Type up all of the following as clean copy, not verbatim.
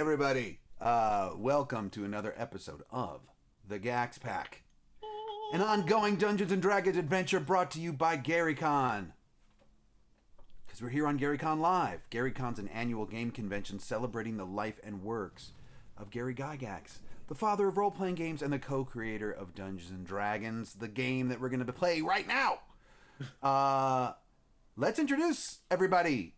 everybody. Welcome to another episode of the Gaxx Pack, an ongoing Dungeons and Dragons adventure brought to you by GaryCon. Because we're here on GaryCon Live. GaryCon's an annual game convention celebrating the life and works of Gary Gygax, the father of role-playing games and the co-creator of Dungeons and Dragons, the game that we're going to play right now. Let's introduce everybody.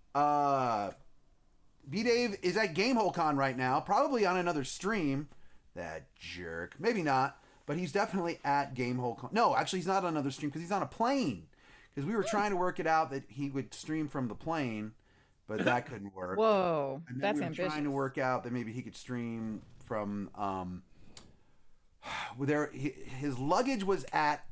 V-Dave is at GameholeCon right now, probably on another stream. That jerk. Maybe not, but he's definitely at GameholeCon. No, actually, he's not on another stream because he's on a plane. Because we were trying to work it out that he would stream from the plane, but that couldn't work. Whoa, and then that's we were ambitious. trying to work out that maybe he could stream from his luggage was at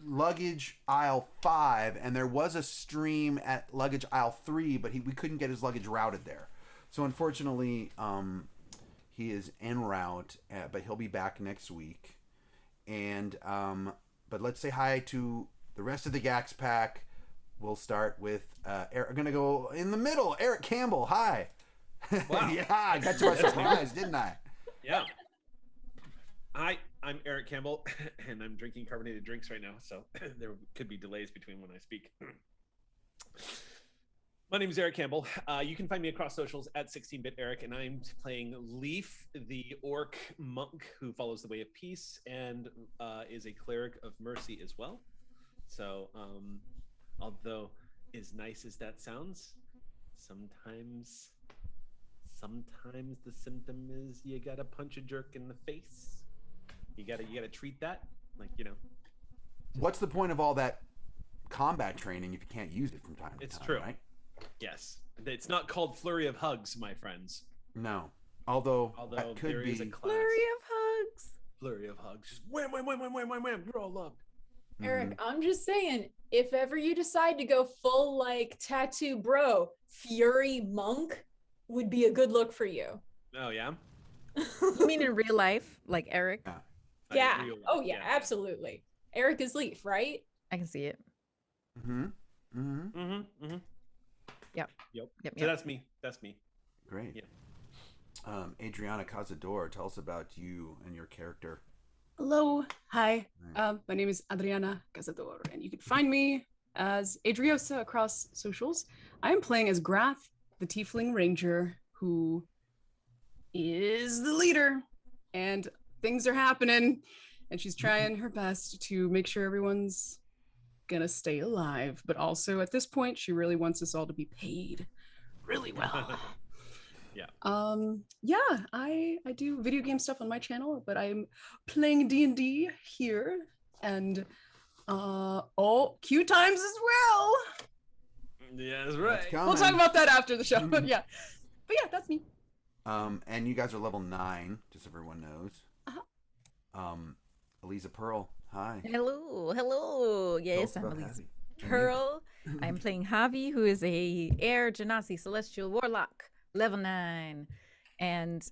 luggage aisle 5, and there was a stream at luggage aisle 3, but we couldn't get his luggage routed there. So unfortunately, he is en route, but he'll be back next week. And but let's say hi to the rest of the Gaxx Pack. We'll start with Eric. I'm gonna go in the middle. Eric Campbell, hi. Wow. Yeah, I got you by surprise, didn't I? Yeah. Hi, I'm Eric Campbell, and I'm drinking carbonated drinks right now, so there could be delays between when I speak. My name is Eric Campbell. You can find me across socials at 16-bit Eric, and I'm playing Leaf, the orc monk who follows the way of peace and is a cleric of mercy as well. So, although as nice as that sounds, sometimes the symptom is you gotta punch a jerk in the face. You gotta treat that like, you know. What's the point of all that combat training if you can't use it from time to time? It's true, right? Yes, it's not called flurry of hugs, my friends. No, although that could there be. is a class. Flurry of hugs. Flurry of hugs. Just wham, wham, wham, wham, wham, wham, wham. You're all loved. Eric, I'm just saying, if ever you decide to go full like tattoo bro, Fury Monk would be a good look for you. Oh yeah. You mean in real life, like Eric? Yeah. Real life, Oh yeah, absolutely. Eric is Leaf, right? I can see it. Yep. So that's me. Great. Yeah. Adriana Cazador, tell us about you and your character. Hello, hi. My name is Adriana Cazador, and you can find me as Adriosa across socials. I am playing as Grath, the Tiefling Ranger, who is the leader, and things are happening, and she's trying her best to make sure everyone's gonna stay alive, but also at this point, she really wants us all to be paid really well. Yeah. I do video game stuff on my channel, but I'm playing D&D here, and queue times as well. Yeah, that's right. We'll talk about that after the show. But yeah, that's me. And you guys are level 9, just so everyone knows. Eliza Pearl, hi. Hello. Yes, Tell us I'm about Elise Javi. Pearl. I'm playing Javi, who is a Air Genasi Celestial Warlock, level 9. And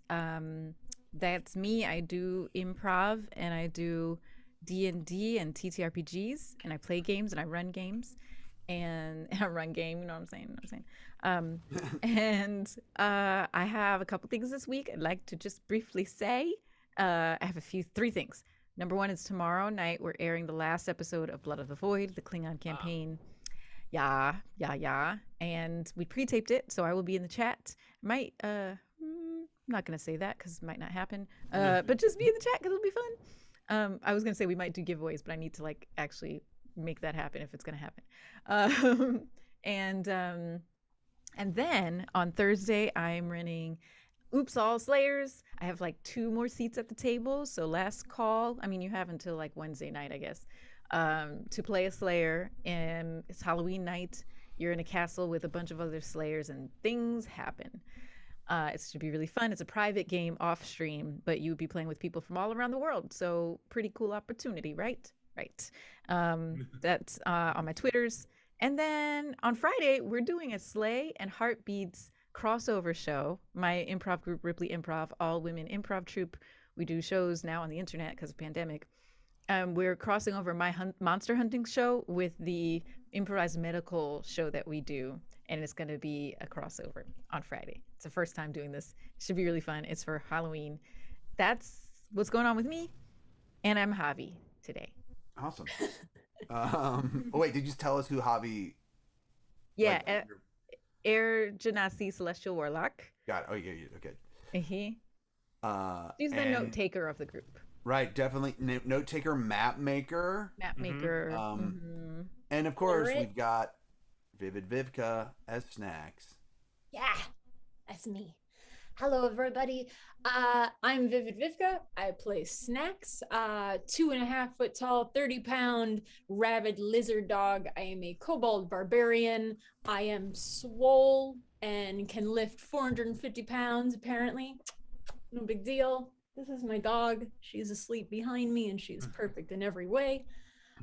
that's me. I do improv, and I do D&D and TTRPGs, and I play games, and I run games. And I run game, you know what I'm saying? And I have a couple things this week I'd like to just briefly say. I have three things. Number one is tomorrow night we're airing the last episode of Blood of the Void, the Klingon campaign. Yeah. And we pre-taped it, so I will be in the chat. I'm not gonna say that because it might not happen. But just be in the chat because it'll be fun. I was gonna say we might do giveaways, but I need to like actually make that happen if it's gonna happen. And then on Thursday I'm running Oops All Slayers. I have like 2 more seats at the table, so last call. I mean, you have until like Wednesday night, I guess, to play a Slayer. And it's Halloween night. You're in a castle with a bunch of other Slayers, and things happen. It should be really fun. It's a private game off stream, but you would be playing with people from all around the world. So pretty cool opportunity, right? Right. That's on my Twitters. And then on Friday, we're doing a Slay and Heartbeats crossover show. My improv group, Ripley Improv, all women improv troupe. We do shows now on the internet because of pandemic. We're crossing over my monster hunting show with the improvised medical show that we do. and it's going to be a crossover on Friday. It's the first time doing this. It should be really fun. It's for Halloween. That's what's going on with me, and I'm Javi today. Awesome. Wait, did you tell us who Javi? Yeah, Air Genasi Celestial Warlock. Got it. Oh, yeah, okay. She's the note taker of the group. Right, definitely note taker, map maker. And of course we've got Vivid Vivka as Snacks. Yeah, that's me. Hello, everybody. I'm Vivid Vivka. I play Snacks, 2.5 foot tall, 30-pound rabid lizard dog. I am a kobold barbarian. I am swole and can lift 450 pounds, apparently. No big deal. This is my dog. She's asleep behind me, and she's perfect in every way.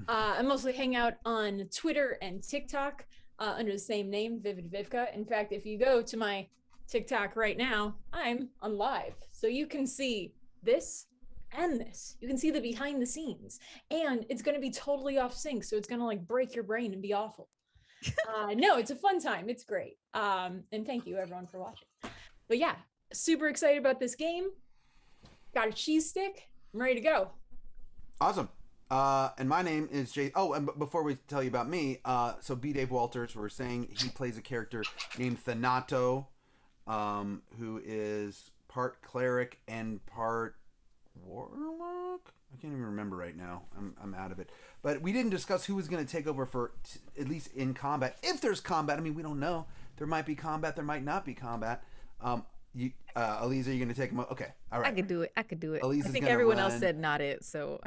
I mostly hang out on Twitter and TikTok under the same name, Vivid Vivka. In fact, if you go to my TikTok right now, I'm on live. So you can see this and this. You can see the behind the scenes. And it's going to be totally off sync. So it's going to like break your brain and be awful. No, it's a fun time. It's great. And thank you everyone for watching. But yeah, super excited about this game. Got a cheese stick. I'm ready to go. Awesome. And my name is Jay. Oh, and before we tell you about me, so B. Dave Walters, we're saying he plays a character named Thanato, who is part cleric and part warlock. I can't even remember right now. I'm out of it. But we didn't discuss who was going to take over for at least in combat. If there's combat, I mean, we don't know. There might be combat. There might not be combat. Eliza, you're going to take him. Okay, all right. I could do it. Eliza's I think gonna everyone run. else said not it. So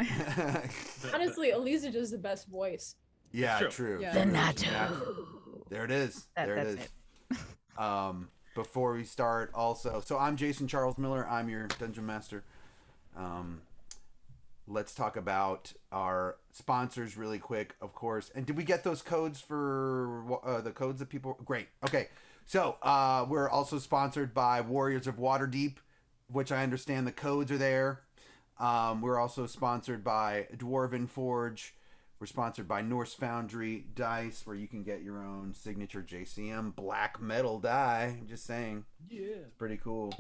Honestly, Eliza does the best voice. Yeah, true. Yeah. Thanato. There it is. There it is. It. Before we start, also, so I'm Jason Charles Miller. I'm your dungeon master. Let's talk about our sponsors really quick, of course. And did we get those codes for the codes that people? Great. Okay. So we're also sponsored by Warriors of Waterdeep, which I understand the codes are there. We're also sponsored by Dwarven Forge. We're sponsored by Norse Foundry Dice, where you can get your own signature JCM black metal die. I'm just saying. Yeah. It's pretty cool.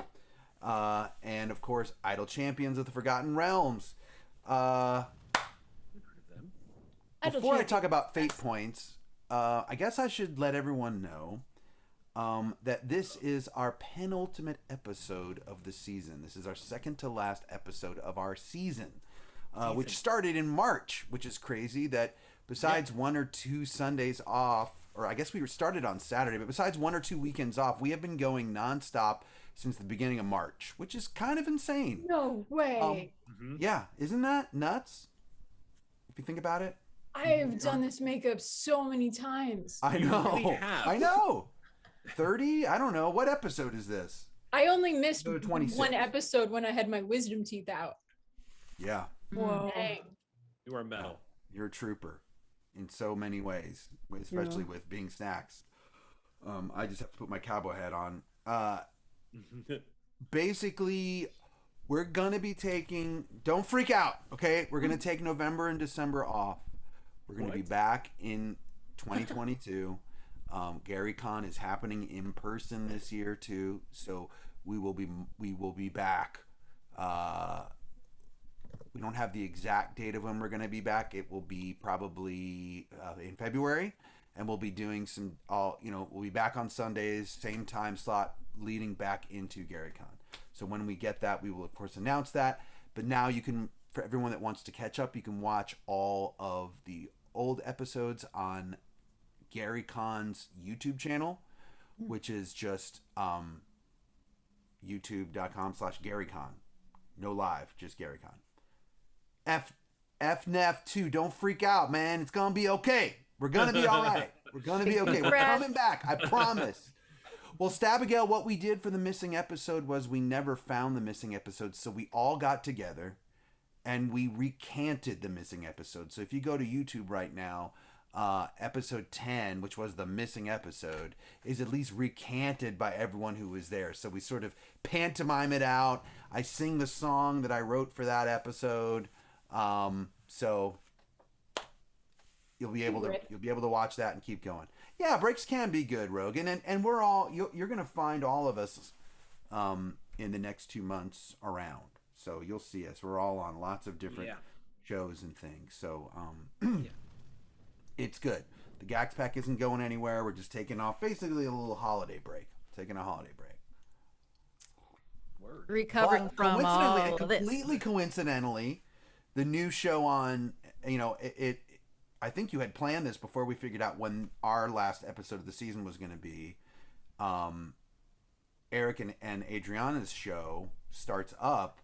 And of course, Idle Champions of the Forgotten Realms. Before I talk about fate points, I guess I should let everyone know that this is our penultimate episode of the season. This is our second to last episode of our season. Which started in March, which is crazy that besides 1 or 2 Sundays off, or I guess we were started on Saturday, but besides 1 or 2 weekends off, we have been going nonstop since the beginning of March, which is kind of insane. No way. Yeah, isn't that nuts? If you think about it. I have done this makeup so many times. I know. really have. I know. 30? I don't know. What episode is this? I only missed Episode 26. one episode when I had my wisdom teeth out. Yeah. Whoa. Dang. You are metal. You're a trooper in so many ways, especially with being Snacks. I just have to put my cowboy hat on. Basically, we're going to be taking... Don't freak out, okay? We're going to take November and December off. We're going to be back in 2022. Gary Con is happening in person this year, too. So we will be back. We don't have the exact date of when we're going to be back. It will be probably in February, and we'll be doing we'll be back on Sundays, same time slot, leading back into GaryCon. So when we get that, we will of course announce that. But now you can, for everyone that wants to catch up, you can watch all of the old episodes on GaryCon's YouTube channel, which is just youtube.com/GaryCon. No live, just GaryCon. FNF 2, don't freak out, man. It's gonna be okay. We're gonna be all right. We're gonna be okay. We're coming back. I promise. Well, Stabigail, what we did for the missing episode was we never found the missing episode, so we all got together and we recanted the missing episode. So if you go to YouTube right now, episode 10, which was the missing episode, is at least recanted by everyone who was there. So we sort of pantomime it out. I sing the song that I wrote for that episode. So you'll be able to watch that and keep going. Yeah, breaks can be good, Rogan, and we're all you're gonna find all of us in the next 2 months around. So you'll see us. We're all on lots of different shows and things. So it's good. The Gaxx Pack isn't going anywhere. We're just taking off basically a little holiday break. Taking a holiday break. Word. Recovering But from coincidentally, all and this. completely coincidentally, the new show on it I think you had planned this before we figured out when our last episode of the season was going to be. Eric and Adriana's show starts up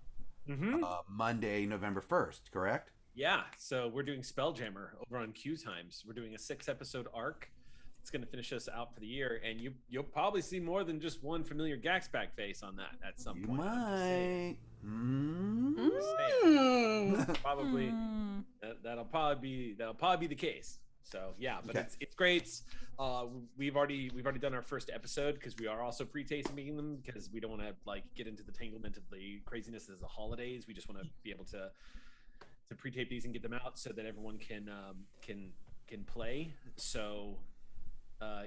Monday, November 1st, correct? Yeah, so we're doing Spelljammer over on Q Times. We're doing a 6-episode arc. It's going to finish us out for the year, and you'll probably see more than just one familiar Gaxx Pack face on that at some You point. might. Probably that'll probably be the case. So yeah, but Okay. it's great. We've already done our first episode because we are also pre-tasting them because we don't want to like get into the tanglement of the craziness of the holidays. We just want to be able to pre-tape these and get them out so that everyone can play. So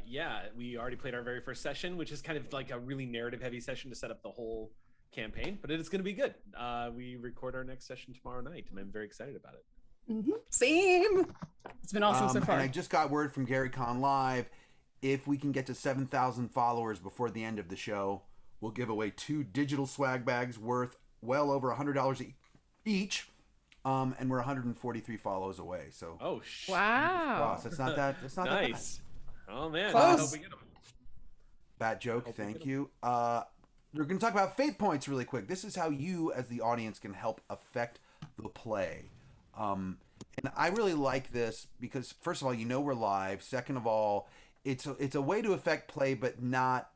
yeah, we already played our very first session, which is kind of like a really narrative heavy session to set up the whole campaign, but it's going to be good. We record our next session tomorrow night, and I'm very excited about it. Same. It's been awesome so far. And I just got word from Gary Con Live. If we can get to 7,000 followers before the end of the show, we'll give away 2 digital swag bags worth well over $100 each. And we're 143 follows away. So Wow. it's not that. It's not Nice. Oh man, Close. I hope we get them. Bad joke. Thank you. We're going to talk about fate points really quick. This is how you, as the audience, can help affect the play. And I really like this because, first of all, we're live. Second of all, it's a way to affect play, but not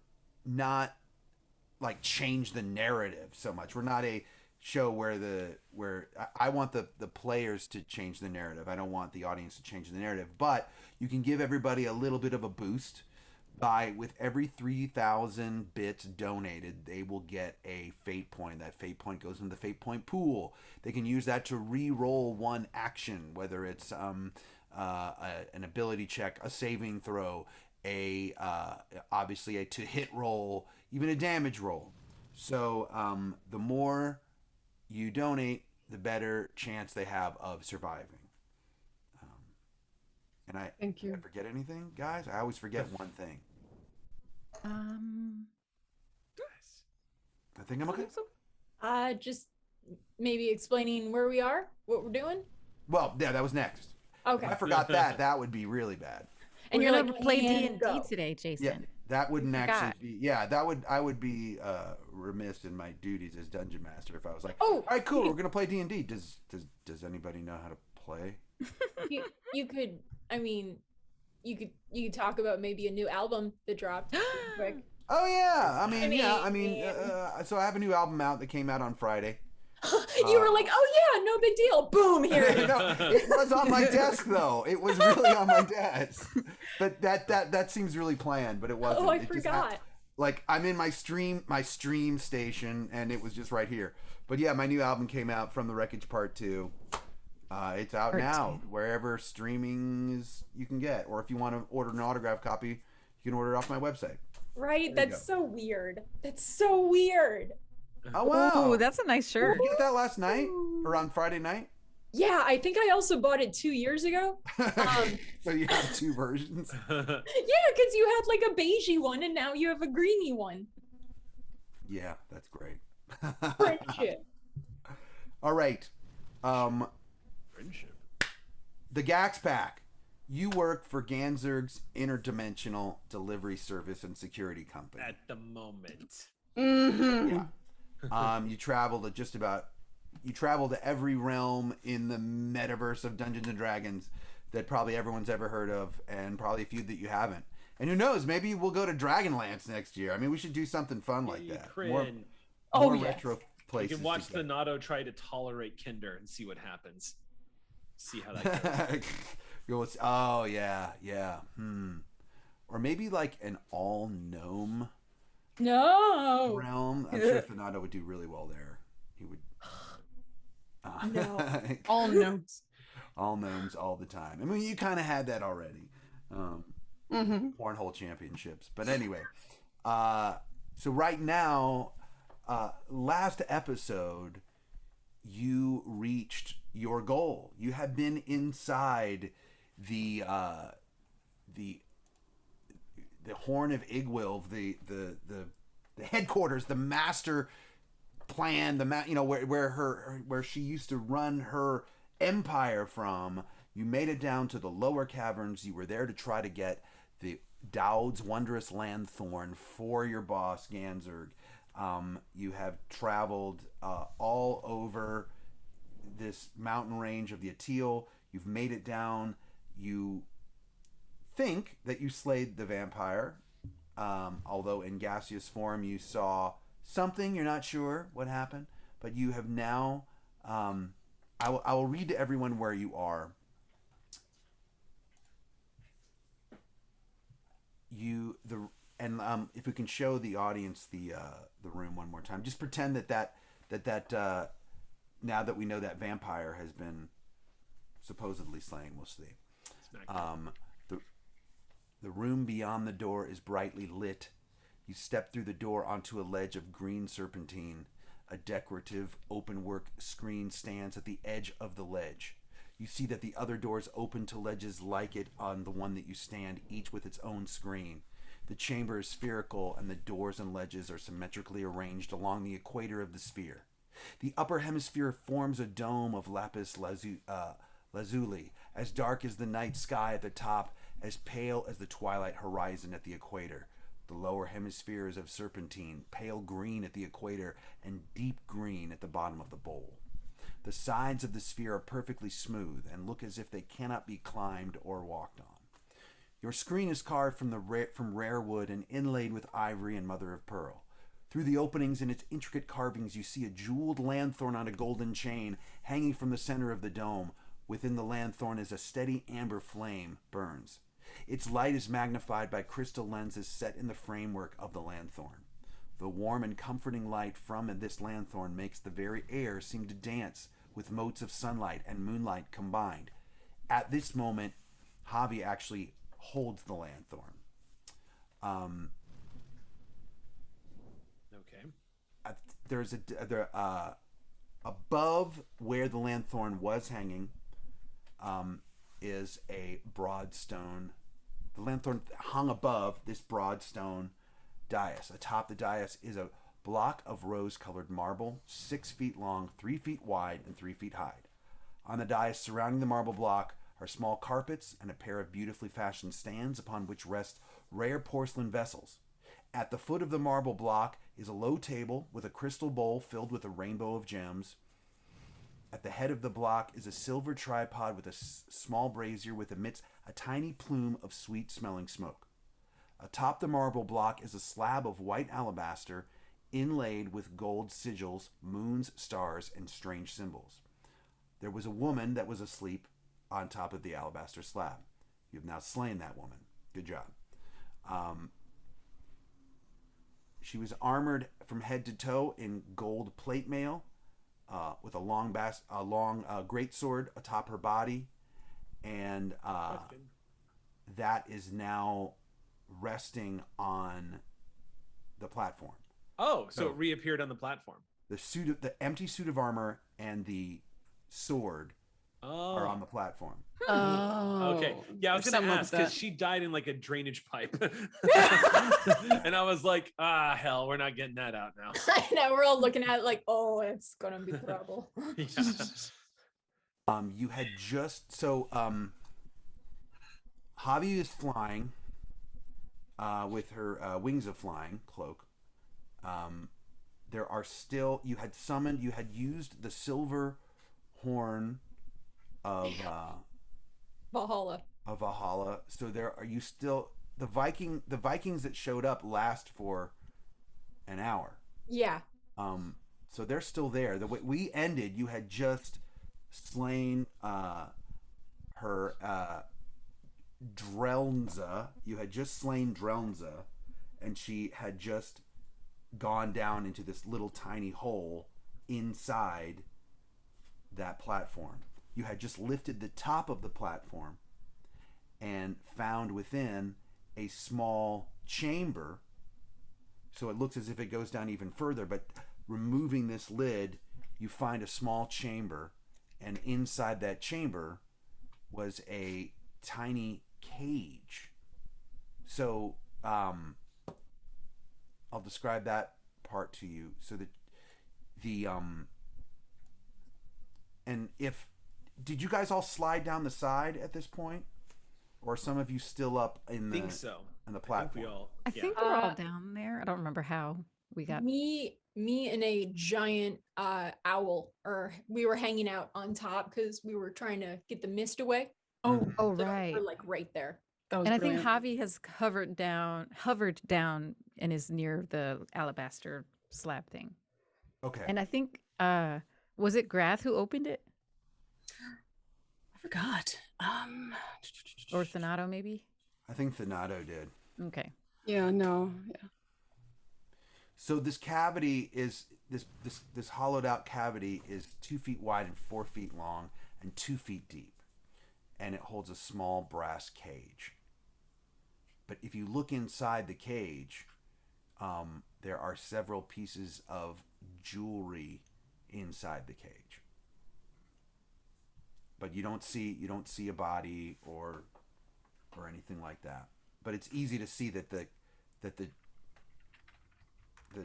like change the narrative so much. We're not a show where I want the players to change the narrative. I don't want the audience to change the narrative, but you can give everybody a little bit of a boost with every 3,000 bits donated, they will get a fate point. That fate point goes into the fate point pool. They can use that to re-roll one action, whether it's an ability check, a saving throw, obviously a to hit roll, even a damage roll. So the more you donate, the better chance they have of surviving. And Thank you. Did I forget anything, guys? I always forget one thing. Nice. I think I'm okay. Just maybe explaining where we are, what we're doing. Well, yeah, that was next. Okay. If I forgot that would be really bad. And We're you're gonna like, play "And D&D go." today, Jason. Yeah, that wouldn't I actually forgot. be. Yeah, I would be remiss in my duties as dungeon master if I was like, Oh, all right, cool, we're gonna play D&D. Does anybody know how to play? you could. I mean, you could talk about maybe a new album that dropped. Quick. Oh yeah, I mean, I so I have a new album out that came out on Friday. You were like, oh yeah, no big deal. Boom, here it is. No, it was on my desk though. It was really on my desk. But that seems really planned, but it wasn't. Oh, I It just forgot. like I'm in my stream station, and it was just right here. But yeah, my new album came out, From the Wreckage Part 2. It's out now wherever streaming is you can get, or if you want to order an autograph copy, you can order it off my website. Right? There you That's so weird. That's so weird. Oh wow, Oh, that's a nice shirt. Did you get that last night or on Friday night? Yeah, I think I also bought it 2 years ago. So you have 2 versions. Yeah, because you had like a beigey one and now you have a greeny one. Yeah, that's great. Friendship. All right. Friendship. The Gaxx Pack. You work for Ganzerg's Interdimensional Delivery Service and Security Company. At the moment. Yeah. You travel to every realm in the metaverse of Dungeons and Dragons that probably everyone's ever heard of, and probably a few that you haven't. And who knows, maybe we'll go to Dragonlance next year. I mean, we should do something fun like that. More retro places. You can watch to go. the Nato try to tolerate Kinder and see what happens. See how that goes. Oh yeah. Or maybe like an all gnome No. realm. I'm sure Thanato would do really well there. He would. No. All gnomes. All gnomes all the time. I mean, you kind of had that already. cornhole championships. But anyway, so right now, last episode, you reached your goal. You have been inside the Horn of Igwilv, the headquarters, the master plan, where she used to run her empire from. You made it down to the lower caverns. You were there to try to get the Dowd's wondrous lanthorn for your boss Ganzerg. You have traveled all over this mountain range of the Atil. You've made it down. You think that you slayed the vampire, although in gaseous form you saw something. You're not sure what happened, but you have now. I will read to everyone where you are. If we can show the audience the room one more time, just pretend that now that we know that vampire has been supposedly slain, we'll see. The room beyond the door is brightly lit. You step through the door onto a ledge of green serpentine. A decorative open-work screen stands at the edge of the ledge. You see that the other doors open to ledges like it on the one that you stand, each with its own screen. The chamber is spherical, and the doors and ledges are symmetrically arranged along the equator of the sphere. The upper hemisphere forms a dome of lapis lazuli, as dark as the night sky at the top, as pale as the twilight horizon at the equator. The lower hemisphere is of serpentine, pale green at the equator and deep green at the bottom of the bowl. The sides of the sphere are perfectly smooth and look as if they cannot be climbed or walked on. Your screen is carved from rare wood and inlaid with ivory and mother of pearl. Through the openings in its intricate carvings, you see a jeweled lanthorn on a golden chain hanging from the center of the dome. Within the lanthorn is a steady amber flame burns. Its light is magnified by crystal lenses set in the framework of the lanthorn. The warm and comforting light from this lanthorn makes the very air seem to dance with motes of sunlight and moonlight combined. At this moment, Javi actually holds the lanthorn. Okay. There's above where the lanthorn was hanging is a broad stone. The lanthorn hung above this broad stone dais. Atop the dais is a block of rose-colored marble, 6 feet long, 3 feet wide, and 3 feet high. On the dais surrounding the marble block are small carpets and a pair of beautifully fashioned stands upon which rest rare porcelain vessels. At the foot of the marble block is a low table with a crystal bowl filled with a rainbow of gems. At the head of the block is a silver tripod with a small brazier which emits a tiny plume of sweet-smelling smoke. Atop the marble block is a slab of white alabaster inlaid with gold sigils, moons, stars, and strange symbols. There was a woman that was asleep on top of the alabaster slab. You have now slain that woman. Good job. She was armored from head to toe in gold plate mail, with a long greatsword atop her body, and that is now resting on the platform. Oh, so it reappeared on the platform. The empty suit of armor and the sword are on the platform. Oh. Okay. Yeah, I was going to ask because she died in like a drainage pipe. And I was like, hell, we're not getting that out now. I know, we're all looking at it like, oh, it's going to be trouble. Yeah. You had just... Javi is flying with her wings of flying cloak. There are still... You had used the silver horn of Valhalla. So are you still... The Vikings that showed up last for an hour. Yeah. So they're still there. The way we ended, you had just slain her Drelnza. You had just slain Drelnza, and she had just gone down into this little tiny hole inside that platform. You had just lifted the top of the platform and found within a small chamber. So it looks as if it goes down even further, but removing this lid, you find a small chamber, and inside that chamber was a tiny cage. So I'll describe that part to you. So that the and if did you guys all slide down the side at this point, or are some of you still up in the? I think so. On the I think platform. we all. I yeah. think we're all down there. I don't remember how we got. Me and a giant owl, or we were hanging out on top because we were trying to get the mist away. Oh, Oh, So right. we're like right there. that was And I brilliant. think Javi has hovered down and is near the alabaster slab thing. Okay. And I think was it Grath who opened it? I forgot. Or Thanato maybe? I think Thanato did. Okay. Yeah, no. Yeah. So this cavity is this hollowed out cavity is 2 feet wide and 4 feet long and 2 feet deep, and it holds a small brass cage. But if you look inside the cage, there are several pieces of jewelry inside the cage. But you don't see a body or anything like that. But it's easy to see that the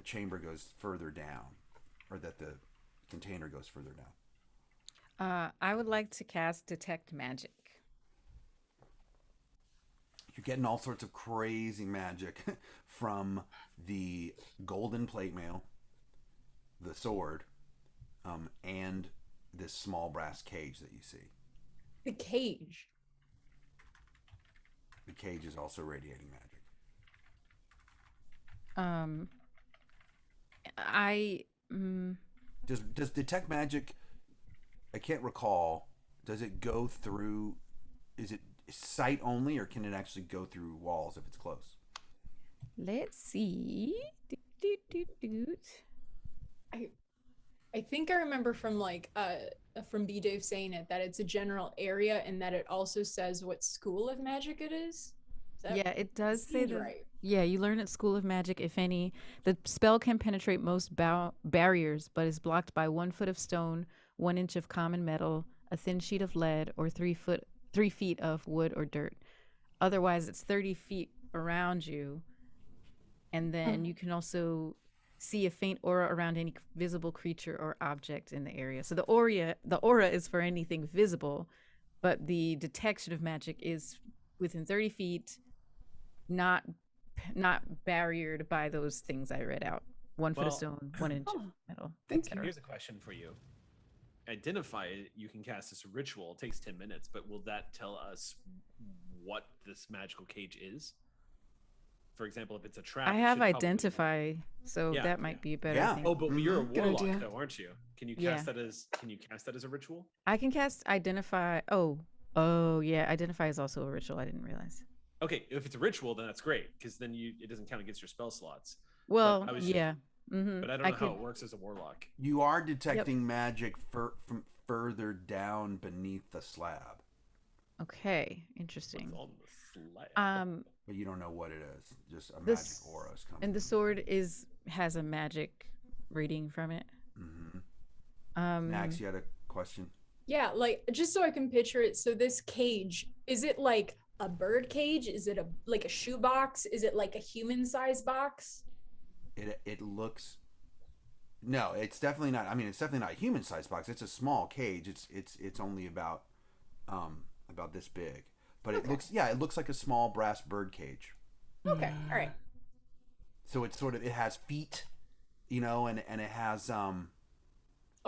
chamber goes further down, or that the container goes further down. I would like to cast Detect Magic. You're getting all sorts of crazy magic from the golden plate mail, the sword, and this small brass cage that you see. The cage. The cage is also radiating magic. Does detect magic? I can't recall. Does it go through? Is it sight only, or can it actually go through walls if it's close? Let's see. I think I remember from from B Dave saying it that it's a general area and that it also says what school of magic it is. Yeah, it does say seems that. right. Yeah, you learn at School of Magic, if any, the spell can penetrate most barriers, but is blocked by 1 foot of stone, 1 inch of common metal, a thin sheet of lead, or 3 feet of wood or dirt. Otherwise, it's 30 feet around you, and then you can also see a faint aura around any visible creature or object in the area. So the aura is for anything visible, but the detection of magic is within 30 feet, not barriered by those things I read out. 1 foot of Well- stone, 1 inch of metal. Thank etc. Here's a question for you. Identify, you can cast this ritual. It takes 10 minutes, but will that tell us what this magical cage is? For example, if it's a trap, I it have should probably- identify, so Yeah, that might be a better Yeah. thing. Oh, but you're a Good warlock, idea. though, aren't you? Can you Yeah. cast that as a ritual? I can cast identify. Oh, yeah. Identify is also a ritual. I didn't realize. Okay, if it's a ritual, then that's great because then it doesn't count against your spell slots. Well, I was- yeah. Mm-hmm. But I don't know how it works as a warlock. You are detecting magic from further down beneath the slab, Okay, What's interesting. on the slab? but you don't know what it is. Just a magic This aura is coming. and the sword has a magic reading from it. Max, you had a question? Yeah, like just so I can picture it. So this cage, is it like a bird cage? Is it like a shoe box? Is it like a human size box? It looks. No, it's definitely not. I mean, it's definitely not a human sized box. It's a small cage. It's only about this big. But it looks like a small brass bird cage. Okay, all right. So it has feet, and it has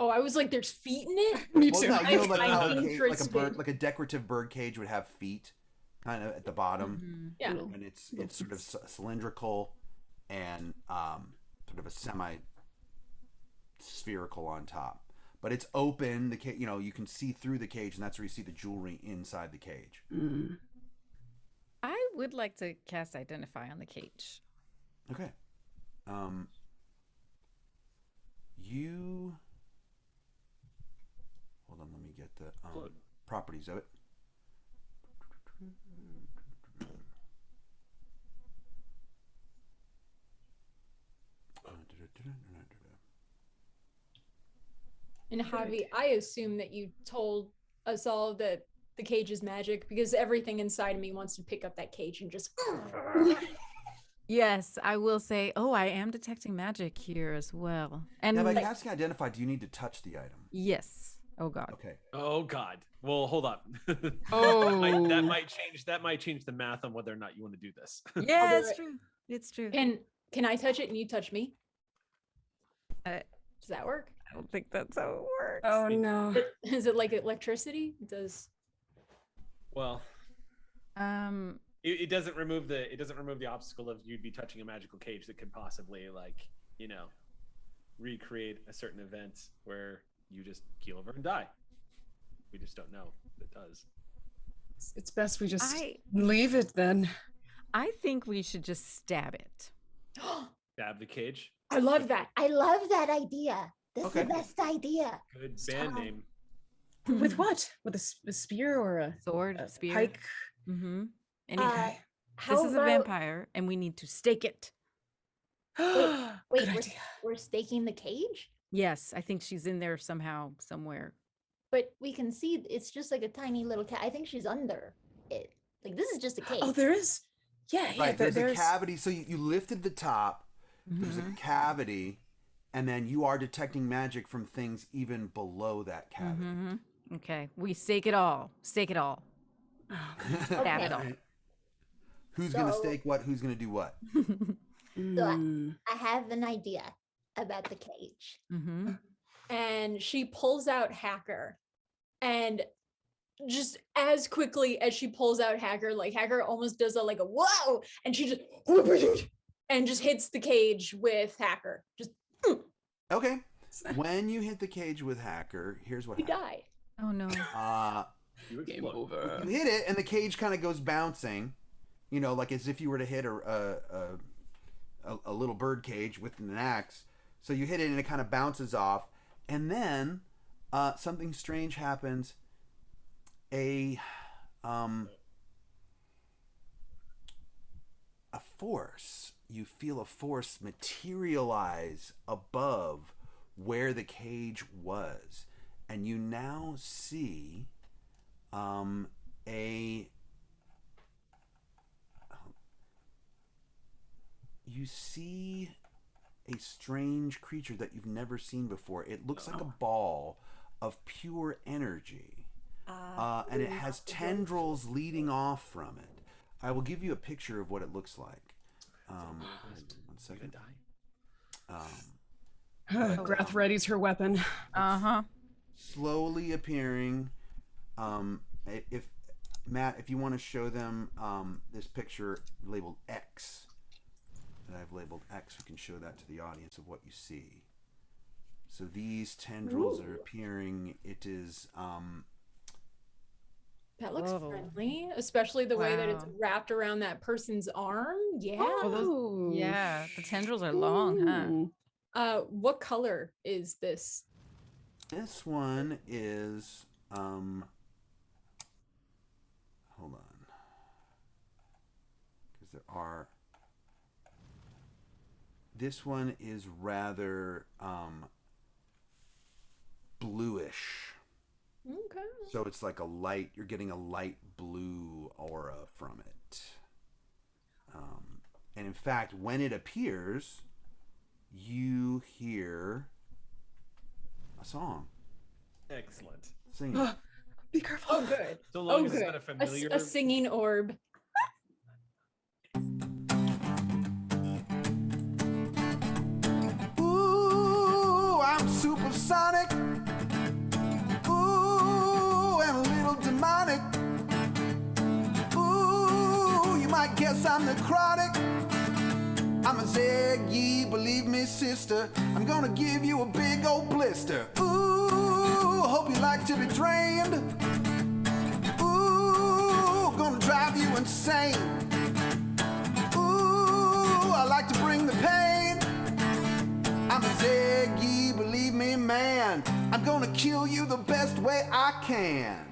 Oh, I was like, there's feet in it? Me well, too. no, you know, like how a I'm cage, like a interested. bird, like a decorative bird cage would have feet, kind of at the bottom, Yeah. and it's sort of cylindrical and sort of a semi-spherical on top. But it's open. You can see through the cage, and that's where you see the jewelry inside the cage. I would like to cast Identify on the cage. Okay. You hold on. Let me get the properties of it. And Javi, I assume that you told us all that the cage is magic because everything inside of me wants to pick up that cage and just. Yes, I will say, I am detecting magic here as well. And Now, by casting Identify, do you need to touch the item? yes. Oh God. Okay. Oh God. Well, hold on. Oh. that might change. That might change the math on whether or not you want to do this. Yeah, it's true. It's true. Can I touch it and you touch me? Uh, Does that work? I don't think that's how it works. Oh no. Is it like electricity? Does Well, it doesn't remove the obstacle of you'd be touching a magical cage that could possibly recreate a certain event where you just keel over and die. We just don't know if it does. It's best we just leave it then. I think we should just stab it. Stab the cage. I love that. I love that idea. This Okay. is the best idea. Good band name. With what? With a spear or a Sword, spear. pike? Mm-hmm. How This is about, a vampire, and we need to stake it. Wait, Good idea. we're staking the cage? Yes, I think she's in there somehow, somewhere. But we can see it's just like a tiny little cat. I think she's under it. Like this is just a cage. Oh, there is. Yeah, yeah. Right, there's a cavity. So you lifted the top. There's a cavity, and then you are detecting magic from things even below that cavity. Mm-hmm. Okay, we stake it all. Stake it all. Stab it all. Who's gonna stake what? Who's gonna do what? So I have an idea about the cage. Mm-hmm. And she pulls out Hacker. And just as quickly as she pulls out Hacker, like Hacker almost does a whoa, and she just hits the cage with Hacker. Just Okay. When you hit the cage with Hacker, here's what you happens. die. Oh no. Game over. You hit it, and the cage kind of goes bouncing, like as if you were to hit a little bird cage with an axe. So you hit it, and it kind of bounces off, and then something strange happens. A force. You feel a force materialize above where the cage was, and you now see you see a strange creature that you've never seen before. It looks like a ball of pure energy, and it has tendrils leading off from it. I will give you a picture of what it looks like. 1 second. Grath readies her weapon. Uh-huh. Slowly appearing. If Matt, if you want to show them this picture labeled X, that I've labeled X, we can show that to the audience of what you see. So these tendrils are appearing. It is That looks friendly, especially the way that it's wrapped around that person's arm. Yeah. Oh, yeah, the tendrils are long, huh? What color is this? This one is hold on, because there are. This one is rather bluish. Okay. So it's like a light. You're getting a light blue aura from it. And in fact, when it appears, you hear a song. Excellent. Singing. Be careful. Oh, good. So long as good. it's not a familiar. A singing orb. Ooh, I'm supersonic. Ooh, and a little demonic. Ooh, you might guess I'm necrotic. I'm a Zeggy, believe me, sister. I'm gonna give you a big old blister. Ooh, hope you like to be drained. Ooh, gonna drive you insane. Ooh, I like to bring the pain. I'm a Zeggy, believe me, man. I'm gonna kill you the best way I can.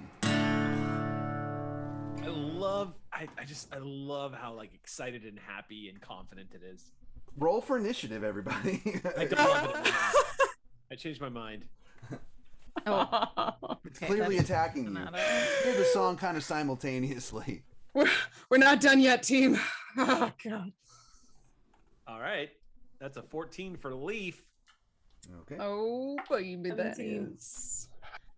I love how excited and happy and confident it is. Roll for initiative, everybody. I don't love it anymore. I changed my mind. Oh, It's okay, clearly that's attacking you. Donato. Hear the song kind of simultaneously. We're not done yet, team. Oh god. All right. That's a 14 for Leaf. Okay. Oh baby, that 17. is.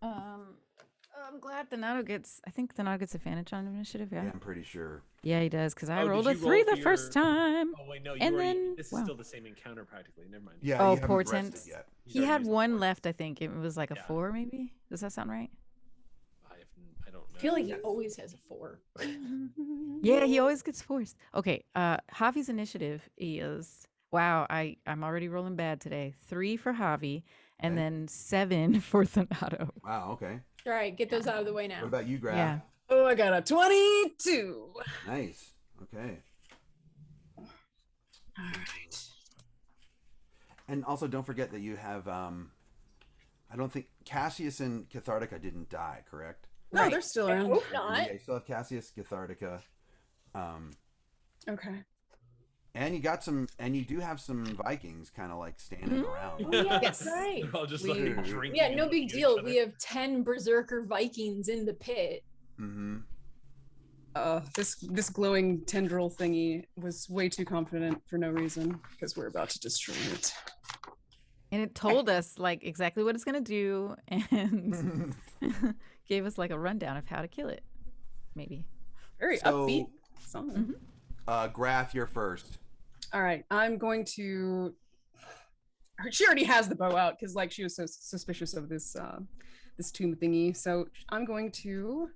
I'm glad Donato gets. I think Donato gets advantage on initiative. Yeah, Yeah, I'm pretty sure. yeah, he does because I Oh, did rolled a you roll 3 for the first your- time. Oh wait, no, you And already. then- This is wow. still the same encounter practically. Never mind. Yeah, Oh, you haven't portent. rested yet. He's He already had used the one portent. left. I think it was like a Yeah. 4, maybe. Does that sound right? I don't know. I feel like he always has a 4. Yeah, he always gets forced. Okay, Javi's initiative is wow. I'm already rolling bad today. 3 for Javi, and Okay. then 7 for Donato. Wow, okay. All right, get those out of the way What now. about you, Graf? Yeah. Oh, I got a 22. Nice. Okay. All right. And also, don't forget that you have. I don't think Cassius and Cathartica didn't die, correct? No, Right. they're still I around. hope not. Yeah, you still have Cassius, Cathartica, Okay. and you got some, and you do have some Vikings kind of like standing around. Oh, yeah, Yes. that's right. They're all just We- like drinking. Yeah, and no looking big at each deal. other. We have 10 berserker Vikings in the pit. Mm-hmm. This glowing tendril thingy was way too confident for no reason because we're about to destroy it. And it told us like exactly what it's gonna do, and gave us like a rundown of how to kill it. Maybe. Very So- upbeat song. Graf, you're first. All right, I'm going to. She already has the bow out because like she was so suspicious of this this tomb thingy. So I'm going to.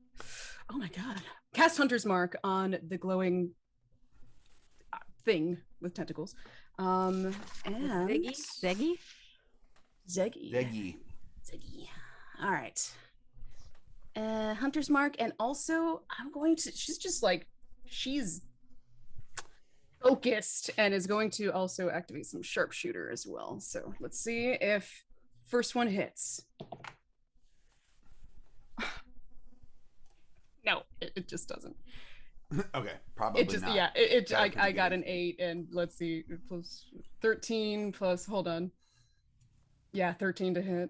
Oh my god! Cast Hunter's Mark on the glowing thing with tentacles. And Zeggy? Zeggy. Deggy. Zeggy. All right. Hunter's Mark, and also I'm going to. She's just like she's focused and is going to also activate some sharpshooter as well. So let's see if first one hits. No, it just doesn't. Okay, probably It just not. yeah. Gotta I be got good. an 8, and let's see, plus 13 plus. Hold on. Yeah, 13 to hit.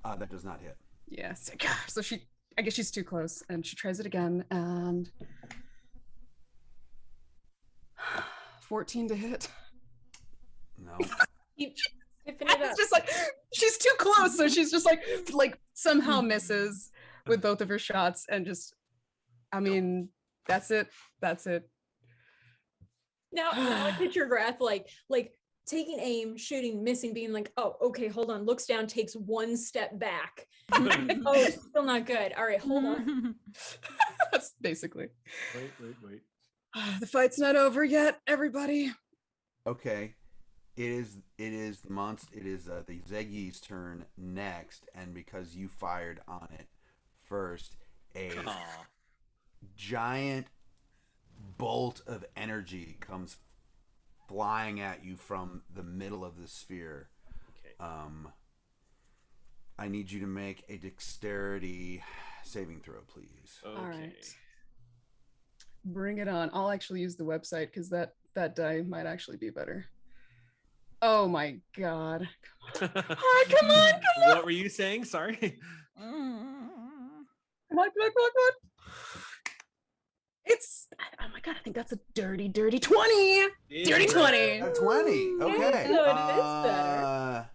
That does not hit. Yeah, so she, I guess she's too close, and she tries it again, and 14 to hit. No. Keep sniffing it up. It's just like she's too close, so she's just like somehow misses with both of her shots, and just, I mean, that's it. That's it. Now I picture Grath like taking aim, shooting, missing, being like, oh, okay, hold on. Looks down, takes one step back. Oh, it's still not good. All right, hold on. That's basically. Wait. The fight's not over yet, everybody. Okay. It is the monster. It is the Zeggy's turn next, and because you fired on it first, a Aw. giant bolt of energy comes flying at you from the middle of the sphere. Okay. I need you to make a dexterity saving throw, please. Okay. All right. Bring it on. I'll actually use the website because that die might actually be better. Oh my god. Come on. What were you saying? Sorry. Come on. It's, oh my god, I think that's a dirty 20. Dirty 20. A 20. Okay. so it is better.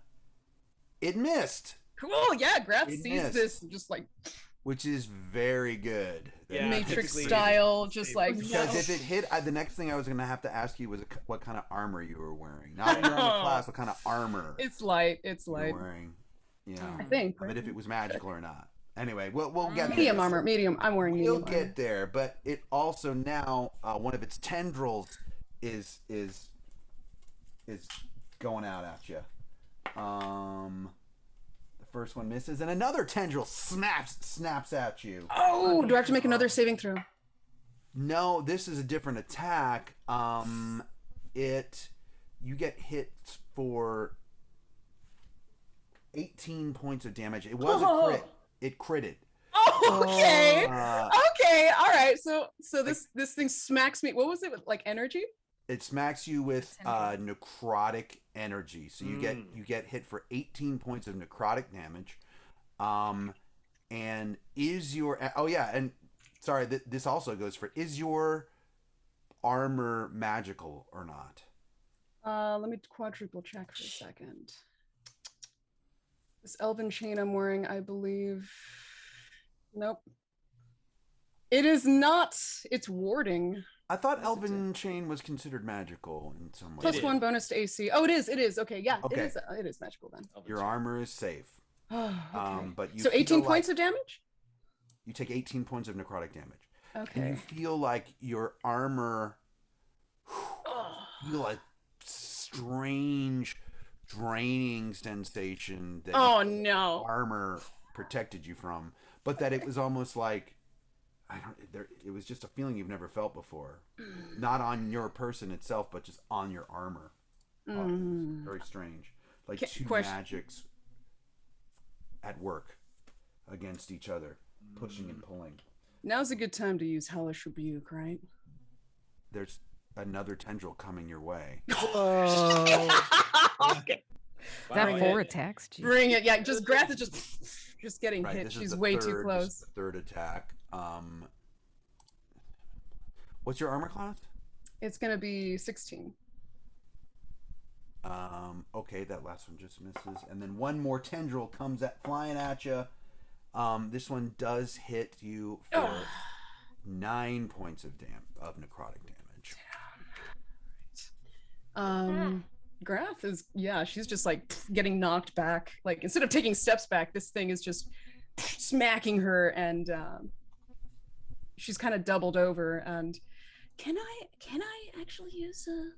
It missed, Cool. Yeah, Graf It sees missed. this and just like which is very good. Yeah, Matrix typically- style, just like Because no. if it hit, the next thing I was going to have to ask you was what kind of armor you were wearing. Not your armor class, what kind of armor It's light. It's you were light. wearing. You know, I think. I mean, if it was magical or not. Anyway, we'll get Medium there. armor. Medium. I'm wearing We'll medium armor. get there, but it also now one of its tendrils is going out at you. The first one misses, and another tendril snaps at you. Oh, do I have to make another saving throw? No, this is a different attack. You get hit for 18 points of damage. It was a crit. It critted. Oh, okay. Uh, Okay. All right. So this thing smacks me. What was it with like energy? It smacks you with necrotic energy. So you get hit for 18 points of necrotic damage. And is your and sorry, this also goes for, is your armor magical or not? Let me quadruple check for a second. This elven chain I'm wearing, I believe. Nope. It is not. It's warding. I thought elven chain was considered magical in some way. Plus 1 bonus to AC. Oh, it is. It is. Okay, yeah. Okay. It is magical then. Your armor is safe. Okay. But you so 18 feel points like of damage? you take 18 points of necrotic damage. Okay. And you feel like your armor feel a strange draining sensation that armor protected you from, but that it was almost like it was just a feeling you've never felt before, not on your person itself, but just on your armor. It was very strange, like two magics at work against each other, pushing and pulling. Now's a good time to use Hellish Rebuke, right? There's another tendril coming your way. Okay. That 4 attacks. Geez. Bring it. Yeah, just Grath is just getting Right, hit. this is She's the way third, too close. This is the third attack. What's your armor class? It's gonna be 16. Okay, that last one just misses, and then one more tendril comes flying at you. This one does hit you for 9 points of necrotic damage. Grath is she's just like getting knocked back. Like instead of taking steps back, this thing is just smacking her, and she's kind of doubled over. And can I actually use a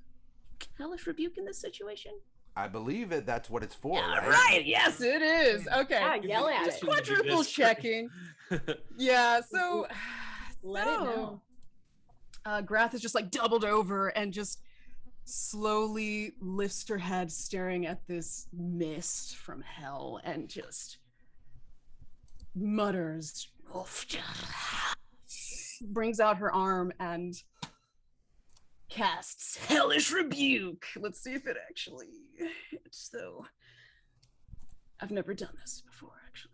Hellish Rebuke in this situation? I believe it. That's what it's for. Yeah, right. Yes, it is. Okay. Yell at Just it. quadruple checking. Yeah. So Let it know. Grath is just like doubled over and just slowly lifts her head, staring at this mist from hell, and just mutters, brings out her arm and casts Hellish Rebuke. Let's see if it actually hits, though. I've never done this before, actually.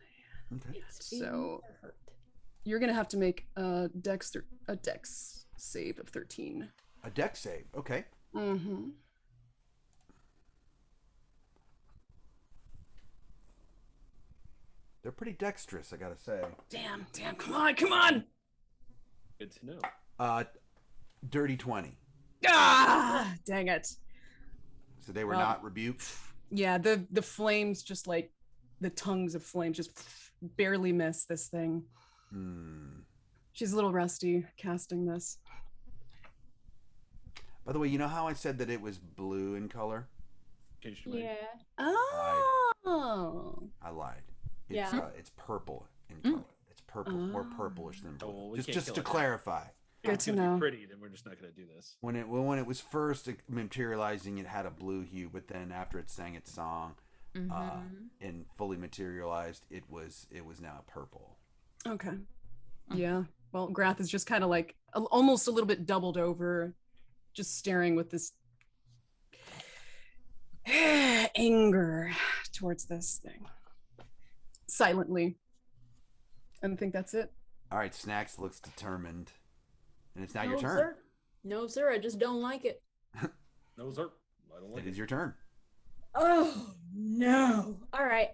Okay. Yeah, so you're gonna have to make a dex save of 13. A dex save. Okay. Mm-hmm. They're pretty dexterous, I gotta say. Damn, come on! Good to know. Dirty 20. Ah, dang it. So they were not rebuked? Yeah, the flames, just like the tongues of flames, just barely miss this thing. She's a little rusty casting this. By the way, you know how I said that it was blue in color? Yeah. Oh. I lied. It's purple in color. It's purple, more purplish than blue. well, we can't just kill to it. clarify. Good It's to gonna know. be pretty, then we're just not going to do this. When it was first materializing, it had a blue hue, but then after it sang its song and fully materialized, it was now a purple. Okay. Yeah. Well, Grath is just kind of like almost a little bit doubled over, just staring with this anger towards this thing. Silently. And I think that's it. All right, Snacks looks determined. And it's now No, your turn. Sir. No, sir. I just don't like it. No, sir. I don't like It is your turn. Oh no. All right.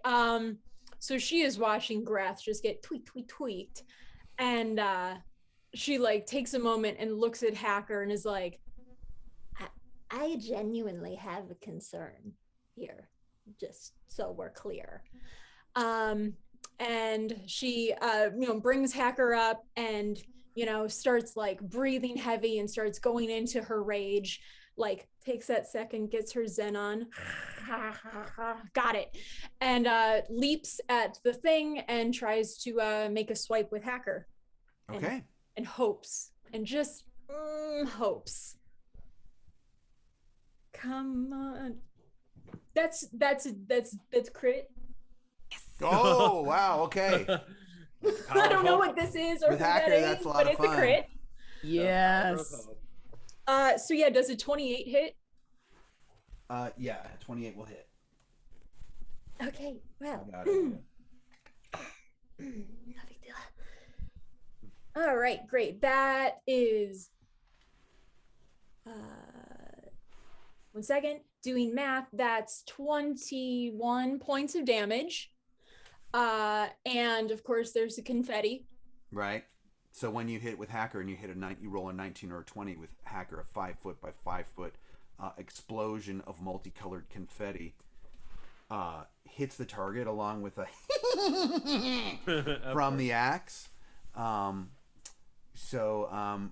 So she is watching Grath just get tweaked. And she like takes a moment and looks at Hacker and is like, I genuinely have a concern here, just so we're clear. And she brings Hacker up and starts like breathing heavy and starts going into her rage, like takes that second, gets her Zen on, got it, and leaps at the thing and tries to make a swipe with Hacker. Okay. And hopes, and just hopes. Come on. That's crit. Oh, wow. Okay. I don't know what this is or With who Hacker, that is, that's a lot but of it's fun. a crit. Yes. So yeah, does a 28 hit? Yeah, 28 will hit. Okay, well. I got it. No big deal. All right, great. That is 1 second. Doing math, that's 21 points of damage. And of course there's the confetti. Right. So when you hit with Hacker and you hit you roll a 19 or a 20 with Hacker, a 5 foot by 5 foot explosion of multicolored confetti hits the target along with a from the axe.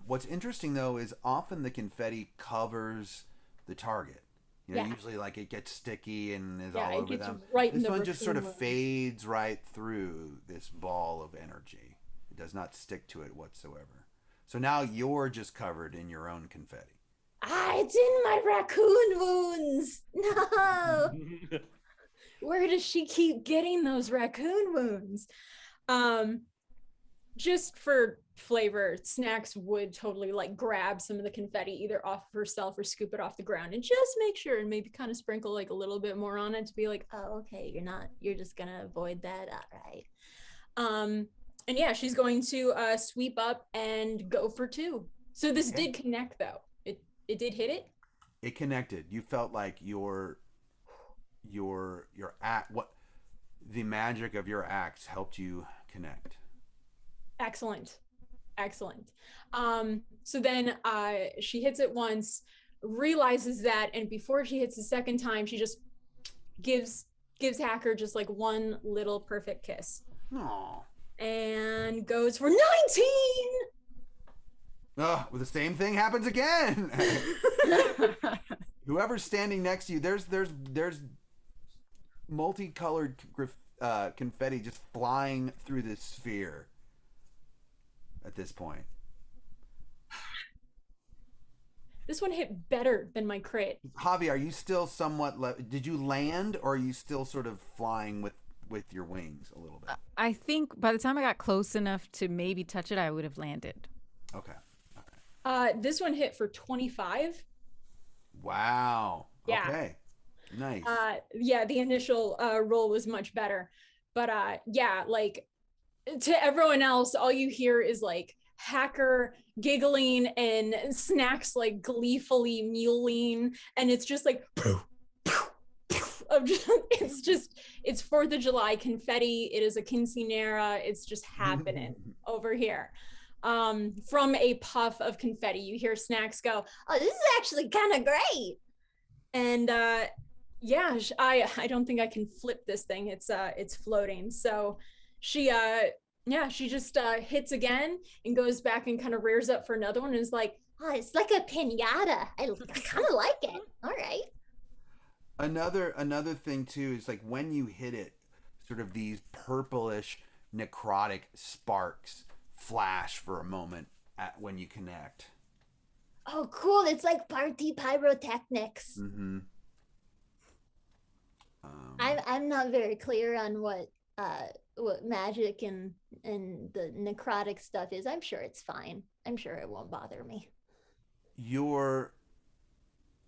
What's interesting though is often the confetti covers the target. You know, usually like it gets sticky and is all over them. Right this one just sort of fades right through this ball of energy. It does not stick to it whatsoever. So now you're just covered in your own confetti. It's in my raccoon wounds. No. Where does she keep getting those raccoon wounds? Just for flavor, Snacks would totally like grab some of the confetti either off of herself or scoop it off the ground and just make sure and maybe kind of sprinkle like a little bit more on it to be like, oh, okay, you're just gonna avoid that. All right. And yeah, she's going to sweep up and go for 2. So this did connect though. It did hit it. It connected. You felt like your act, what the magic of your axe helped you connect. Excellent. So then she hits it once, realizes that, and before she hits the second time, she just gives Hacker just like one little perfect kiss. Aww. And goes for 19. Well, the same thing happens again. Whoever's standing next to you, there's multicolored confetti just flying through this sphere at this point. This one hit better than my crit. Javi, are you still somewhat did you land, or are you still sort of flying with your wings a little bit? I think by the time I got close enough to maybe touch it, I would have landed. Okay. This one hit for 25. Wow. Yeah. Okay. Nice. Yeah, the initial roll was much better. But yeah, like to everyone else, all you hear is like Hacker giggling and Snacks like gleefully mewling, and it's just like it's 4th of July confetti. It is a quinceanera. It's just happening over here. From a puff of confetti, you hear Snacks go, "Oh, this is actually kind of great." And yeah, I don't think I can flip this thing. It's floating. So she just hits again and goes back and kind of rears up for another one and is like, "Oh, it's like a piñata. I kind of like it. All right." Another thing too is like when you hit it, sort of these purplish necrotic sparks flash for a moment when you connect. Oh, cool! It's like party pyrotechnics. Mm-hmm. I'm not very clear on what magic and the necrotic stuff is. I'm sure it's fine. I'm sure it won't bother me. You're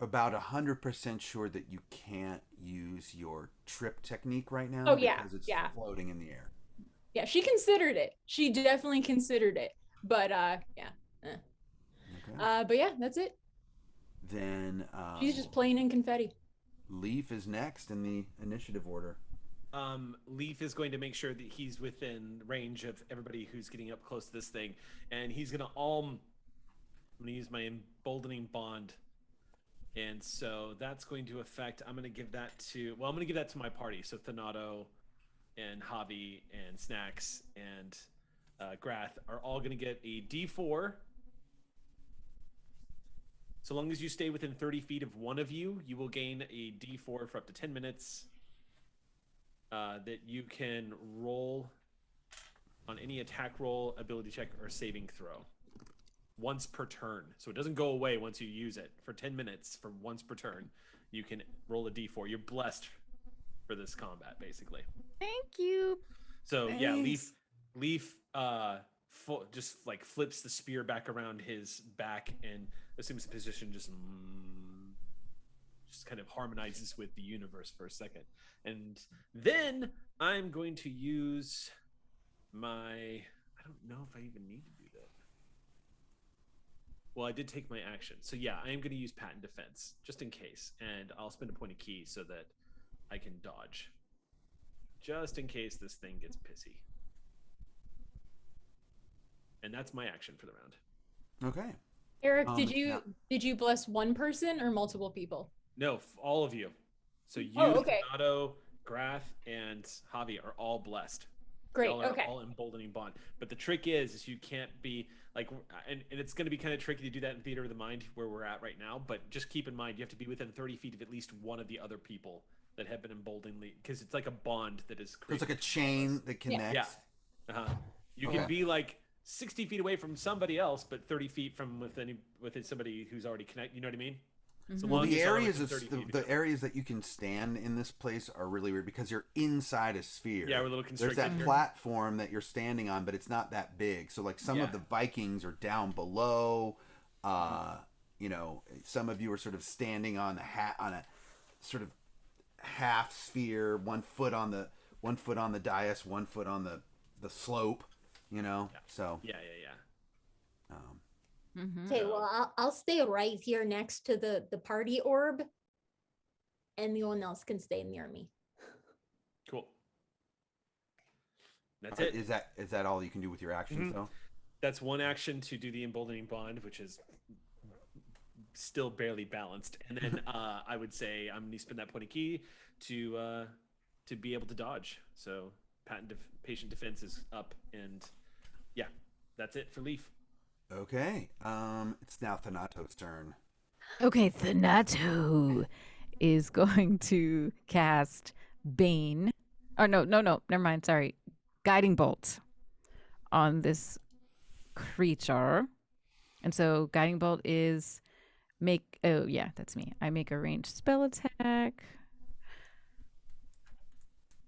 about 100% sure that you can't use your trip technique right now. Oh yeah, because it's floating in the air. Yeah, she considered it. She definitely considered it. But yeah. Okay. But yeah, that's it. Then she's just playing in confetti. Leaf is next in the initiative order. Leaf is going to make sure that he's within range of everybody who's getting up close to this thing, and he's gonna I'm gonna use my emboldening bond, and so that's going to affect. I'm gonna give that to my party. So Thanato and Javi and Snacks and Grath are all gonna get a D4. So long as you stay within 30 feet of one of you, you will gain a D4 for up to 10 minutes that you can roll on any attack roll, ability check, or saving throw once per turn. So it doesn't go away once you use it. For 10 minutes, for once per turn, you can roll a D4. You're blessed for this combat, basically. Thank you. So yeah, Leaf just like flips the spear back around his back and assumes the position, just kind of harmonizes with the universe for a second. And then I'm going to use I don't know if I even need to do that. Well, I did take my action. So yeah, I am going to use patent defense just in case. And I'll spend a point of key so that I can dodge. Just in case this thing gets pissy. And that's my action for the round. Okay. Eric, did you bless one person or multiple people? No, all of you. So you, okay. Donato, Grath, and Javi are all blessed. Great. Y'all are Okay. all emboldening bond. But the trick is you can't be like, and it's going to be kind of tricky to do that in Theater of the Mind where we're at right now. But just keep in mind, you have to be within 30 feet of at least one of the other people that have been emboldened, because it's like a bond that is created. It's like a chain that connects. Yeah. You can be like 60 feet away from somebody else, but 30 feet from within somebody who's already connected. You know what I mean? So Well, the areas that you can stand in this place are really weird because you're inside a sphere. Yeah, we're a little constricted. There's that platform that you're standing on, but it's not that big. So like some of the Vikings are down below. You know, some of you are sort of standing on a sort of half sphere, 1 foot on the dais, 1 foot on the slope. You know, so yeah. Okay, well, I'll stay right here next to the party orb, and the one else can stay near me. Cool. That's it. Is that all you can do with your actions, though? That's one action to do the emboldening bond, which is still barely balanced. And then I would say I'm going to spend that point of key to be able to dodge. So patient defense is up, and yeah, that's it for Leaf. Okay. It's now Thanato's turn. Okay, Thanato is going to cast Bane. Oh, no, never mind. Sorry. Guiding Bolt on this creature. And so Guiding Bolt is that's me. I make a ranged spell attack.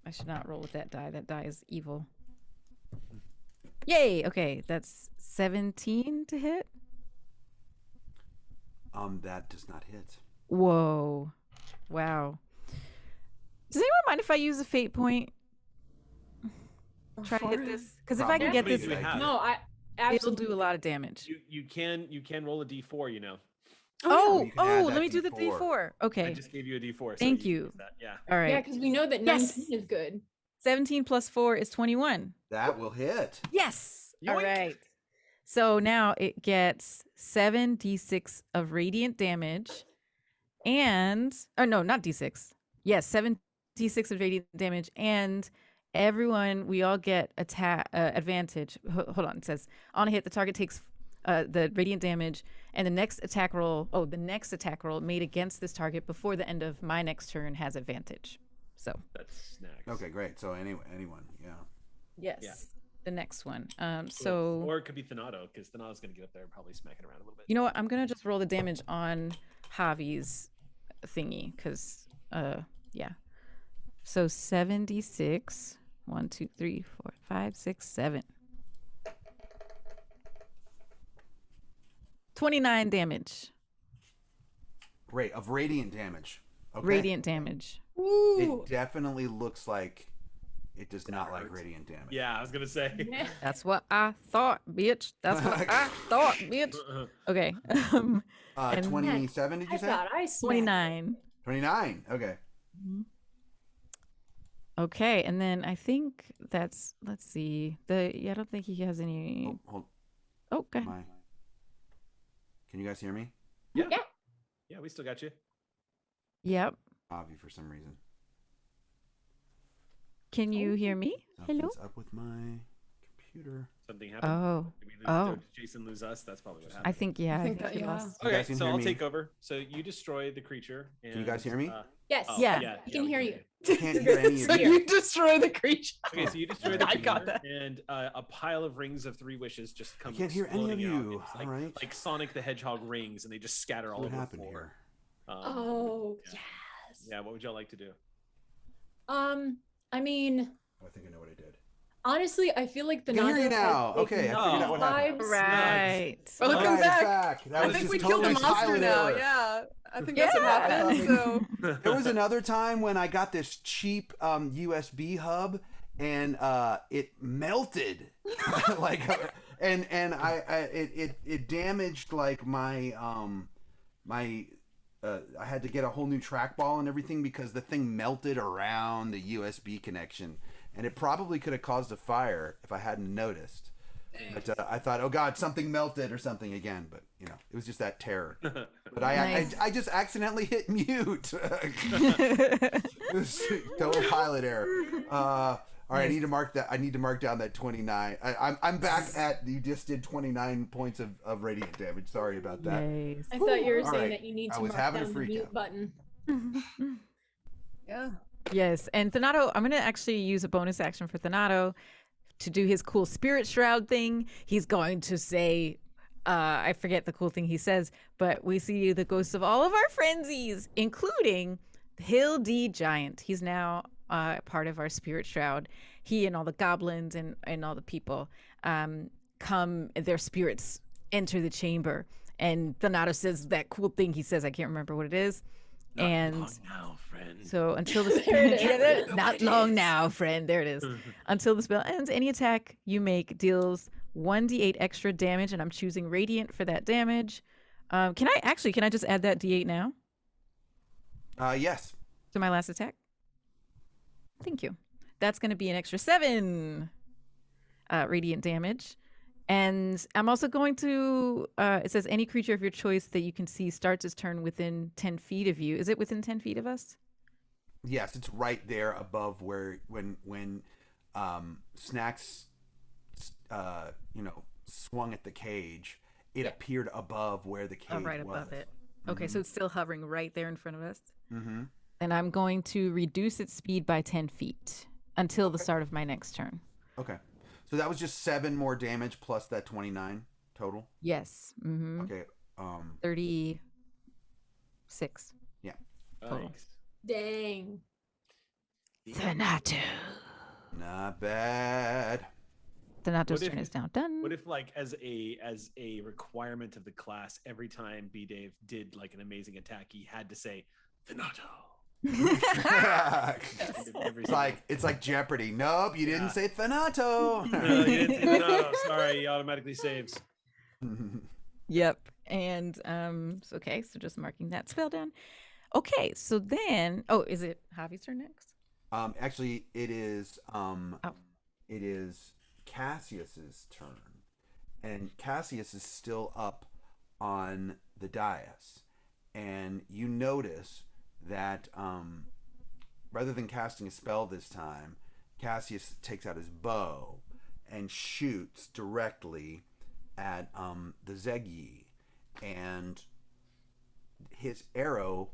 I should not roll with that die. That die is evil. Yay! Okay, that's 17 to hit. That does not hit. Whoa. Wow. Does anyone mind if I use a fate point? Try to hit this? Because if I can get this, No, I absolutely it'll do a lot of damage. You can roll a d4, you know. Oh, you can add that let me do the D4. D4. Okay. I just gave you a d4. Thank so you. use that. Yeah. All right. Yeah, because we know that 19 is good. 17 plus 4 is 21. That will hit. Yes. All Yoink. right. So now it gets 7d6 of radiant damage and no, not d6. Yes, 7d6 of radiant damage, and everyone, we all get advantage. Hold on. It says on a hit the target takes the radiant damage, and the next attack roll made against this target before the end of my next turn has advantage. So That's snacks. Okay, great. So anyone, yeah. yes. Yeah. The next one. So or it could be Thanato, because Thanato's going to get up there and probably smack it around a little bit. You know what? I'm gonna just roll the damage on Javi's thingy, because yeah. So 76. 1, 2, 3, 4, 5, 6, 7. 29 damage. Great. Of radiant damage. Okay. Radiant damage. Ooh. It definitely looks like it does not like radiant damage. Yeah, I was going to say. That's what I thought, bitch. That's what I thought, bitch. Okay. And 27, did you I say? thought I smacked 29. 29. Okay. Okay, and then I think that's, let's see. I don't think he has any. Oh, hold. Okay. Can you guys hear me? Yeah. Yeah, we still got you. Yep. Avi, for some reason. Can you hear me? Hello? Something's up with my computer. Something happened. Oh. Did we lose, Oh. Did Jason lose us? That's probably what happened. I think, yeah. I think I that, think we yeah. lost. You guys Okay, can so hear I'll me? take over. So you destroy the creature. And, Can you guys hear me? Yes. Yeah. I can hear you. I can't hear any of So you. you destroy the creature. Okay, so you destroy the I creature, got that. and a pile of rings of 3 wishes just come. I can't hear any of exploding out. you. It's like, All right. like Sonic the Hedgehog rings, and they just scatter all What over the happened floor. here? Oh, yeah. yes. Yeah, what would y'all like to do? I mean, Oh, I think I know what I did. Honestly, I feel like the I can hear you Nando now. has, like, Okay, I figured out what happened. vibes. Right. We're looking Alright, it's back. That I was think just we killed the totally monster pilot now. error. Yeah, I think that's what happened. Yeah. So There was another time when I got this cheap USB hub and it melted, like, and it damaged like my I had to get a whole new trackball and everything because the thing melted around the USB connection, and it probably could have caused a fire if I hadn't noticed. But I thought, oh God, something melted or something again. But you know, it was just that terror. But Nice. I just accidentally hit mute. It was total pilot error. All right, I need to mark that. I need to mark down that 29. I'm back at. You just did 29 points of radiant damage. Sorry about that. Nice. I thought you were All saying right. that you need I to was mark having a down the freak mute out. button. yeah. Yes, and Thanato, I'm gonna actually use a bonus action for Thanato to do his cool spirit shroud thing. He's going to say, I forget the cool thing he says, but we see the ghosts of all of our frenzies, including Hill D Giant. He's now part of our spirit shroud. He and all the goblins and all the people come, their spirits enter the chamber. And Thanato says that cool thing he says, I can't remember what it is. Not and long now, friend. so until the There it is. not long now, friend. There it is. Until the spell ends, any attack you make deals 1d8 extra damage, and I'm choosing radiant for that damage. Can I just add that d8 now Yes. to my last attack? Thank you. That's going to be an extra 7 radiant damage. And I'm also going to, it says any creature of your choice that you can see starts its turn within 10 feet of you. Is it within 10 feet of us? Yes, it's right there above where when Snacks swung at the cage, it appeared above where the cage Oh, right was. above it. Okay, so it's still hovering right there in front of us. Mm-hmm. And I'm going to reduce its speed by 10 feet until the start of my next turn. Okay. So that was just 7 more damage plus that 29 total. Yes. Mm-hmm. Okay. 36. total. Yikes. Dang. Thanato. Not bad. Thanato's What if- turn is now done. What if, like, as a requirement of the class, every time B Dave did like an amazing attack, he had to say Thanato. It's like Jeopardy. Nope, you didn't say Thanato. No, you didn't say Thanato. Sorry, he automatically saves. Yep. And okay, so just marking that spell down. Okay, so then is it Javi's turn next? Actually, it is it is Cassius's turn, and Cassius is still up on the dais, and you notice that rather than casting a spell this time, Cassius takes out his bow and shoots directly at the Zegi, and his arrow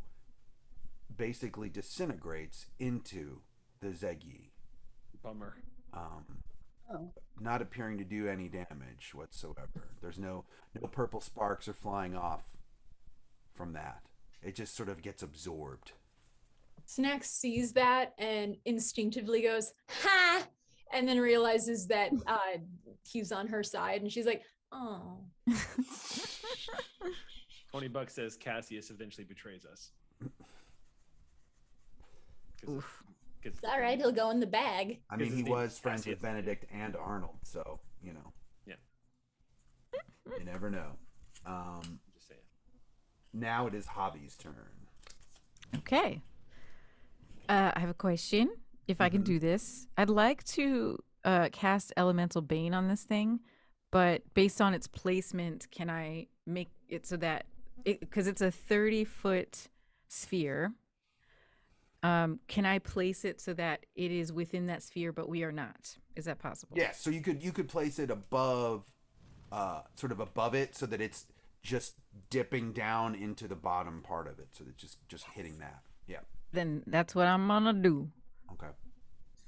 basically disintegrates into the Zegi, Bummer. not appearing to do any damage whatsoever. There's no purple sparks are flying off from that. It just sort of gets absorbed. Snacks sees that and instinctively goes, ha! And then realizes that he's on her side. And she's like, oh. $20 says Cassius eventually betrays us. Oof. It's all right. He'll go in the bag. I mean, His he name was is friends with Cassius. Benedict and Arnold, so you know. Yeah. You never know. Just saying. Now it is Javi's turn. Okay. I have a question. If I can do this, I'd like to cast Elemental Bane on this thing, but based on its placement, can I make it so that because it's a 30-foot sphere, can I place it so that it is within that sphere, but we are not? Is that possible? Yes, so you could place it above, sort of above it, so that it's just dipping down into the bottom part of it, so that just hitting that. Yeah. Then that's what I'm gonna do. Okay.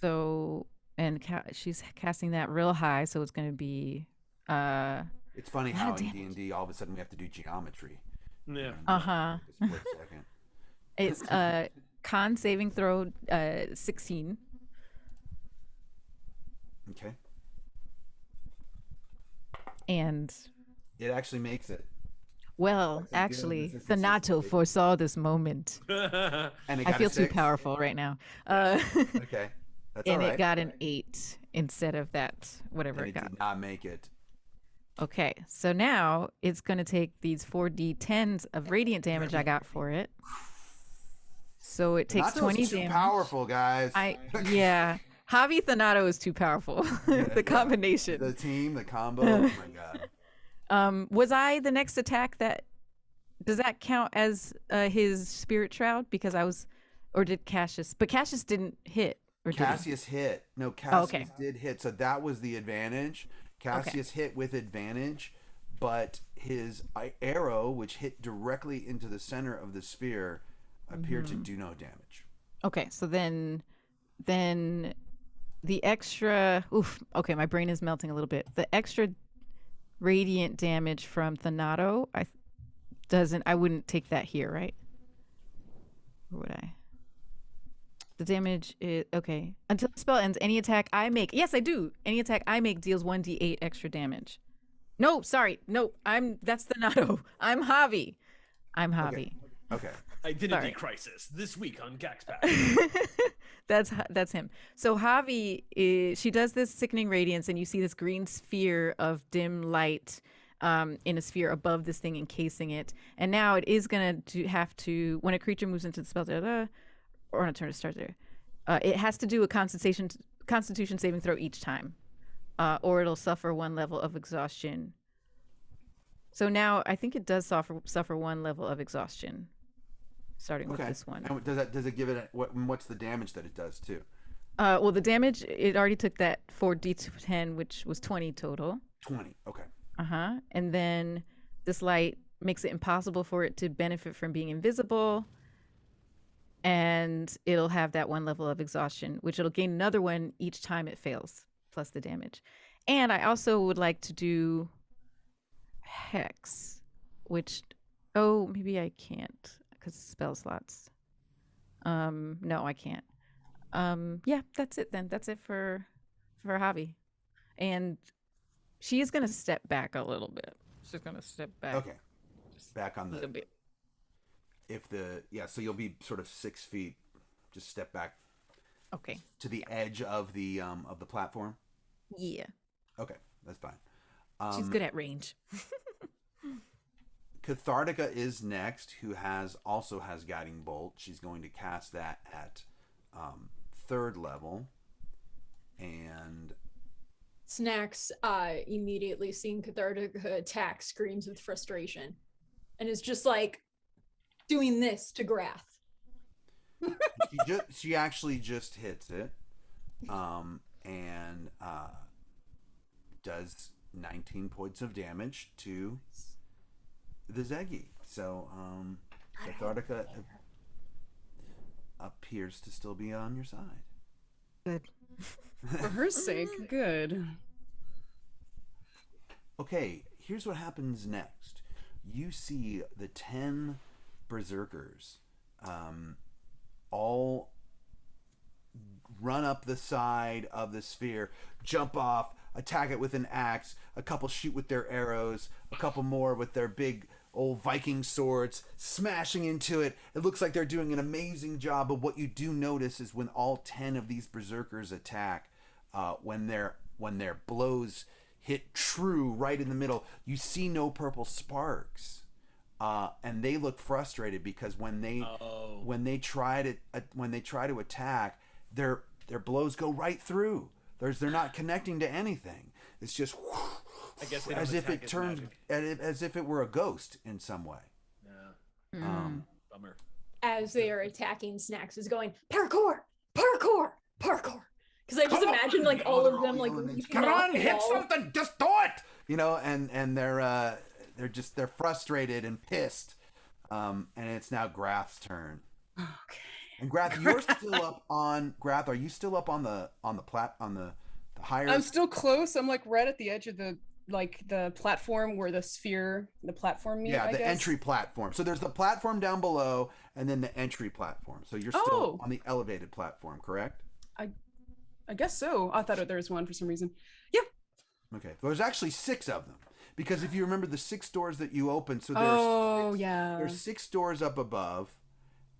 So, and she's casting that real high, so it's gonna be. It's funny how in damage. D&D all of a sudden we have to do geometry. Yeah. Uh-huh. A split second. It's con saving throw 16. Okay. And It actually makes it. well, That's a good actually, resistance Thanato save. foresaw this moment. And it I got feel a too 6? powerful right now. Okay. That's And all right. it got an 8 instead of that whatever And it it got. did not make it. Okay, so now it's going to take these 4d10s of radiant damage I got for it. So it takes Thanatos 20 too damage. powerful, guys. Yeah. Javi Thanato is too powerful. The combination. The team, the combo. Oh my god. Was I the next attack that does that count as his spirit shroud? Because I was, or did Cassius? But Cassius didn't hit. Or did he? Cassius hit. No, Cassius okay. did hit. So that was the advantage. Cassius hit with advantage, but his arrow, which hit directly into the center of the sphere, appeared to do no damage. Okay, so then the extra. Oof. Okay, my brain is melting a little bit. The extra radiant damage from Thanato, I wouldn't take that here, right? Or would I? The damage is okay. Until the spell ends, any attack I make. Yes, I do. Any attack I make deals 1d8 extra damage. No, sorry. No, that's Thanato. I'm Javi. Okay. Identity crisis this week on Gaxx Pack. That's him. So Javi she does this sickening radiance, and you see this green sphere of dim light in a sphere above this thing encasing it. And now it is gonna have to, when a creature moves into the spell, or on a turn to start there, it has to do a Constitution saving throw each time, or it'll suffer 1 level of exhaustion. So now I think it does suffer 1 level of exhaustion, starting with this one. And does it give it what's the damage that it does too? Well, the damage, it already took that 4d10, which was 20 total. 20. Okay. And then this light makes it impossible for it to benefit from being invisible. And it'll have that 1 level of exhaustion, which it'll gain another one each time it fails, plus the damage. And I also would like to do Hex, which, maybe I can't because spell slots. No, I can't. Yeah, that's it then. That's it for Javi. And she is going to step back a little bit. She's going to step back. Okay. Just back on a little bit. So you'll be sort of 6 feet. Just step back. Okay. To the edge of the platform. Yeah. Okay, that's fine. She's good at range. Cathartica is next, who also has Guiding Bolt. She's going to cast that at 3rd level, and Snacks, immediately seeing Cathartica attack, screams with frustration, and is just like doing this to Grath. she actually just hits it, and does 19 points of damage to the Zegi. So Cathartica appears to still be on your side. Good. For her sake, good. Okay, here's what happens next. You see the 10 berserkers all run up the side of the sphere, jump off, attack it with an axe, a couple shoot with their arrows, a couple more with their big old Viking swords, smashing into it. It looks like they're doing an amazing job, but what you do notice is when all 10 of these berserkers attack, when their blows hit true right in the middle, you see no purple sparks. And they look frustrated because when they try to attack, their blows go right through. They're not connecting to anything. It's just I guess they don't as if attack it turned as if it were a ghost in some way. Yeah. Bummer. As they are attacking, Snacks is going parkour, parkour, parkour. Because I just imagine like all of them like come on, hit something, just do it. And they're frustrated and pissed. And it's now Grath's turn. Okay. And Grath, you're still up on Grath. Are you still up on the higher? I'm still close. I'm like right at the edge of the platform where the platform meet. Yeah, the entry platform. So there's the platform down below, and then the entry platform. So you're still on the elevated platform, correct? I I guess so. I thought there was one for some reason. Yeah. Okay. There's actually 6 of them. Because if you remember the 6 doors that you opened, so there's 6 doors up above.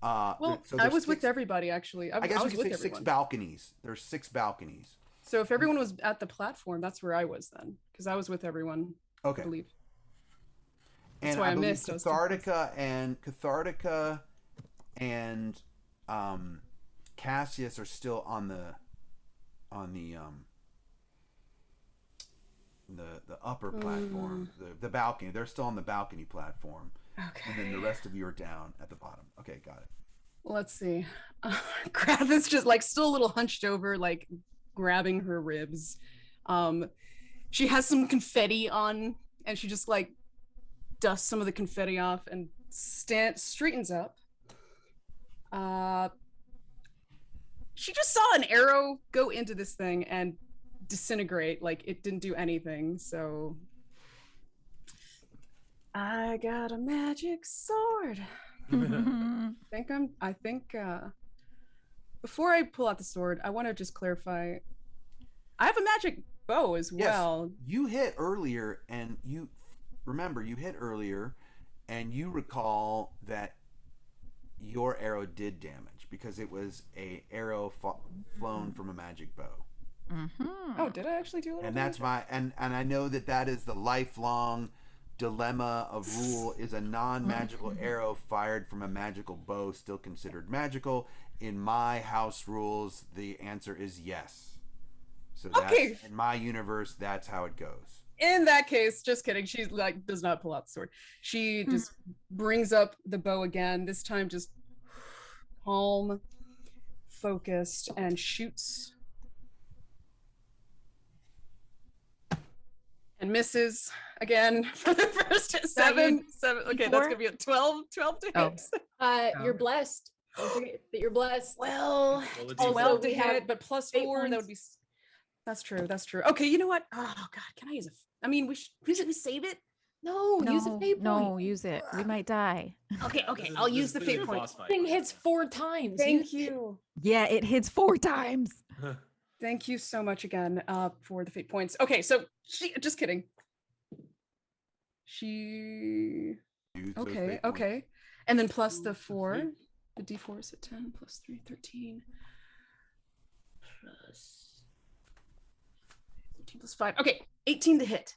Well, I was with everybody, actually. I guess I we was could with say everyone. 6 balconies. There's 6 balconies. So if everyone was at the platform, that's where I was then. Because I was with everyone, Okay. I believe. That's why I believe missed. Cathartica and Cassius are still on the upper platform, the balcony. They're still on the balcony platform. Okay. And then the rest of you are down at the bottom. Okay, got it. Let's see. Grath is just like still a little hunched over, like grabbing her ribs. She has some confetti on, and she just like dusts some of the confetti off and straightens up. She just saw an arrow go into this thing and disintegrate, like it didn't do anything. So I got a magic sword. I think before I pull out the sword, I want to just clarify. I have a magic bow as well. You hit earlier, and you hit earlier, and you recall that your arrow did damage because it was a arrow flown from a magic bow. Oh, did I actually do a little? And that's and I know that is the lifelong dilemma of rule: is a non-magical arrow fired from a magical bow still considered magical? In my house rules, the answer is yes. So that's, in my universe, that's how it goes. In that case, just kidding. She like does not pull out the sword. She just brings up the bow again. This time, just calm, focused, and shoots. And misses again for the first 7. Okay, that's gonna be a 12 to hit. You're blessed. Don't forget that you're blessed. Well, 12 to hit, but plus 4, that would be. That's true. Okay, you know what? Oh God, can I use I mean, we save it. No, use a fate point. No, use it. We might die. Okay, I'll use the fate point. Thing hits 4 times. Thank you. Yeah, it hits 4 times. Thank you so much again for the fate points. Okay, so just kidding. Okay. And then plus the 4. The D4 is at 10, plus 3, 13. Plus 13 plus 5. Okay, 18 to hit.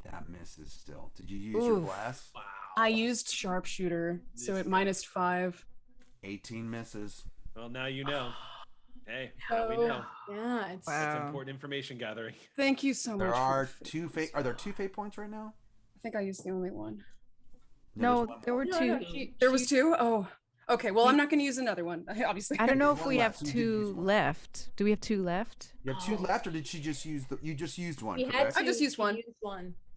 That misses still. Did you use your blast? Wow. I used sharpshooter, so at -5. 18 misses. Well, now you know. Hey, now we know. Yeah, it's important information gathering. Thank you so much. There are 2 fate. Are there 2 fate points right now? I think I used the only one. No, there were 2. There was 2? Oh, okay. Well, I'm not going to use another one, obviously. I don't know if we have 2 left. Do we have 2 left? You have 2 left, or did she just use you just used one? I just used one.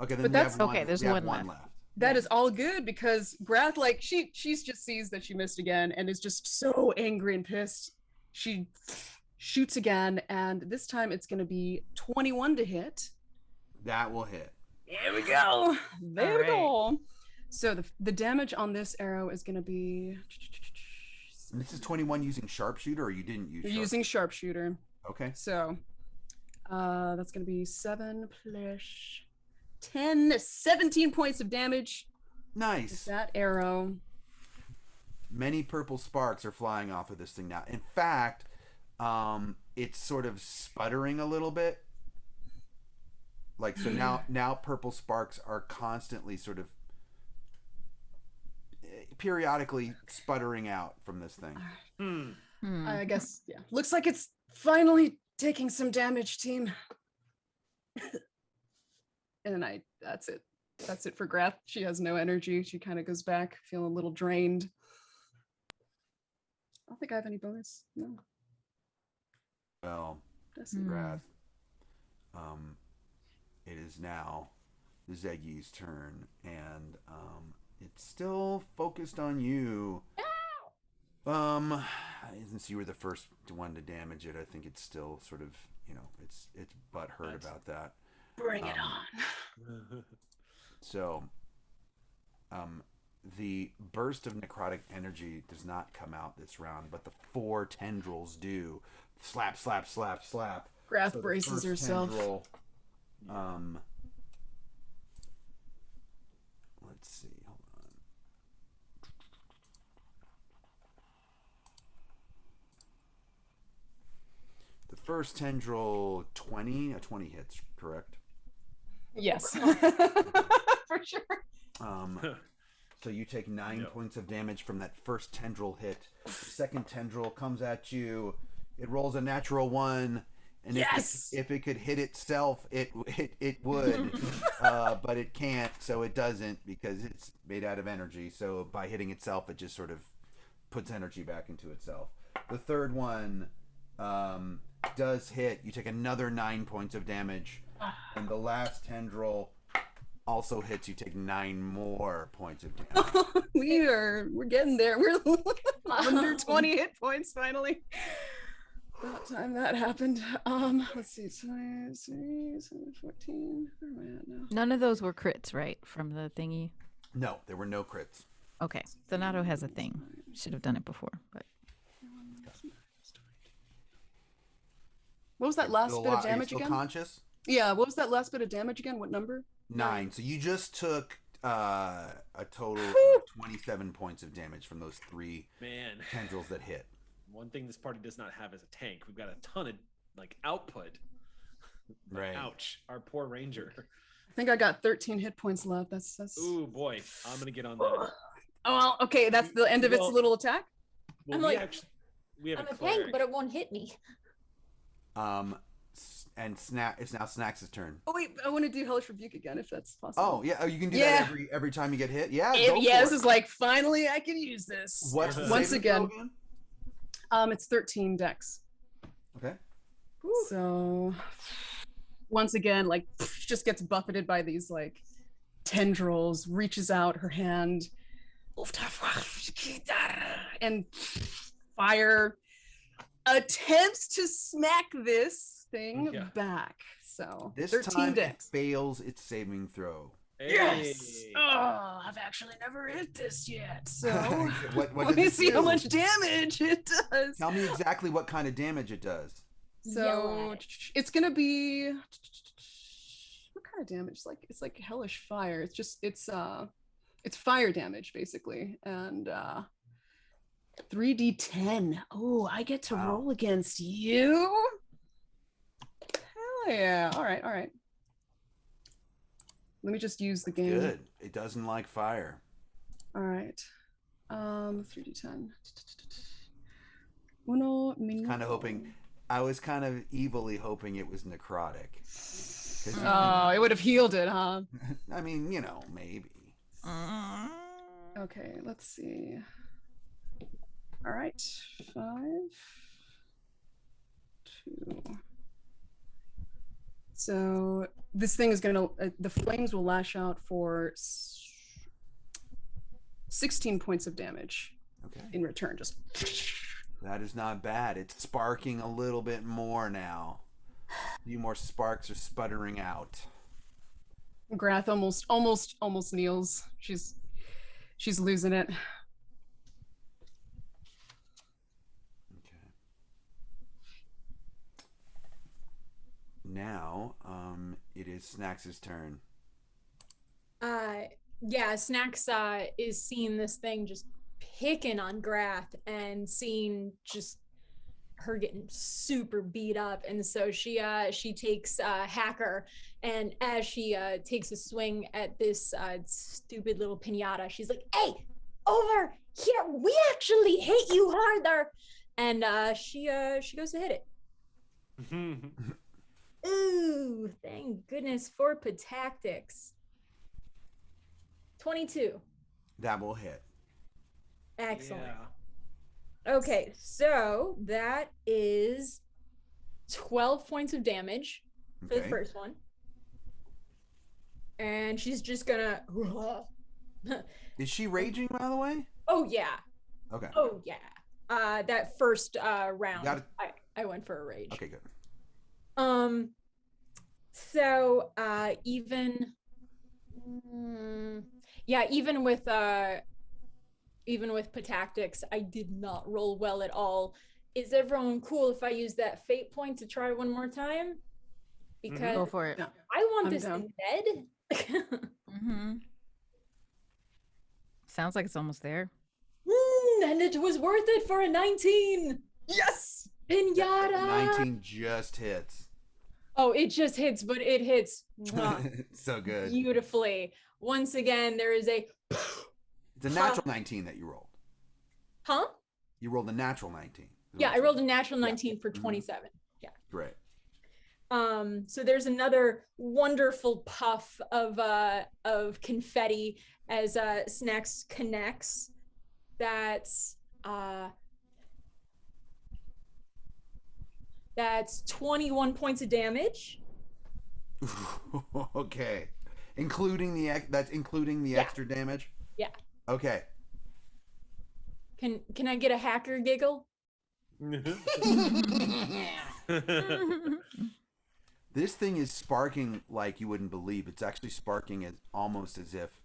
Okay, then but we have one. Okay, there's we have one left. That is all good because Grath, like she just sees that she missed again and is just so angry and pissed. She shoots again, and this time it's going to be 21 to hit. That will hit. There we go. There we go. So the damage on this arrow is going to be. And this is 21 using sharpshooter, or you didn't use? Using sharpshooter. Okay. So, that's going to be 7 plus 10, 17 points of damage. Nice. With that arrow. Many purple sparks are flying off of this thing now. In fact, it's sort of sputtering a little bit. Like, so now purple sparks are constantly sort of periodically sputtering out from this thing. I guess, yeah. Looks like it's finally taking some damage, team. And that's it. That's it for Grath. She has no energy. She kind of goes back, feeling a little drained. I don't think I have any bonus. No. Well, Grath, it is now Zeggy's turn, and it's still focused on you. Since you were the first one to damage it, I think it's still sort of, it's butthurt about that. Bring it on. So, the burst of necrotic energy does not come out this round, but the 4 tendrils do slap, slap, slap, slap. Grath So the braces first herself. tendril, let's see. Hold on. The first tendril, 20. A 20 hits, correct? Yes. For sure. So you take 9 points of damage from that first tendril hit. The second tendril comes at you. It rolls a natural 1. And yes! if it could hit itself, it would, but it can't, so it doesn't because it's made out of energy. So by hitting itself, it just sort of puts energy back into itself. The third one does hit. You take another 9 points of damage, and the last tendril also hits. You take 9 more points of damage. We're getting there. We're under 20 hit points finally. About time that happened. Let's see, 14. Where am I at now? None of those were crits, right? From the thingy. No, there were no crits. Okay, Donato has a thing. Should have done it before, but. What was that last bit of damage Are you still again? conscious? Yeah, what was that last bit of damage again? What number? 9. So you just took a total of 27 points of damage from those 3 tendrils that hit. One thing this party does not have is a tank. We've got a ton of output. Right. Ouch. Our poor ranger. I think I got 13 hit points left. That's... Ooh boy, I'm gonna get on that. Oh well, okay, that's the end of its little attack. Well, we have I'm a a cleric. tank, but it won't hit me. And it's now Snax' turn. Oh wait, I want to do Hellish Rebuke again if that's possible. Oh yeah, you can do that every time you get hit. Yeah, this is like finally I can use this. What's the once saving again? throw again? It's 13 dex. Okay. So once again, like just gets buffeted by these like tendrils, reaches out her hand and fire attempts to smack this thing back. So This 13 time dex. it fails its saving throw. Yes. Oh, I've actually never hit this yet. So what let does me it see how do? much damage it does. Tell me exactly what kind of damage it does. So it's gonna be what kind of damage? It's like hellish fire. It's fire damage basically, and 3d10. Oh, I get to roll against you. Hell yeah! All right. Let me just use the game. Good. It doesn't like fire. All right. 3d10. Uno minuto. Kind of hoping. I was kind of evilly hoping it was necrotic. Oh, it would have healed it, huh? I mean, maybe. Okay, let's see. All right, 5, 2. So this thing is gonna, the flames will lash out for 16 points of damage. Okay. In return, just. That is not bad. It's sparking a little bit more now. A few more sparks are sputtering out. Grath almost kneels. She's losing it. Okay. Now, it is Snax' turn. Snacks is seeing this thing just picking on Grath and seeing just her getting super beat up, and so she takes Hacker, and as she takes a swing at this stupid little pinata, she's like, "Hey, over here, we actually hit you harder," and she goes to hit it. Ooh, thank goodness for Patactics. 22. That will hit. Excellent. Okay, so that is 12 points of damage for the first one. And she's just gonna... Is she raging, by the way? Oh, yeah. Okay. Oh, yeah. That first round, I went for a rage. Okay, good. So, even with Patactics, I did not roll well at all. is everyone cool if I use that fate point to try one more time? Because Go for it. Yeah. I want I'm this down. thing dead. Mm-hmm. Sounds like it's almost there. And it was worth it for a 19. Yes. Pinata. 19 just hits. Oh, it just hits, but it hits So good. beautifully. Once again, there is a It's a natural 19 that you rolled. huh? You rolled a natural 19. Yeah, I rolled a natural Yeah. 19 for Mhm. 27. Yeah. Great. So there's another wonderful puff of confetti as Snacks connects. That's 21 points of damage. Okay. Including the Yeah. extra damage? Yeah. Okay. Can I get a hacker giggle? This thing is sparking like you wouldn't believe. It's actually sparking as almost as if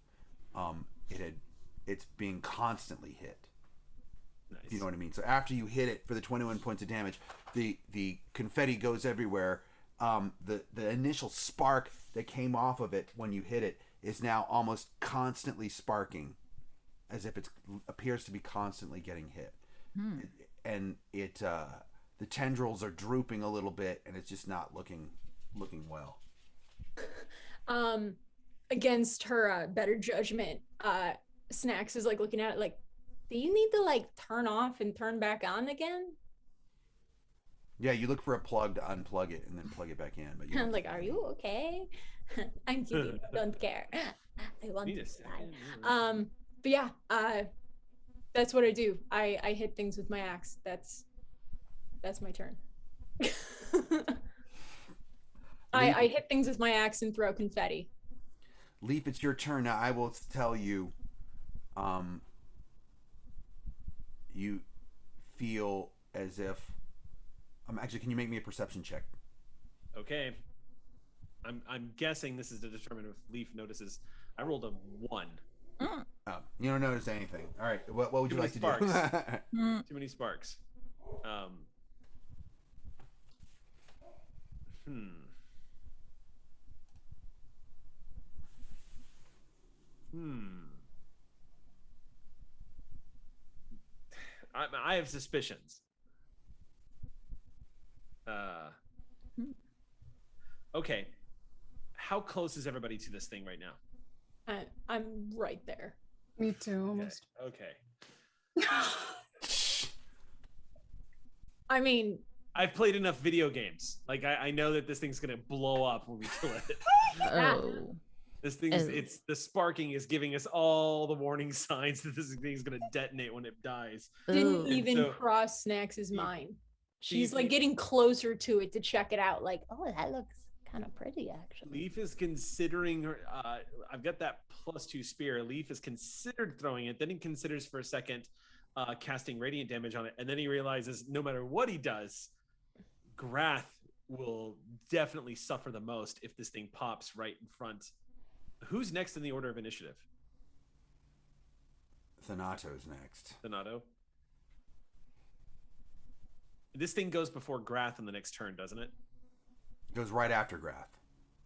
it's being constantly hit. Nice. You know what I mean? So after you hit it for the 21 points of damage, the confetti goes everywhere. The initial spark that came off of it when you hit it is now almost constantly sparking, as if it appears to be constantly getting hit. And the tendrils are drooping a little bit, and it's just not looking well. Against her better judgment, Snacks is like looking at it like, do you need to like turn off and turn back on again? Yeah, you look for a plug to unplug it and then plug it back in. But you I'm like, are you okay? I'm kidding. Don't care. I want Need to a slide. second. But yeah, that's what I do. I hit things with my axe. That's my turn. I hit things with my axe and throw confetti. Leaf, it's your turn now. I will tell you, you feel as if actually, can you make me a perception check? Okay. I'm guessing this is to determine if Leaf notices. I rolled a 1. Oh, you don't notice anything. All right, what would you Too like to many do? Too many sparks. I have suspicions. Okay. How close is everybody to this thing right now? I'm right there. Me too, almost. Okay. I mean, I've played enough video games. Like I know that this thing's gonna blow up when we kill it. Oh. This thing it's the sparking is giving us all the warning signs that this thing's gonna detonate when it dies. didn't Ooh. even So- cross Snacks' mind. She's Steve- like getting closer to it to check it out. Like, oh, that looks kind of pretty, actually. Leaf is considering her. I've got that +2 spear. Leaf is considered throwing it. Then he considers for a second casting radiant damage on it, and then he realizes no matter what he does, Grath will definitely suffer the most if this thing pops right in front. Who's next in the order of initiative? Thanato's next. Thanato. This thing goes before Grath in the next turn, doesn't it? It goes right after Grath.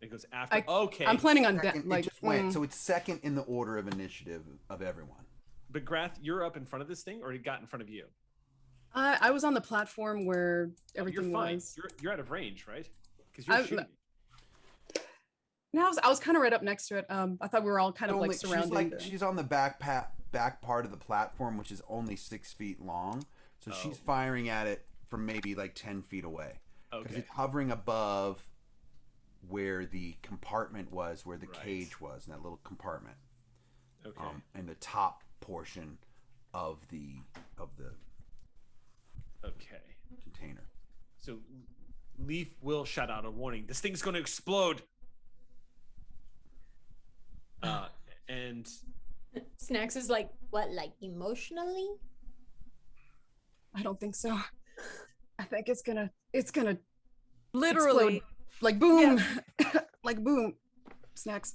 It goes after. Okay. I'm planning on Second, like it just went, so it's second in the order of initiative of everyone. But Grath, you're up in front of this thing, or it got in front of you? I was on the platform where You're everything fine. was. You're out of range, right? Because you're I'm- shooting. No, I was kind of right up next to it. I thought we were all kind of like surrounding. She's on the back part of the platform, which is only 6 feet long. So she's firing at it from maybe like 10 feet away. Because Okay. it's hovering above where the compartment was, where the Right. cage was, in that little compartment. Okay. And the top portion of the Okay. container. So Leaf will shout out a warning. This thing's going to explode. And Snacks is like, what, like emotionally? I don't think so. I think it's gonna Literally. explode. Like boom, like boom. Snacks.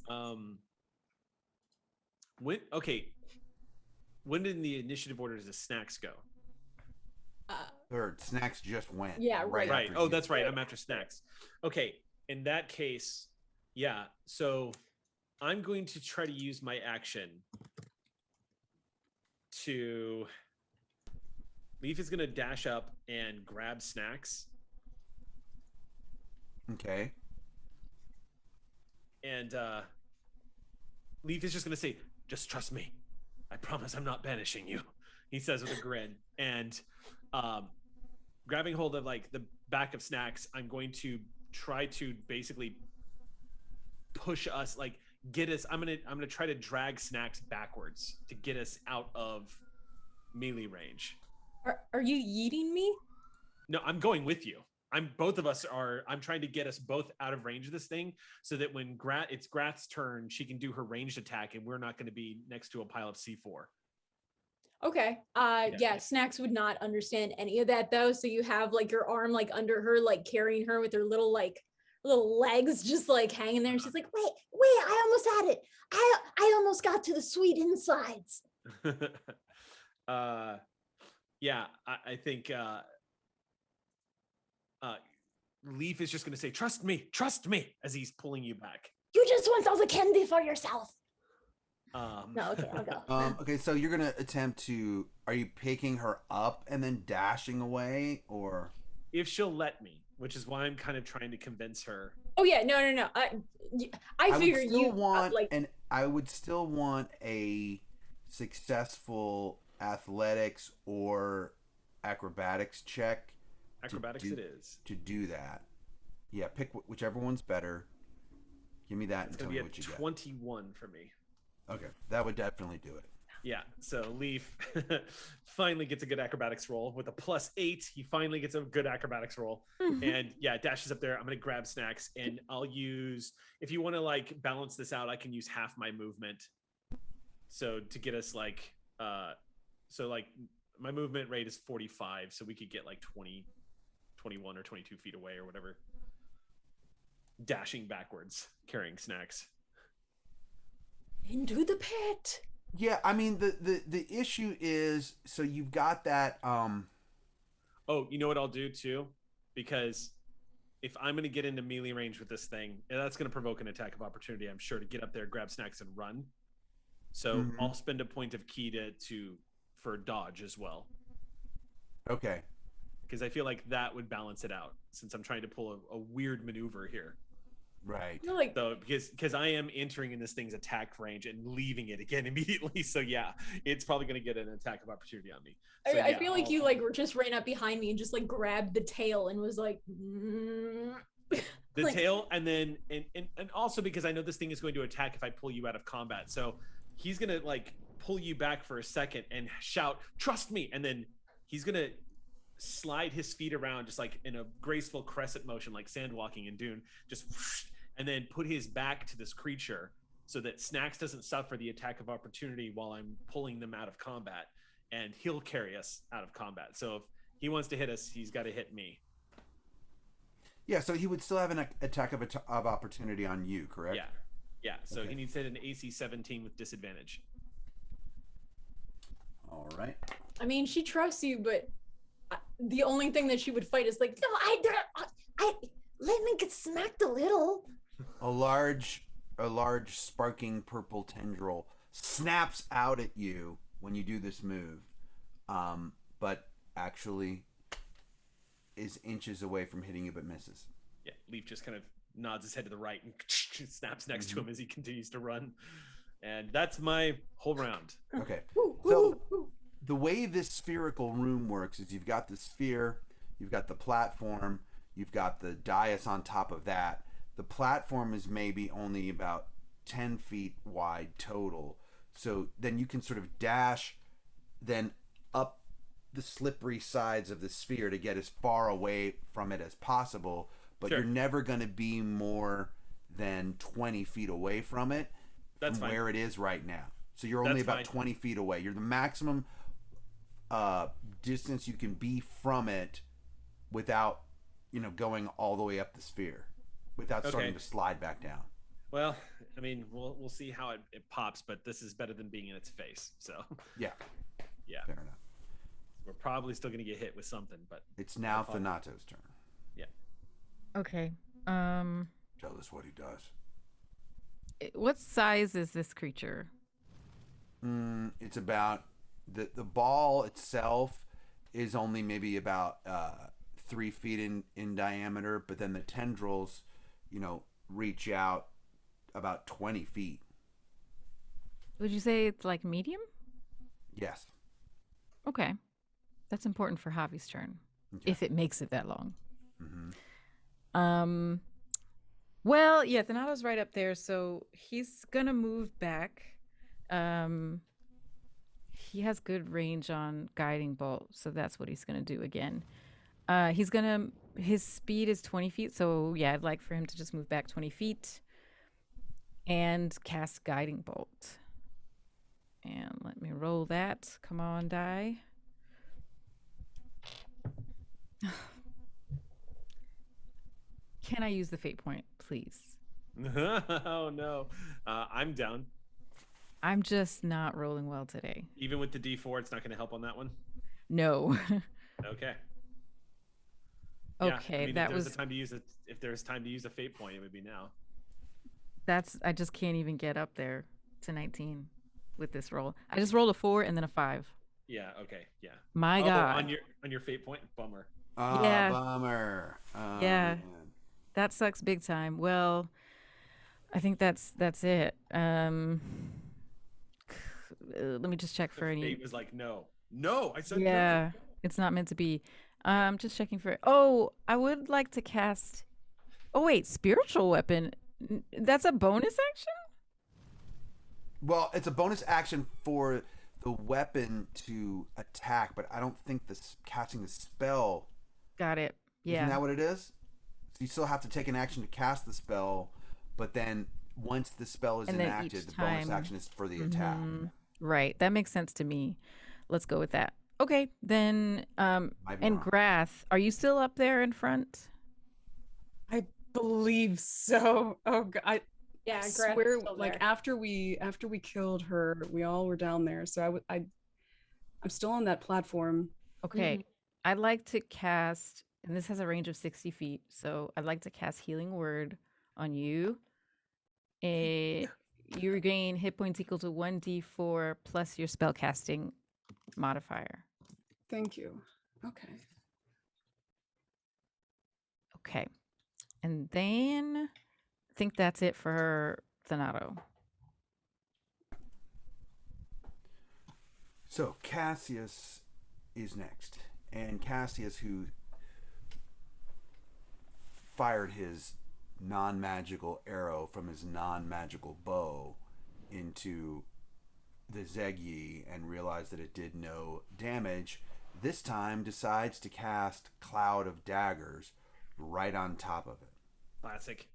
when did the initiative order does the Snacks go? Or Snacks just went. Yeah, right. Right. after Oh, you. that's right. I'm after Snacks. Okay. In that case, yeah. So I'm going to try to use my action to. Leaf is going to dash up and grab Snacks. Okay. And Leaf is just going to say, just trust me. I promise I'm not banishing you. He says with a grin. And grabbing hold of like the back of Snacks, I'm going to try to basically push us, like get us. I'm gonna try to drag Snacks backwards to get us out of melee range. Are you yeeting me? No, I'm going with you. I'm trying to get us both out of range of this thing so that when it's Grath's turn, she can do her ranged attack and we're not going to be next to a pile of C4. Okay. Yeah, Snacks would not understand any of that though. So you have like your arm like under her, like carrying her with her little legs just like hanging there. And she's like, wait, I almost had it. I almost got to the sweet insides. Yeah, I think Leaf is just going to say, trust me, as he's pulling you back. You just want all the candy for yourself. No, okay, I'll go. Okay, so you're gonna attempt to. Are you picking her up and then dashing away, or? If she'll let me, which is why I'm kind of trying to convince her. Oh yeah, no. I figure would still you want I would still want a successful athletics or acrobatics check. Acrobatics it is. To do that. Yeah, pick whichever one's better. Give me that. It's and going tell to be me a what you 21 for me. Okay, that would definitely do it. Yeah, so Leaf finally gets a good acrobatics roll with a +8. He finally gets a good acrobatics roll, and yeah, dashes up there. I'm gonna grab Snacks, and I'll use. If you want to like balance this out, I can use half my movement. So to get us like, so like my movement rate is 45, so we could get like 20, 21 or 22 feet away or whatever. Dashing backwards, carrying Snacks. Into the pit. Yeah, I mean the issue is, so you've got that. Oh, you know what I'll do too, because if I'm going to get into melee range with this thing, that's going to provoke an attack of opportunity. I'm sure to get up there, grab Snacks, and run. So I'll spend a point of ki for dodge as well. Okay. Because I feel like that would balance it out, since I'm trying to pull a weird maneuver here. Right. No, like, So because I am entering in this thing's attack range and leaving it again immediately. So yeah, it's probably going to get an attack of opportunity on me. So, I feel like you like were just ran up behind me and just like grabbed the tail and was like the tail, and then and also because I know this thing is going to attack if I pull you out of combat. So he's going to like pull you back for a second and shout, "Trust me," and then he's going to slide his feet around just like in a graceful crescent motion, like sand walking in Dune, just whoosh, and then put his back to this creature so that Snacks doesn't suffer the attack of opportunity while I'm pulling them out of combat, and he'll carry us out of combat. So if he wants to hit us, he's got to hit me. Yeah, so he would still have an attack of opportunity on you, correct? Yeah. So okay. He needs to hit an AC 17 with disadvantage. All right. I mean, she trusts you, but the only thing that she would fight is like, no, I let me get smacked a little. A large sparking purple tendril snaps out at you when you do this move, but actually is inches away from hitting you but misses. Yeah, Leaf just kind of nods his head to the right and snaps next to him as he continues to run. And that's my whole round. Okay. So the way this spherical room works is you've got the sphere, you've got the platform, you've got the dais on top of that. The platform is maybe only about 10 feet wide total. So then you can sort of dash then up the slippery sides of the sphere to get as far away from it as possible. But Sure. You're never going to be more than 20 feet away from it. That's from fine. where it is right now. So you're only That's about fine. 20 feet away. You're the maximum distance you can be from it without, going all the way up the sphere, without starting to slide back down. Well, I mean, we'll see how it pops, but this is better than being in its face. So Yeah. yeah. Fair enough. We're probably still gonna get hit with something, but It's now Thanato's turn. yeah. Okay. Tell us what he does. What size is this creature? It's about the ball itself is only maybe about 3 feet in diameter, but then the tendrils, reach out about 20 feet. Would you say it's like medium? Yes. Okay. That's important for Javi's turn. Okay. If it makes it that long. Mm-hmm. Well, yeah, Thanato's right up there, so he's gonna move back. He has good range on guiding bolt, so that's what he's gonna do again. His speed is 20 feet, so yeah, I'd like for him to just move back 20 feet and cast guiding bolt. And let me roll that. Come on, die. Can I use the fate point, please? Oh no, I'm down. I'm just not rolling well today. Even with the D4, it's not going to help on that one. No. Okay. Okay, I mean, that if there's was. a time to use it. If there's time to use a fate point, it would be now. I just can't even get up there to 19 with this roll. I just rolled a 4 and then a 5. Yeah. Okay. Yeah. My God. On your fate point, bummer. Yeah. Bummer. Oh, Yeah. man. That sucks big time. Well, I think that's it. Let me just check for any. Fate was like, no. I said Yeah, no. it's not meant to be. Just checking for. Oh, I would like to cast. Oh wait, spiritual weapon. That's a bonus action. Well, it's a bonus action for the weapon to attack, but I don't think casting the spell. Got it. Yeah. Isn't that what it is? So you still have to take an action to cast the spell, but then once the spell is And then enacted, each the bonus time- action is for the attack. Right. That makes sense to me. Let's go with that. Okay. Then, Might be and wrong. Grath, are you still up there in front? I believe so. Oh God, I Yeah, swear, Grath is still like there. after we killed her, we all were down there. So I'm still on that platform. Okay. I'd like to cast, and this has a range of 60 feet. So I'd like to cast Healing Word on you. You regain hit points equal to 1d4 plus your spellcasting modifier. Thank you. Okay. Okay. And then I think that's it for Thanato. So Cassius is next, and Cassius, who fired his non-magical arrow from his non-magical bow into the Zegyi and realized that it did no damage, this time decides to cast Cloud of Daggers right on top of it. Classic.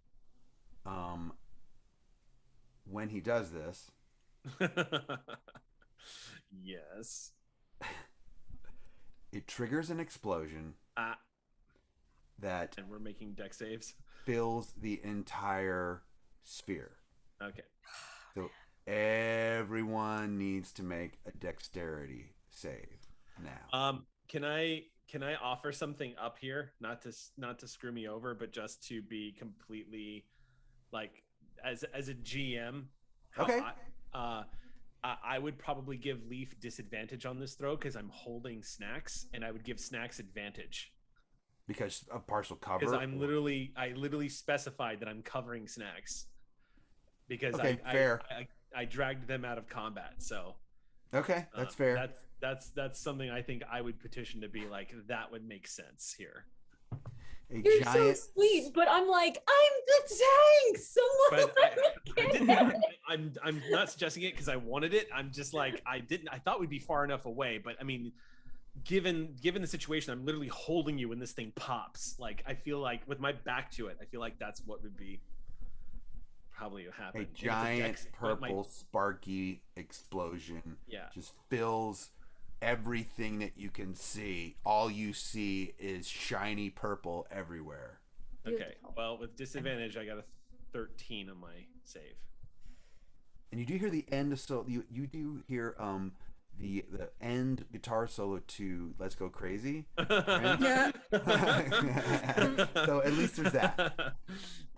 When he does this, Yes. it triggers an explosion that And we're making deck saves. fills the entire sphere. Okay. So everyone needs to make a dexterity save now. Can I offer something up here? Not to screw me over, but just to be completely like as a GM. Okay. I would probably give Leaf disadvantage on this throw because I'm holding Snacks, and I would give Snacks advantage Because of partial cover. because I literally specified that I'm covering Snacks because Okay, fair. I dragged them out of combat. So Okay, that's fair. That's something I think I would petition to be like that would make sense here. A You're giant so sweet, but I'm like, I'm the tank. Someone But let me get I'm not suggesting it because I wanted it. I'm just like I thought we'd be far enough away, but I mean, given the situation, I'm literally holding you when this thing pops. Like I feel like with my back to it, I feel like that's what would be probably what a happened. giant purple sparky explosion Yeah. just fills everything that you can see. All you see is shiny purple everywhere. Okay. Beautiful. Well, with disadvantage, I got a 13 on my save. And you do hear the end of you do hear the end guitar solo to "Let's Go Crazy." Yeah. So at least there's that.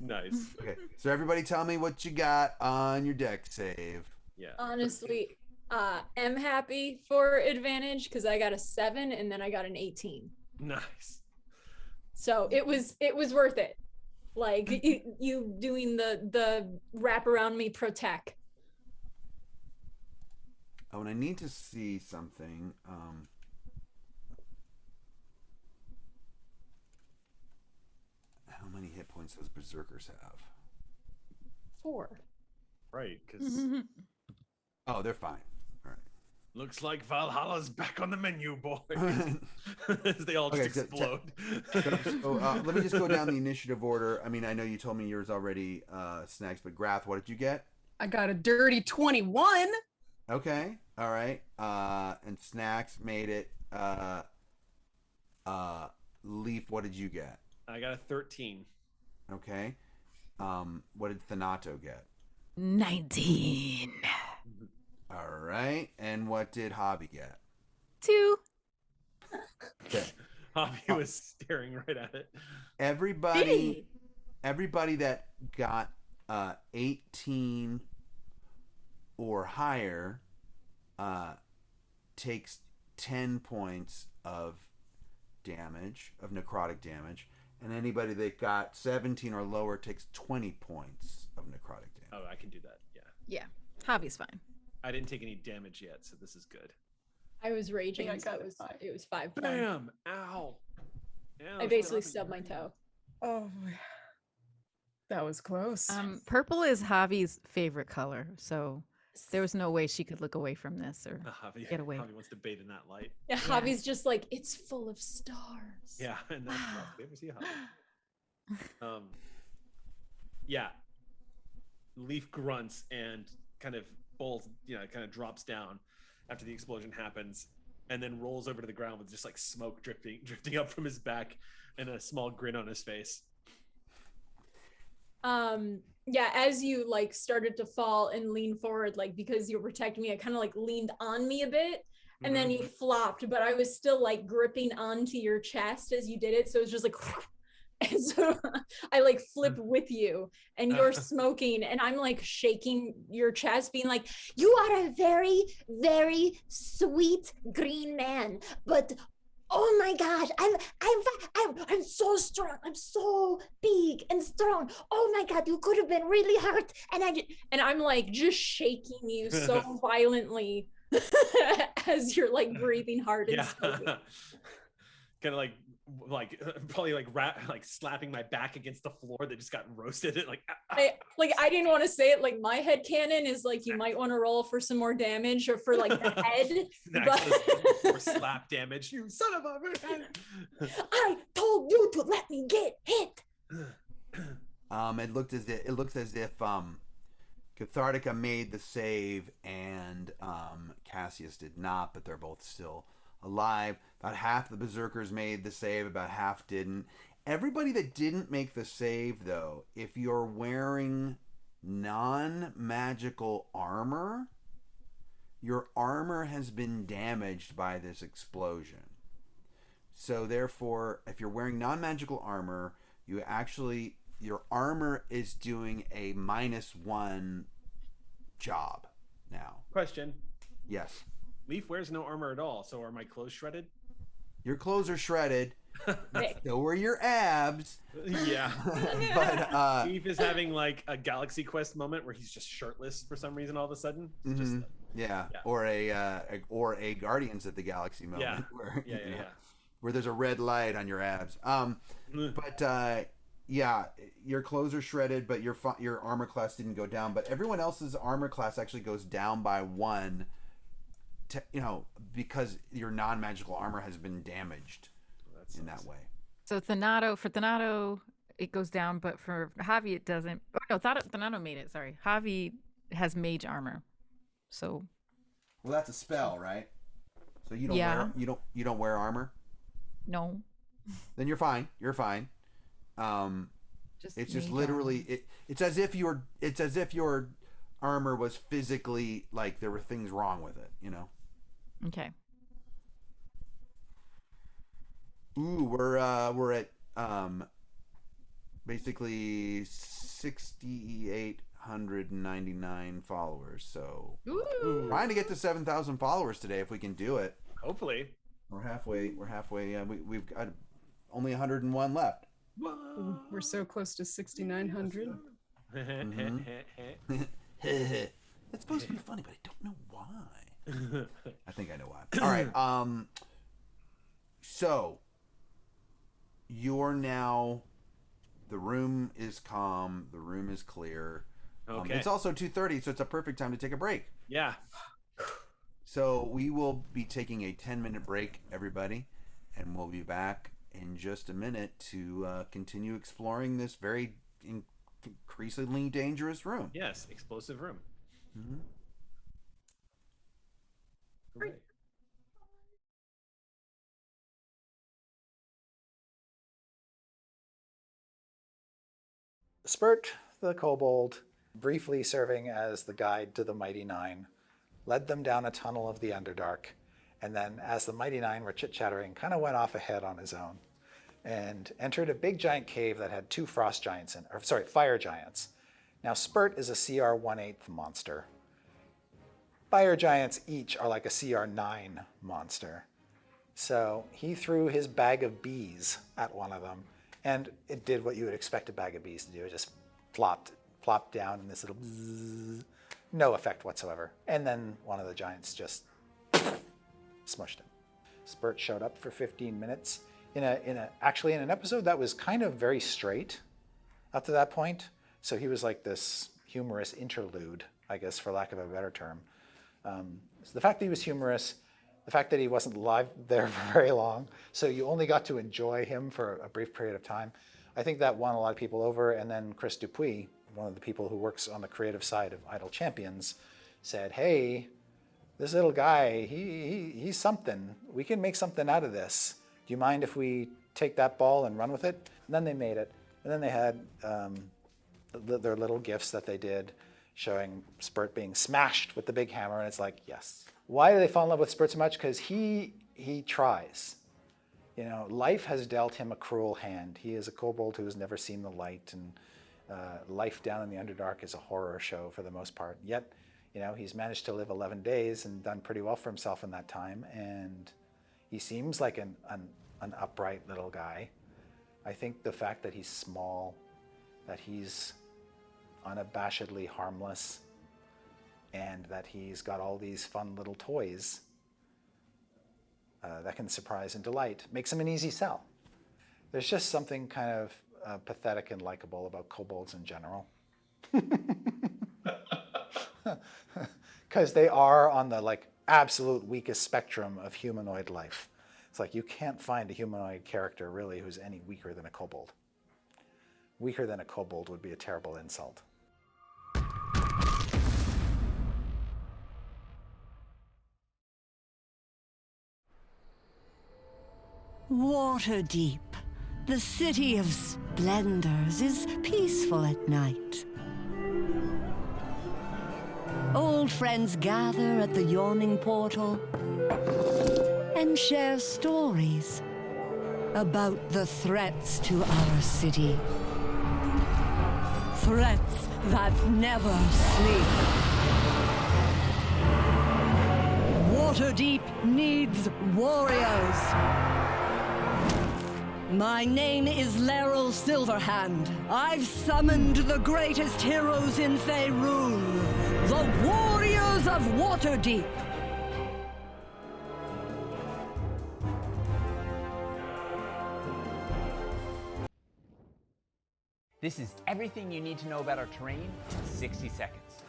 Nice. Okay, so everybody, tell me what you got on your deck save. Yeah. Honestly, am happy for advantage because I got a 7 and then I got an 18. Nice. So it was worth it. Like you doing the wrap around me protect. Oh, and I need to see something. How many hit points those berserkers have? 4. Right, because Oh, they're fine. All looks like Valhalla's back on the menu, boys. right. As they all just Okay, so- explode. So let me just go down the initiative order. I mean, I know you told me yours already, Snacks, but Grath, what did you get? I got a dirty 21. Okay, all right. And Snacks made it. Leaf, what did you get? I got a 13. Okay. What did Thanato get? 19. All right. And what did Hobby get? 2. Okay. Hobby was staring right at it. Everybody that got 18 or higher takes 10 points of damage, of necrotic damage, and anybody that got 17 or lower takes 20 points of necrotic damage. Oh, I can do that. Yeah. Yeah. Hobby's fine. I didn't take any damage yet, so this is good. I was raging, I so got it was 5. it was 5 points. Bam! Ow! I basically stubbed my toe. Oh, that was close. Purple is Javi's favorite color, so there was no way she could look away from this or Hobby, get away. Hobby wants to bathe in that light. Yeah, Hobby's just like, it's full of stars. Yeah, and that's Wow. we ever see a Hobby. Yeah. Leaf grunts and kind of kind of drops down after the explosion happens, and then rolls over to the ground with just like smoke drifting up from his back and a small grin on his face. Yeah, as you like started to fall and lean forward, like because you were protecting me, I kind of like leaned on me a bit and then you flopped, but I was still like gripping onto your chest as you did it, so it was just like and so I like flip with you and you're smoking and I'm like shaking your chest being like, you are a very, very sweet green man, but oh my gosh, I'm so strong. I'm so big and strong. Oh my God, you could have been really hurt. And I'm like just shaking you so violently as you're like breathing hard and smoking. Kind of like probably like slapping my back against the floor that just got roasted. I didn't want to say it. Like my head canon is like you might want to roll for some more damage or for like the head. Or slap damage. You son of a! I told you to let me get hit. It looks as if Cathartica made the save and Cassius did not, but they're both still alive. About half the berserkers made the save, about half didn't. Everybody that didn't make the save, though, if you're wearing non-magical armor, your armor has been damaged by this explosion. So therefore, if you're wearing non-magical armor, your armor is doing a -1 job now. Question. Yes. Leaf wears no armor at all, so are my clothes shredded? Your clothes are shredded. So are your abs. Yeah. But Leaf is having like a Galaxy Quest moment where he's just shirtless for some reason all of a sudden. Mm-hmm. Yeah. Or a Guardians of the Galaxy moment where where there's a red light on your abs. But your clothes are shredded, but your armor class didn't go down. But everyone else's armor class actually goes down by 1. Because your non-magical armor has been damaged in that way. So Thanato, it goes down, but for Javi, it doesn't. Oh no, Thanato made it. Sorry, Javi has mage armor, so. Well, that's a spell, right? So you don't wear armor. No. Then you're fine. You're fine. It's just literally it's as if your armor was physically like there were things wrong with it. Okay. Ooh, we're at basically 6,899 followers. So trying to get to 7,000 followers today if we can do it. Hopefully. We're halfway. We've got only 101 left. Ooh, we're so close to 6,900. It's supposed to be funny, but I don't know why. I think I know why. All right. So you're now. The room is calm. The room is clear. Okay. It's also 2:30, so it's a perfect time to take a break. Yeah. So we will be taking a 10-minute break, everybody, and we'll be back in just a minute to continue exploring this very increasingly dangerous room. Yes, explosive room. Mm-hmm. Hooray. Spurt, the kobold, briefly serving as the guide to the Mighty Nine, led them down a tunnel of the Underdark, and then, as the Mighty Nine were chit-chattering, kind of went off ahead on his own, and entered a big giant cave that had two fire giants. Now, Spurt is a CR 1/8 monster. Fire giants each are like a CR 9 monster. So he threw his bag of bees at one of them, and it did what you would expect a bag of bees to do. It just plopped down in this little bzzz, no effect whatsoever. And then one of the giants just smushed him. Spurt showed up for 15 minutes actually in an episode that was kind of very straight up to that point. So he was like this humorous interlude, I guess, for lack of a better term. So the fact that he was humorous, the fact that he wasn't live there for very long, so you only got to enjoy him for a brief period of time, I think that won a lot of people over. And then Chris Dupuis, one of the people who works on the creative side of Idle Champions, said, hey, this little guy, he's something. We can make something out of this. Do you mind if we take that ball and run with it? And then they made it. And then they had their little gifts that they did showing Spurt being smashed with the big hammer, and it's like, yes. Why do they fall in love with Spurt so much? Because he tries. You know, life has dealt him a cruel hand. He is a kobold who has never seen the light, and life down in the Underdark is a horror show for the most part. Yet, you know, he's managed to live 11 days and done pretty well for himself in that time, and he seems like an upright little guy. I think the fact that he's small, that he's unabashedly harmless, and that he's got all these fun little toys that can surprise and delight makes him an easy sell. There's just something kind of pathetic and likable about kobolds in general. Because they are on the absolute weakest spectrum of humanoid life. It's like you can't find a humanoid character really who's any weaker than a kobold. Weaker than a kobold would be a terrible insult. Waterdeep, the city of splendors, is peaceful at night. Old friends gather at the yawning portal and share stories about the threats to our city. Threats that never sleep. Waterdeep needs warriors. My name is Laeral Silverhand. I've summoned the greatest heroes in Faerun, the Warriors of Waterdeep. This is everything you need to know about our terrain in 60 seconds.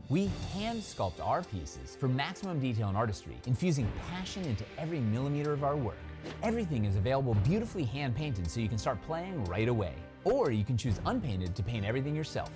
We hand sculpt our pieces for maximum detail and artistry, infusing passion into every millimeter of our work. Everything is available beautifully hand painted so you can start playing right away. Or you can choose unpainted to paint everything yourself.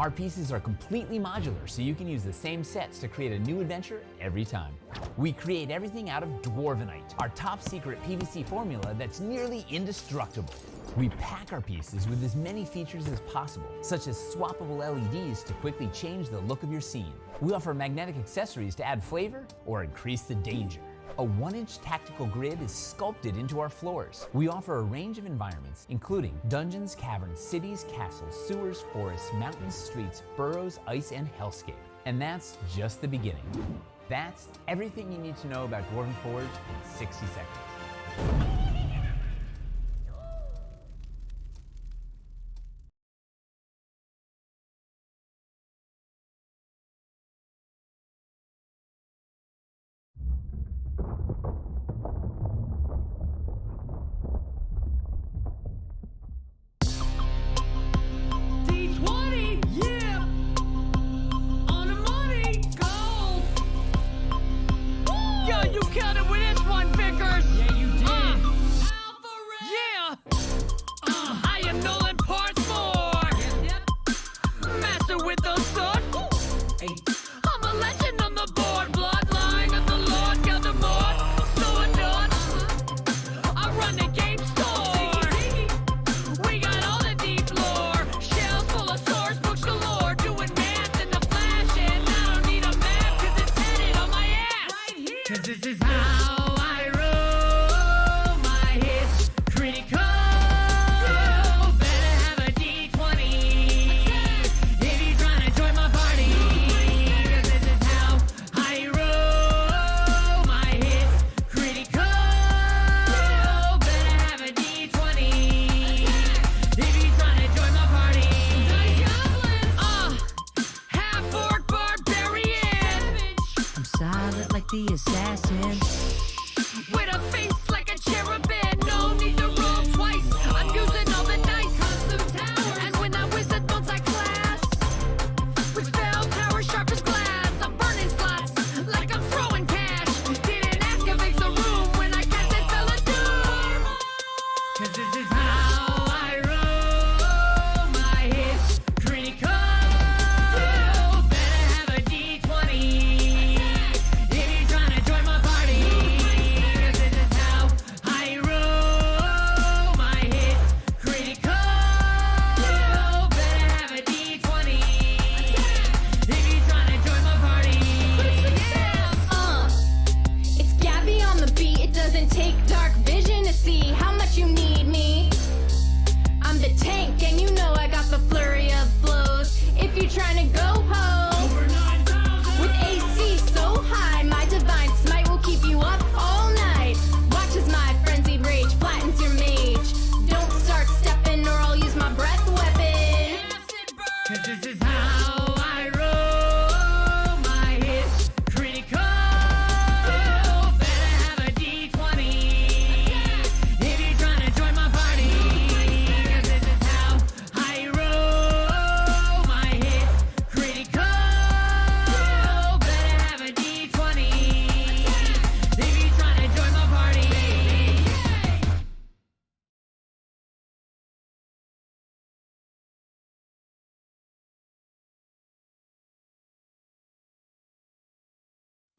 Our pieces are completely modular so you can use the same sets to create a new adventure every time. We create everything out of Dwarvenite, our top secret PVC formula that's nearly indestructible. We pack our pieces with as many features as possible, such as swappable LEDs to quickly change the look of your scene. We offer magnetic accessories to add flavor or increase the danger. A 1-inch tactical grid is sculpted into our floors. We offer a range of environments, including dungeons, caverns, cities, castles, sewers, forests, mountains, streets, burrows, ice, and hellscape. And that's just the beginning. That's everything you need to know about Dwarven Forge in 60 seconds. The assassin with a face like a cherubim. No need to roll twice. I'm using all the dice. Custom tower. And when that wizard multi-class with spell power sharp as glass, I'm burning slots like I'm throwing cash. Didn't excavate the room when I cast it fell a doom. 'Cause this is how I roll my hits critical. Better have a D20. Trying to go home with AC so high, my divine smite will keep you up all night. Watch as my frenzied rage flattens your mage. Don't start stepping or I'll use my breath weapon. 'Cause this is how I roll my hits critical. Better have a D20 if you're trying to join my party. 'Cause this is how I roll my hits critical. Better have a D20 if you're trying to join my party.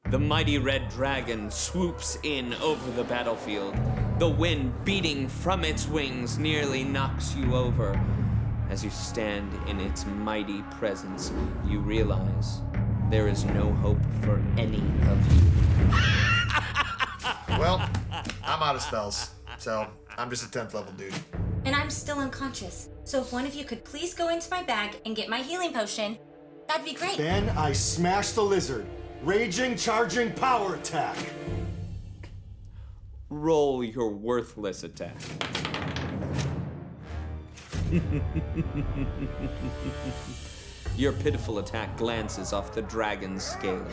The mighty red dragon swoops in over the battlefield. The wind beating from its wings nearly knocks you over. As you stand in its mighty presence, you realize there is no hope for any of you. Well, I'm out of spells, so I'm just a 10th level dude. And I'm still unconscious. So if one of you could please go into my bag and get my healing potion, that'd be great. Then I smash the lizard. Raging, charging, power attack. Roll your worthless attack. Your pitiful attack glances off the dragon's scale,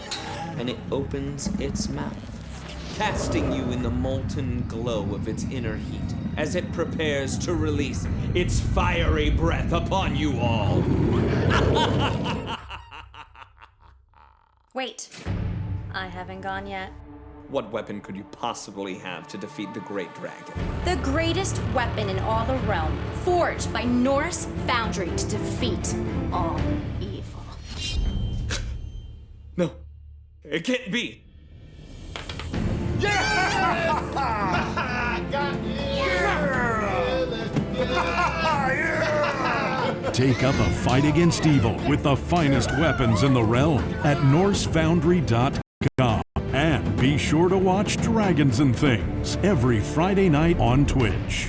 and it opens its mouth, casting you in the molten glow of its inner heat as it prepares to release its fiery breath upon you all. Wait, I haven't gone yet. What weapon could you possibly have to defeat the great dragon? The greatest weapon in all the realm, forged by Norse foundry to defeat all evil. No, it can't be. Take up a fight against evil with the finest weapons in the realm at NorseFoundry.com and be Be sure to watch Dragons and Things every Friday night on Twitch.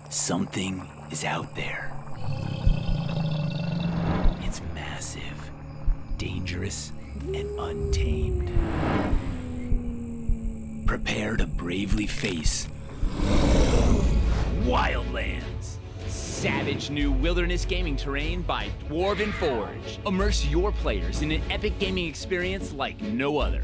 Something is out there. It's massive, dangerous, and untamed. Prepare to bravely face Wildlands. Savage new wilderness gaming terrain by Dwarven Forge. Immerse your players in an epic gaming experience like no other.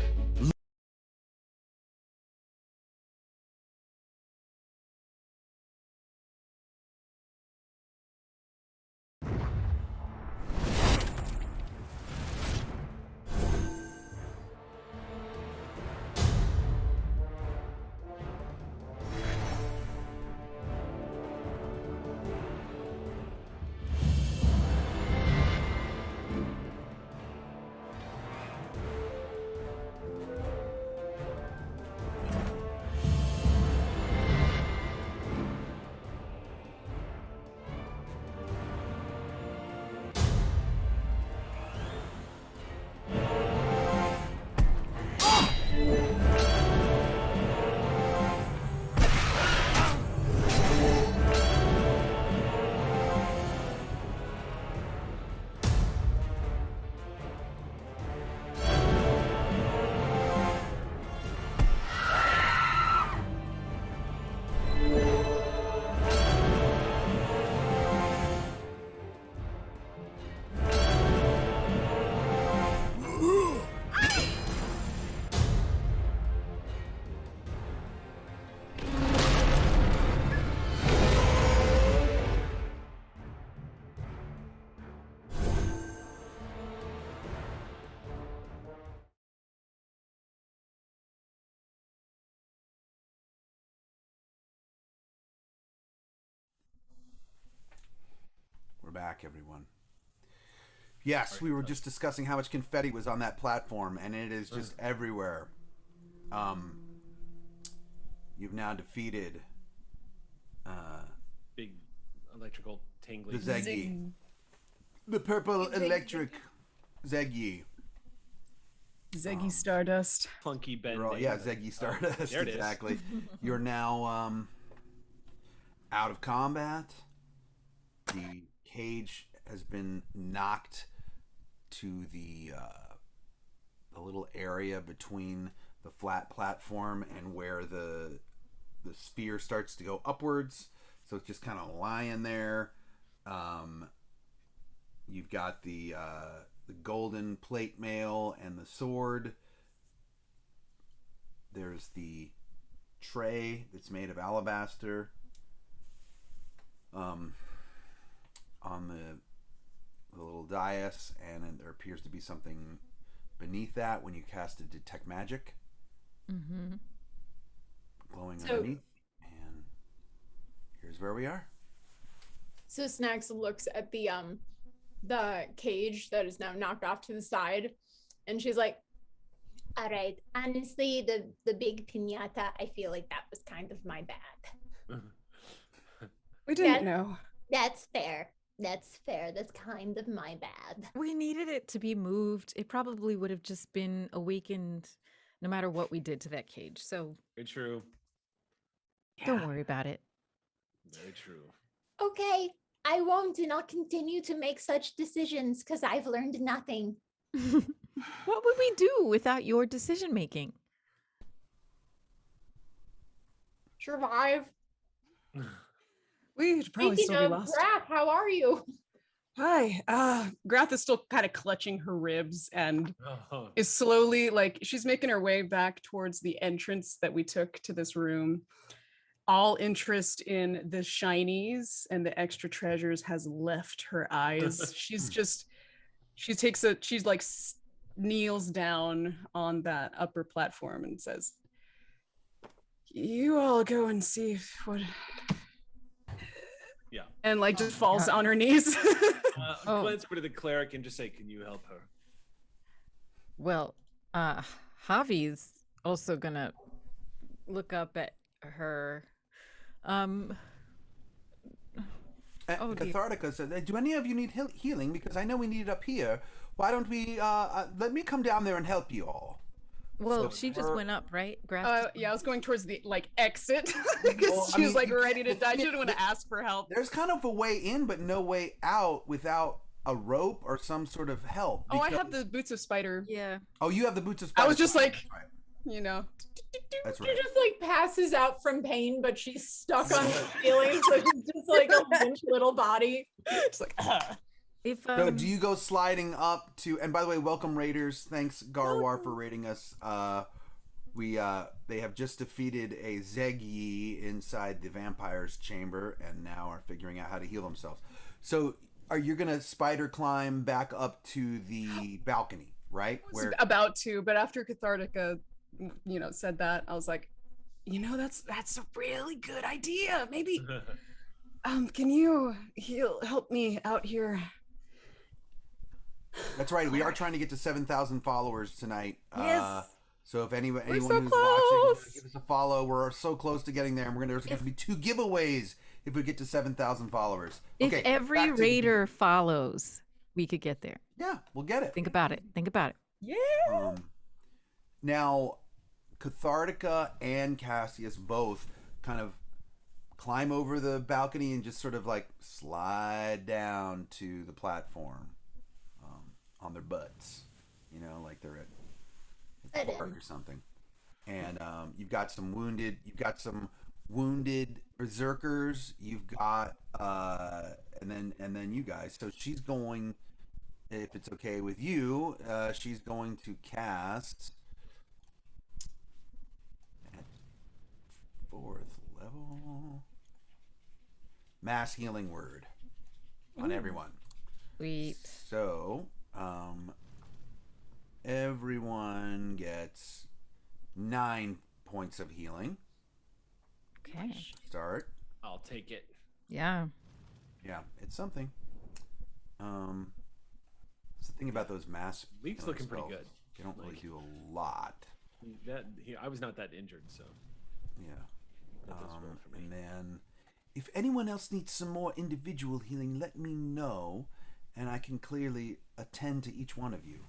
We're back, everyone. Yes, we were just discussing how much confetti was on that platform, and it is just everywhere. You've now defeated big electrical tingly. the Zeggy. The purple electric Zeggy. Zeggy Stardust. Funky Ben. Zeggy Stardust. There it is. Exactly. You're now out of combat. The cage has been knocked to the little area between the flat platform and where the sphere starts to go upwards. So it's just kind of lying there. You've got the golden plate mail and the sword. There's the tray that's made of alabaster. On the little dais, and then there appears to be something beneath that when you cast a detect magic. Mm-hmm. Glowing underneath. And here's where we are. So Snacks looks at the cage that is now knocked off to the side, and she's like, all right, honestly, the big piñata, I feel like that was kind of my bad. We didn't know. That's fair. That's fair. That's kind of my bad. We needed it to be moved. It probably would have just been awakened no matter what we did to that cage. So Very true. don't worry about it. Very true. Okay, I won't, and I'll continue to make such decisions because I've learned nothing. What would we do without your decision making? Survive. We'd probably Speaking still be of lost. Grath, how are you? Hi. Grath is still kind of clutching her ribs and is slowly, like, she's making her way back towards the entrance that we took to this room. All interest in the shinies and the extra treasures has left her eyes. She's like kneels down on that upper platform and says, you all go and see what... Yeah. And like just falls on her knees. Glance over to the cleric and just say, can you help her? Well, Javi's also gonna look up at her. Oh, dear. Cathartica said, do any of you need healing? Because I know we need it up here. Why don't we, let me come down there and help you all. Well, So she just her- went up, right? Grass Yeah, I was going towards the exit because Well, she I was mean, ready to die. She didn't want to ask for help. There's kind of a way in, but no way out without a rope or some sort of help. Oh, I have the boots of spider. Yeah. Oh, you have the boots of spider. I was just like, Right. you know. That's She right. just like passes out from pain, but she's stuck on the ceiling, so she's just like a limp little body. It's like, If So do you go sliding up to? And by the way, welcome Raiders. Thanks Garwar for raiding us. They have just defeated a Zegyi inside the vampire's chamber, and now are figuring out how to heal themselves. So, are you gonna spider climb back up to the balcony, right? I was about to, but after Cathartica, said that, I was like, that's a really good idea. Maybe, can you help me out here? That's right. We are trying to get to 7,000 followers tonight. Yes. So if anyone so who's close. watching, give us a follow. We're so close to getting there, and there's going to be 2 giveaways if we get to 7,000 followers. If Okay, every back to the- raider follows, we could get there. Yeah, we'll get it. Think about it. Think about it. Yeah. Now, Cathartica and Cassius both kind of climb over the balcony and just sort of like slide down to the platform on their butts, like they're at the park or something. And you've got some wounded berserkers. You've got and then you guys. So she's going, if it's okay with you, she's going to cast at 4th level mass healing word on everyone. Sweet. So everyone gets 9 points of healing. Okay. Start. I'll take it. Yeah. Yeah, it's something. It's the thing about those mass Leaf's healing looking pretty spells. good. They don't really do a lot. I was not that injured, so Yeah. that does well for me. And then, if anyone else needs some more individual healing, let me know, and I can clearly attend to each one of you.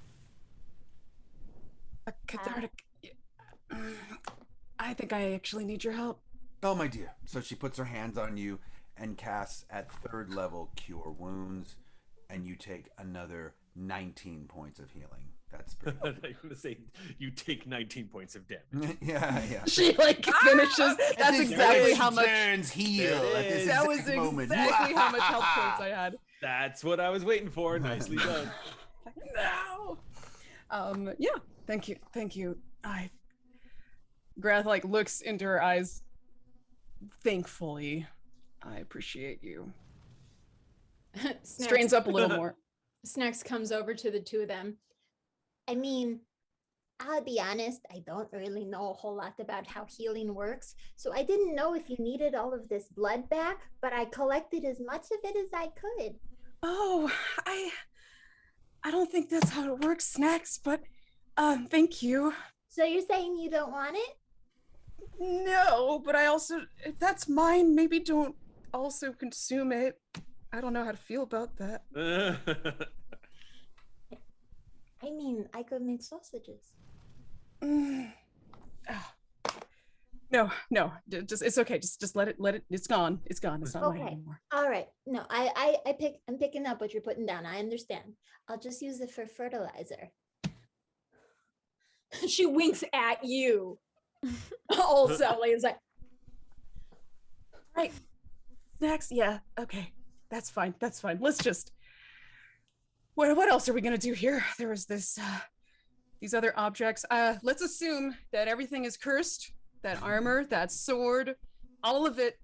Cathartic. I think I actually need your help. Oh, my dear. So she puts her hands on you and casts at 3rd level Cure Wounds, and you take another 19 points of healing. That's pretty I was going to say, you take 19 points of damage. yeah. She finishes. That's exactly how much. Turns heal at this That was exact moment. exactly how much health points I had. That's what I was waiting for. Nicely done. No. Yeah. Thank you. Grath looks into her eyes. Thankfully, I appreciate you. Strains up a little more. Snacks comes over to the 2 of them. I mean, I'll be honest, I don't really know a whole lot about how healing works, so I didn't know if you needed all of this blood back, but I collected as much of it as I could. Oh, I don't think that's how it works, Snacks, but thank you. So you're saying you don't want it? No, but I also, if that's mine, maybe don't also consume it. I don't know how to feel about that. I mean, I could make sausages. No, just it's okay. Just let it. It's gone. It's gone. It's not mine Okay. anymore. All right. No, I'm picking up what you're putting down. I understand. I'll just use it for fertilizer. She winks at you. Also, like, it's like, right. Snacks. Yeah. Okay. That's fine. Let's just. What else are we gonna do here? There was these other objects. Let's assume that everything is cursed. That armor, that sword, all of it.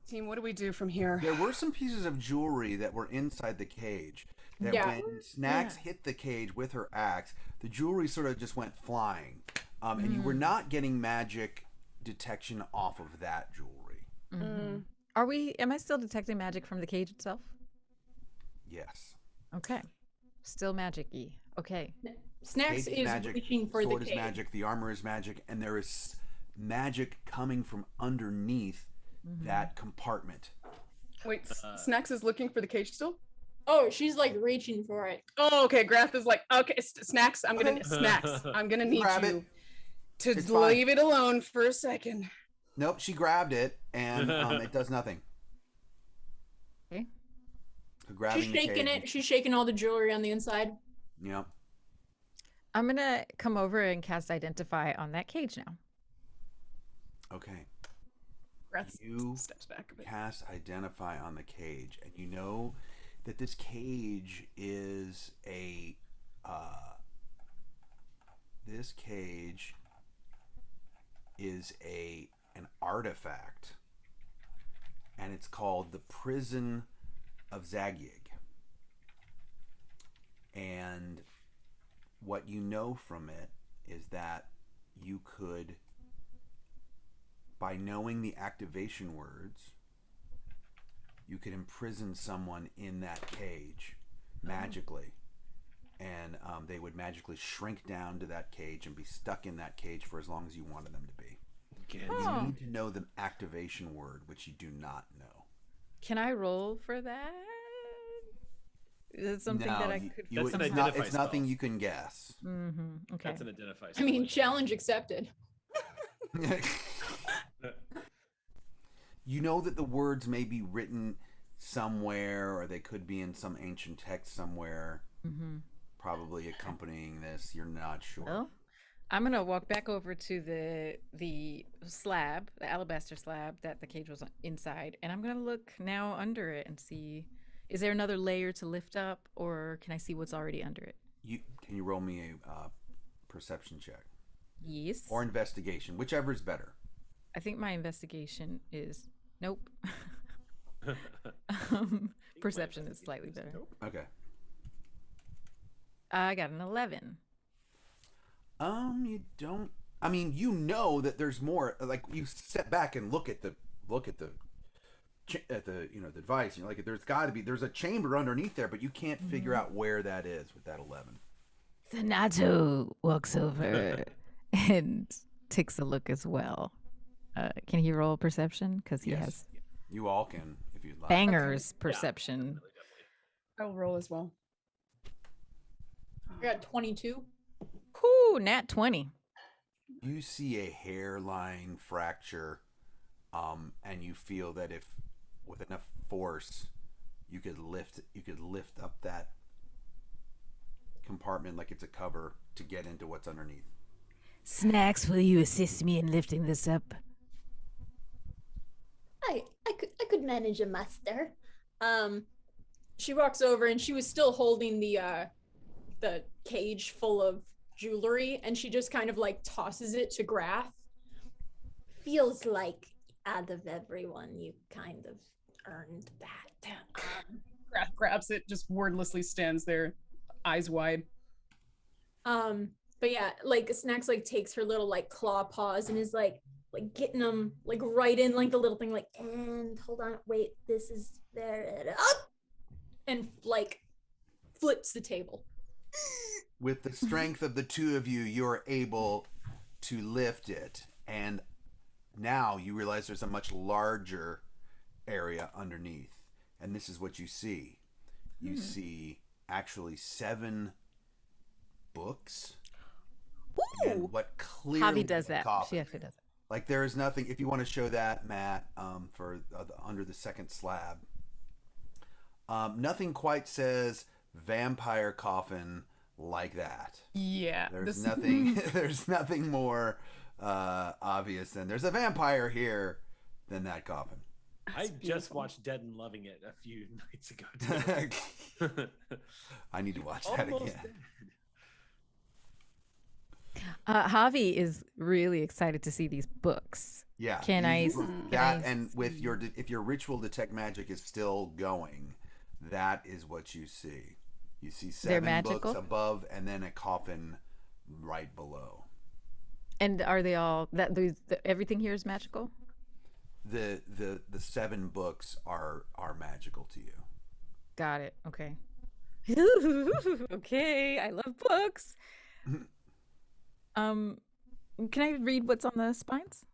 Team, what do we do from here? There were some pieces of jewelry that were inside the cage. That when Snacks hit the cage with her axe, the jewelry sort of just went flying. And you were not getting magic detection off of that jewelry. Am I still detecting magic from the cage itself? Yes. Okay. Still magic-y. Okay. Snacks Cage is magic, reaching for the sword cage. is magic, the armor is magic, and there is magic coming from underneath that compartment. Wait, Snacks is looking for the cage still? Oh, she's like reaching for it. Oh, okay. Grath is like, okay, Snacks, I'm gonna need Grab you to It's fine. leave it alone for a second. Nope, she grabbed it, and it does nothing. Okay. Grabbing She's the shaking cage. it. She's shaking all the jewelry on the inside. Yep. I'm gonna come over and cast Identify on that cage now. Okay. Grath You steps back a bit. cast Identify on the cage, and you know that this cage is a an artifact, and it's called the Prison of Zagyig. And what you know from it is that you could, by knowing the activation words, you could imprison someone in that cage magically. And they would magically shrink down to that cage and be stuck in that cage for as long as you wanted them to be. You need to know the activation word, which you do not know. Can I roll for that? Is it something that I could? It's nothing you can guess. Mm-hmm. Okay. That's an identify. I mean, challenge accepted. You know that the words may be written somewhere, or they could be in some ancient text somewhere, probably accompanying this. You're not sure. Well, I'm gonna walk back over to the slab, the alabaster slab that the cage was inside, and I'm gonna look now under it and see, is there another layer to lift up, or can I see what's already under it? Can you roll me a perception check? Yes. Or investigation, whichever is better. I think my investigation is nope. Perception is slightly better. Okay. I got an 11. You don't. I mean, you know that there's more. Like, you step back and look at the device, and you're like, there's a chamber underneath there, but you can't figure out where that is with that 11. Thanato walks over and takes a look as well. Can he roll perception? Because he has. You all can, if you'd like. Banger's perception. I'll roll as well. I got 22. Whoo, nat 20. You see a hairline fracture, and you feel that if with enough force, you could lift up that compartment like it's a cover to get into what's underneath. Snacks, will you assist me in lifting this up? I could manage a muster. She walks over and she was still holding the cage full of jewelry, and she just kind of like tosses it to Grath. Feels like out of everyone, you kind of earned that. Grath grabs it, just wordlessly stands there, eyes wide. But yeah, like Snacks like takes her little like claw paws and is like getting them like right in like the little thing, like, and hold on, wait, this is there, up, and like flips the table. With the strength of the two of you, you're able to lift it, and now you realize there's a much larger area underneath, and this is what you see. You see actually 7 books. Ooh. And what clearly Javi does that. coffin. She actually does it. Like, there is nothing. If you want to show that, Matt, for under the second slab, nothing quite says vampire coffin like that. Yeah. There's nothing. There's nothing more obvious than there's a vampire here than that coffin. I just watched Dead and Loving It a few nights ago. I need to watch that Almost again. dead. Javi is really excited to see these books. Yeah. Can I? And with your, if your ritual detect magic is still going, that is what you see. You see 7 books above, and then a coffin right below. And are they all everything here is magical? The 7 books are magical to you. Got it. Okay. Okay, I love books. Can I read what's on the spines?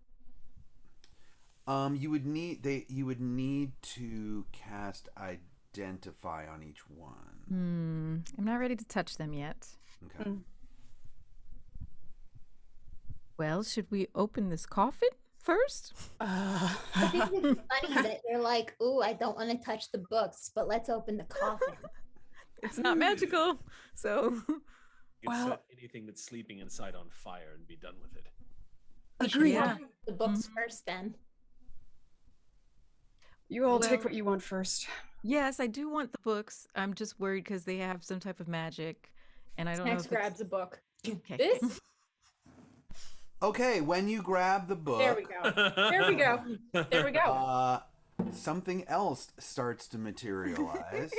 You would need to cast identify on each one. I'm not ready to touch them yet. Okay. Well, should we open this coffin first? I think it's funny that you're like, ooh, I don't want to touch the books, but let's open the coffin. It's not magical, so. You could set anything that's sleeping inside on fire and be done with it. Agreed. Yeah. The books first, then. You all take what you want first. Yes, I do want the books. I'm just worried because they have some type of magic, and I don't know. Snacks If grabs a book. Okay. This? Okay, when you grab the book, There we go. There we go. There we go. Something else starts to materialize.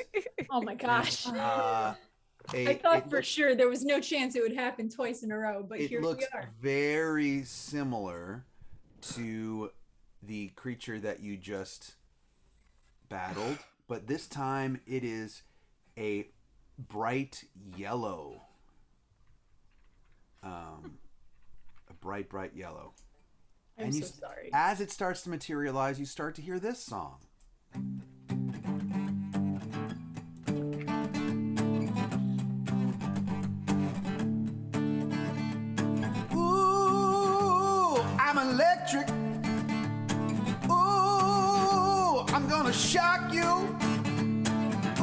Oh my gosh. I I thought for sure there was no chance it would happen twice in a row, but It here we looks are. very similar to the creature that you just battled, but this time it is a bright yellow. A bright yellow. I'm so sorry. As it starts to materialize, you start to hear this song. Ooh, I'm electric. Ooh, I'm gonna shock you.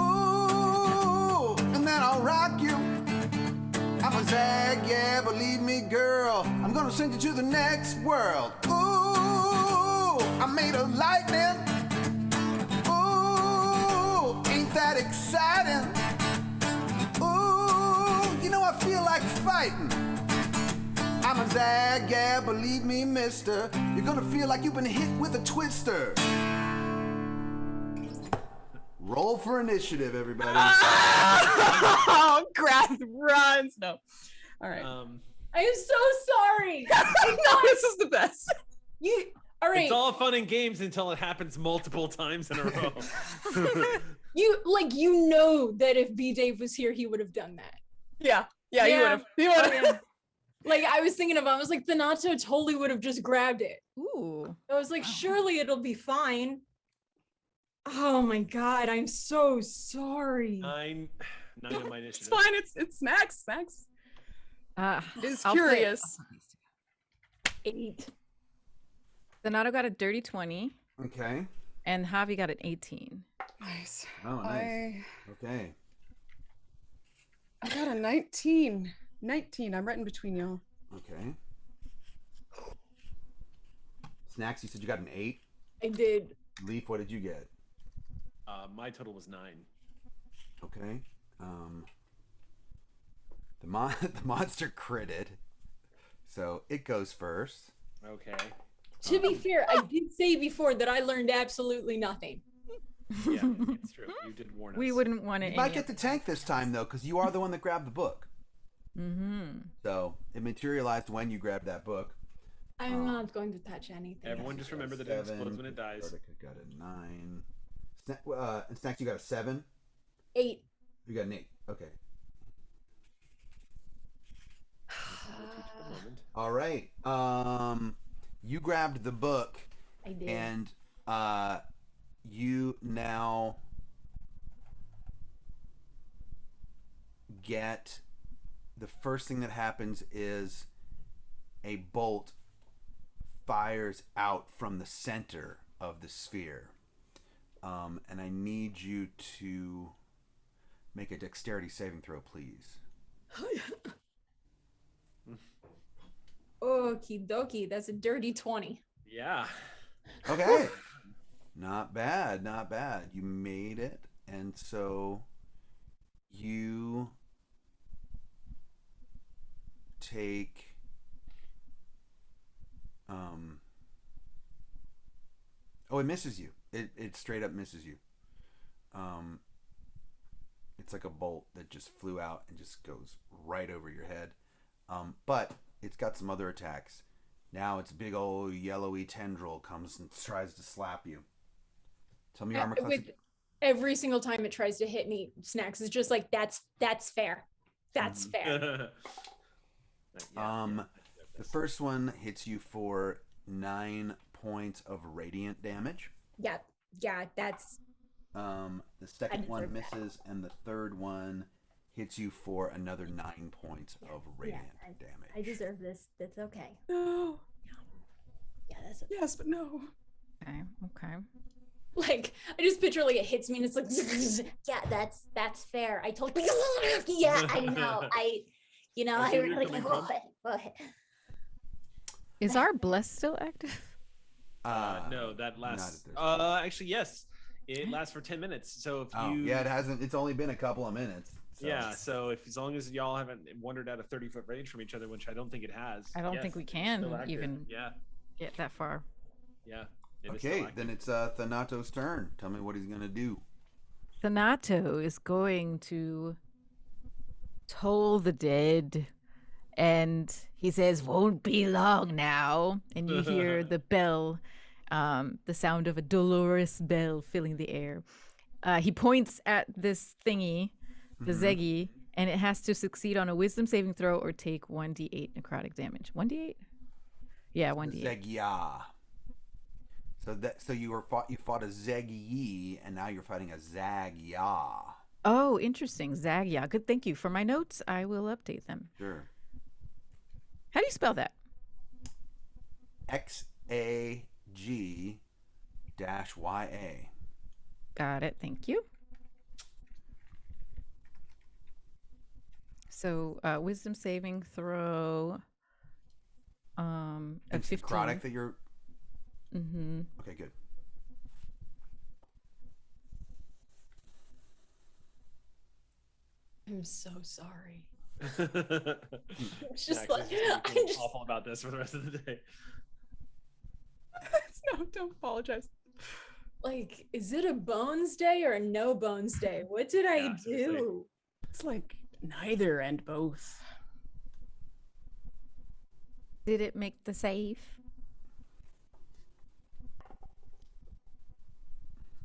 Ooh, and then I'll rock you. I'm a zag, yeah, believe me, girl. I'm gonna send you to the next world. Ooh, I'm made of lightning. Ooh, ain't that exciting? Ooh, you know I feel like fighting. I'm a zag, yeah, believe me, mister. You're gonna feel like you've been hit with a twister. Roll for initiative, everybody. Oh, Grath runs. No. All right. I am so sorry. No, this is the best. All right. It's all fun and games until it happens multiple times in a row. You know that if B Dave was here, he would have done that. Yeah, he would have. He would have. Oh, yeah. Like I was thinking about, I was like, Thanato totally would have just grabbed it. Ooh. I was like, surely it'll be fine. Oh my god, I'm so sorry. 9 on my initiative. It's fine. It's Snacks. Snacks. Is I'll curious. 8. Donato got a dirty 20. Okay. And Javi got an 18. Nice. Oh, nice. Okay. I got a 19. 19. I'm right in between y'all. Okay. Snacks, you said you got an 8? I did. Leaf, what did you get? My total was 9. Okay. The monster critted, so it goes first. Okay. To be fair, I did say before that I learned absolutely nothing. Yeah, it's true. You did warn us. We wouldn't want to. You might get the tank this time though, because you are the one that grabbed the book. Mm-hmm. So it materialized when you grabbed that book. I'm not going to touch anything. Everyone just remember that it explodes when it dies. Cathartica got a 9. And Snacks, you got a 7? 8. You got an 8. Okay. All right. You grabbed the book. I did. And you now get the first thing that happens is a bolt fires out from the center of the sphere. And I need you to make a dexterity saving throw, please. Okie dokie, that's a dirty 20. Yeah. Okay. Not bad, not bad. You made it. And so you take it misses you. It straight up misses you. It's like a bolt that just flew out and just goes right over your head. But it's got some other attacks. Now it's big old yellowy tendril comes and tries to slap you. Tell me your armor class. With every single time it tries to hit me, Snacks is just like, that's fair. That's fair. The first one hits you for 9 points of radiant damage. Yeah, that's. The second one misses, and the third one hits you for another 9 points of radiant damage. I deserve this. That's okay. No. Yeah, that's okay. Yes, but no. Okay. Like, I just picture like it hits me and it's like, yeah, that's fair. I told you. Yeah, I know. I really go ahead. Is our bless still active? No, that lasts. Actually, yes, it lasts for 10 minutes. So if you, it hasn't. It's only been a couple of minutes. So. Yeah, so as long as y'all haven't wandered out of 30-foot range from each other, which I don't think it has. I don't think we can even get that far. Yeah. Okay, then it's Thanato's turn. Tell me what he's gonna do. Thanato is going to toll the dead, and he says, "Won't be long now." And you hear the bell, the sound of a dolorous bell filling the air. He points at this thingy, the Zeggy, and it has to succeed on a wisdom saving throw or take 1d8 necrotic damage. 1d8? Yeah, 1d8. Zegya. So you fought a Zegyi, and now you're fighting a Zagya. Oh, interesting. Zagya. Good, thank you. For my notes, I will update them. Sure. How do you spell that? XAG-YA. Got it. Thank you. So, wisdom saving throw. At 15. Necrotic that you're. Mm-hmm. Okay, good. I'm so sorry. It's just like I'm awful about this for the rest of the day. No, don't apologize. Like, is it a bones day or a no bones day? What did I do? It's like neither and both. Did it make the save?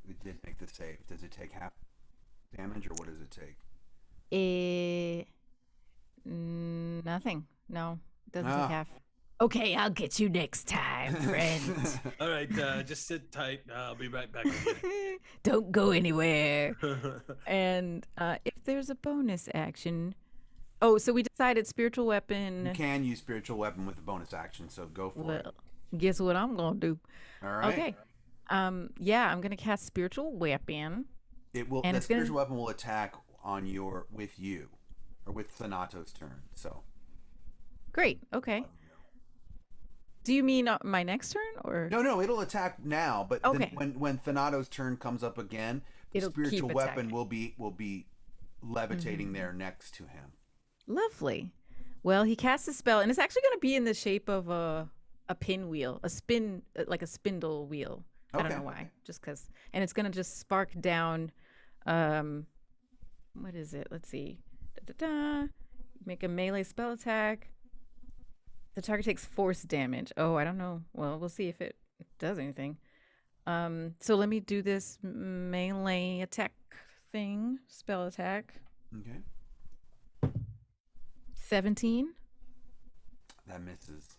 It did make the save. Does it take half damage, or what does it take? Nothing. No, doesn't take half. Okay, I'll get you next time, friend. All right, just sit tight. I'll be right back with you. Don't go anywhere. And if there's a bonus action, so we decided spiritual weapon. You can use spiritual weapon with a bonus action, so go for it. Guess what I'm gonna do? All right. Okay. Yeah, I'm gonna cast spiritual weapon. It will. The spiritual weapon will attack with you, or with Thanato's turn. So. Great. Okay. Do you mean my next turn, or no? It'll attack now, but okay. when Thanato's turn comes up again, the spiritual weapon will be levitating there next to him. Lovely. Well, he casts a spell, and it's actually going to be in the shape of a pinwheel, a spin, like a spindle wheel. I don't know why, just because. And it's going to just spark down. What is it? Let's see. Make a melee spell attack. The target takes force damage. Oh, I don't know. Well, we'll see if it does anything. So let me do this melee attack thing. Spell attack. Okay. 17. That misses.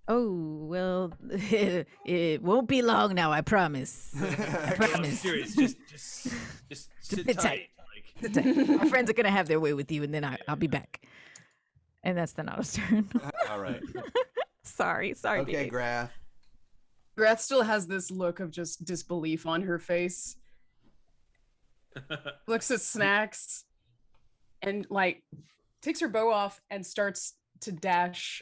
Oh, well, it won't be long now, I promise. I promise. I'm serious. Just sit tight. Sit tight. My friends are going to have their way with you, and then I'll be back. And that's Thanato's turn. All right. Sorry. Okay, Dave. Grath. Grath still has this look of just disbelief on her face. Looks at Snacks and takes her bow off and starts to dash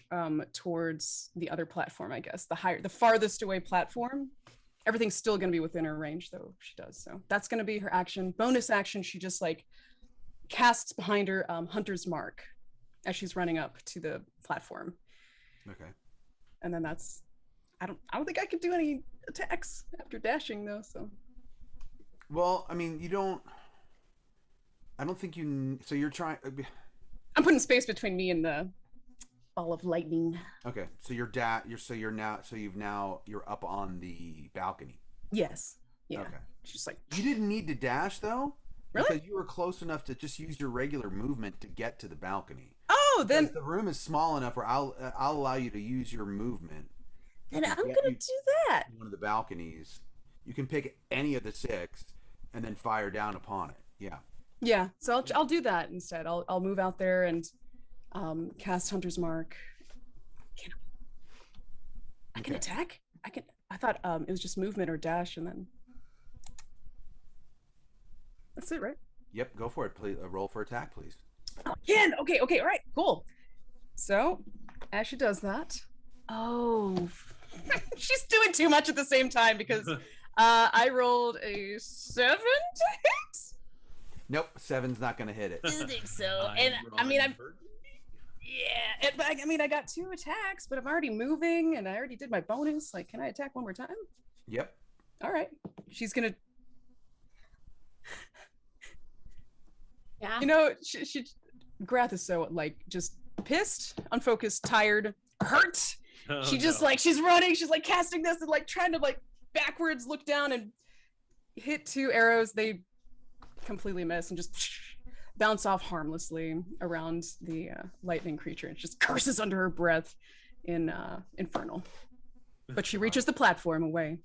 towards the other platform, I guess. The farthest away platform. Everything's still going to be within her range, though, she does. So that's going to be her action. Bonus action, she just casts behind her Hunter's Mark as she's running up to the platform. Okay. And then that's I don't think I could do any attacks after dashing though, so. Well, I mean, I don't think you so you're trying I'm putting space between me and the ball of lightning. Okay. So you're up on the balcony. Yes. Yeah. Okay. She's you didn't need to dash though? Really? Because you were close enough to just use your regular movement to get to the balcony. Oh, then the room is small enough where I'll allow you to use your movement Then I'm gonna do that. One of the balconies. You can pick any of the 6 and then fire down upon it. Yeah. Yeah, so I'll do that instead. I'll move out there and cast Hunter's Mark. I can attack? I thought it was just movement or dash and then that's it, right? Yep, go for it. Please roll for attack, please. Oh, again. Okay, all right, cool. So as she does that, she's doing too much at the same time because I rolled a 7 to hit. Nope, 7's not going to hit it. I don't think so. And I got 2 attacks, but I'm already moving and I already did my bonus. Like, can I attack one more time? Yep. All right. She's gonna. Yeah. You know, she Grath is so like just pissed, unfocused, tired, hurt. She just like she's running, she's like casting this and like trying to like backwards look down and hit 2 arrows. They completely miss and just bounce off harmlessly around the lightning creature. It just curses under her breath in Infernal. But she reaches the platform away.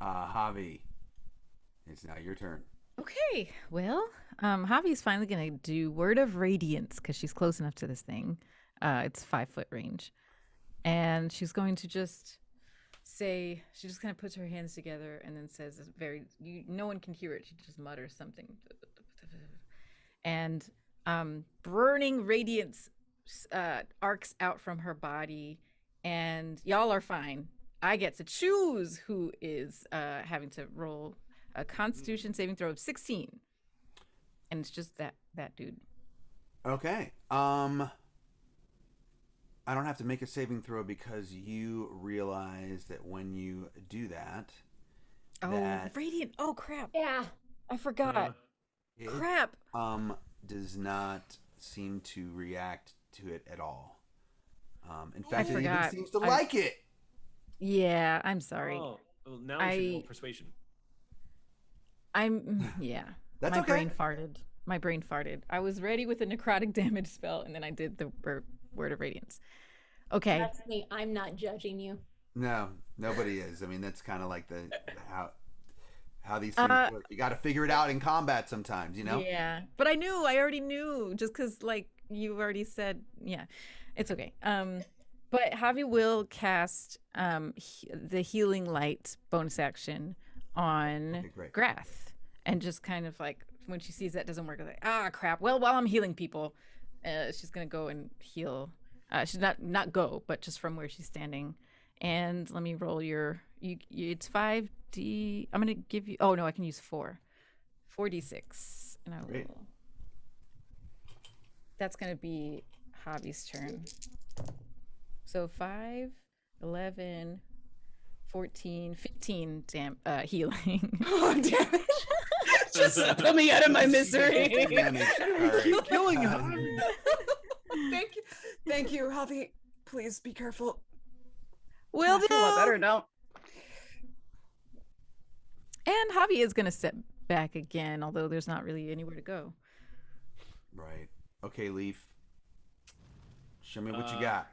Javi, it's now your turn. Okay, well, Javi's finally gonna do Word of Radiance because she's close enough to this thing. It's 5-foot range, and she's going to just say, she just kind of puts her hands together and then says, no one can hear it. She just mutters something, and burning radiance arcs out from her body, and y'all are fine. I get to choose who is having to roll a Constitution saving throw of 16, and it's just that dude. Okay. I don't have to make a saving throw because you realize that when you do that, radiant. Oh crap! Yeah, I forgot. Crap. Does not seem to react to it at all. In fact, it even seems to like it. Yeah, I'm sorry. Oh, well, now we should roll persuasion. Yeah. That's my okay. My brain farted. I was ready with a necrotic damage spell, and then I did the Word of Radiance. Okay. That's me. I'm not judging you. No, nobody is. I mean, that's kind of like how these things work. You got to figure it out in combat sometimes, you know? Yeah. But I already knew, just because, like, you already said, yeah. It's okay. But Javi will cast the Healing Light bonus action on Grath. And just kind of like, when she sees that doesn't work, like, crap. Well, while I'm healing people, she's going to go and heal. She's not go, but just from where she's standing. And let me roll it's 5d. I'm going to give you, I can use 4d6. And I will. That's going to be Javi's turn. So 5, 11, 14, 15 healing. Oh, damn it. Just put me out of my misery. Keep killing him. Thank you, Javi. Please be careful. Will do. I feel a lot better now. And Javi is going to step back again, although there's not really anywhere to go. Right. Okay, Leaf. Show me what you got.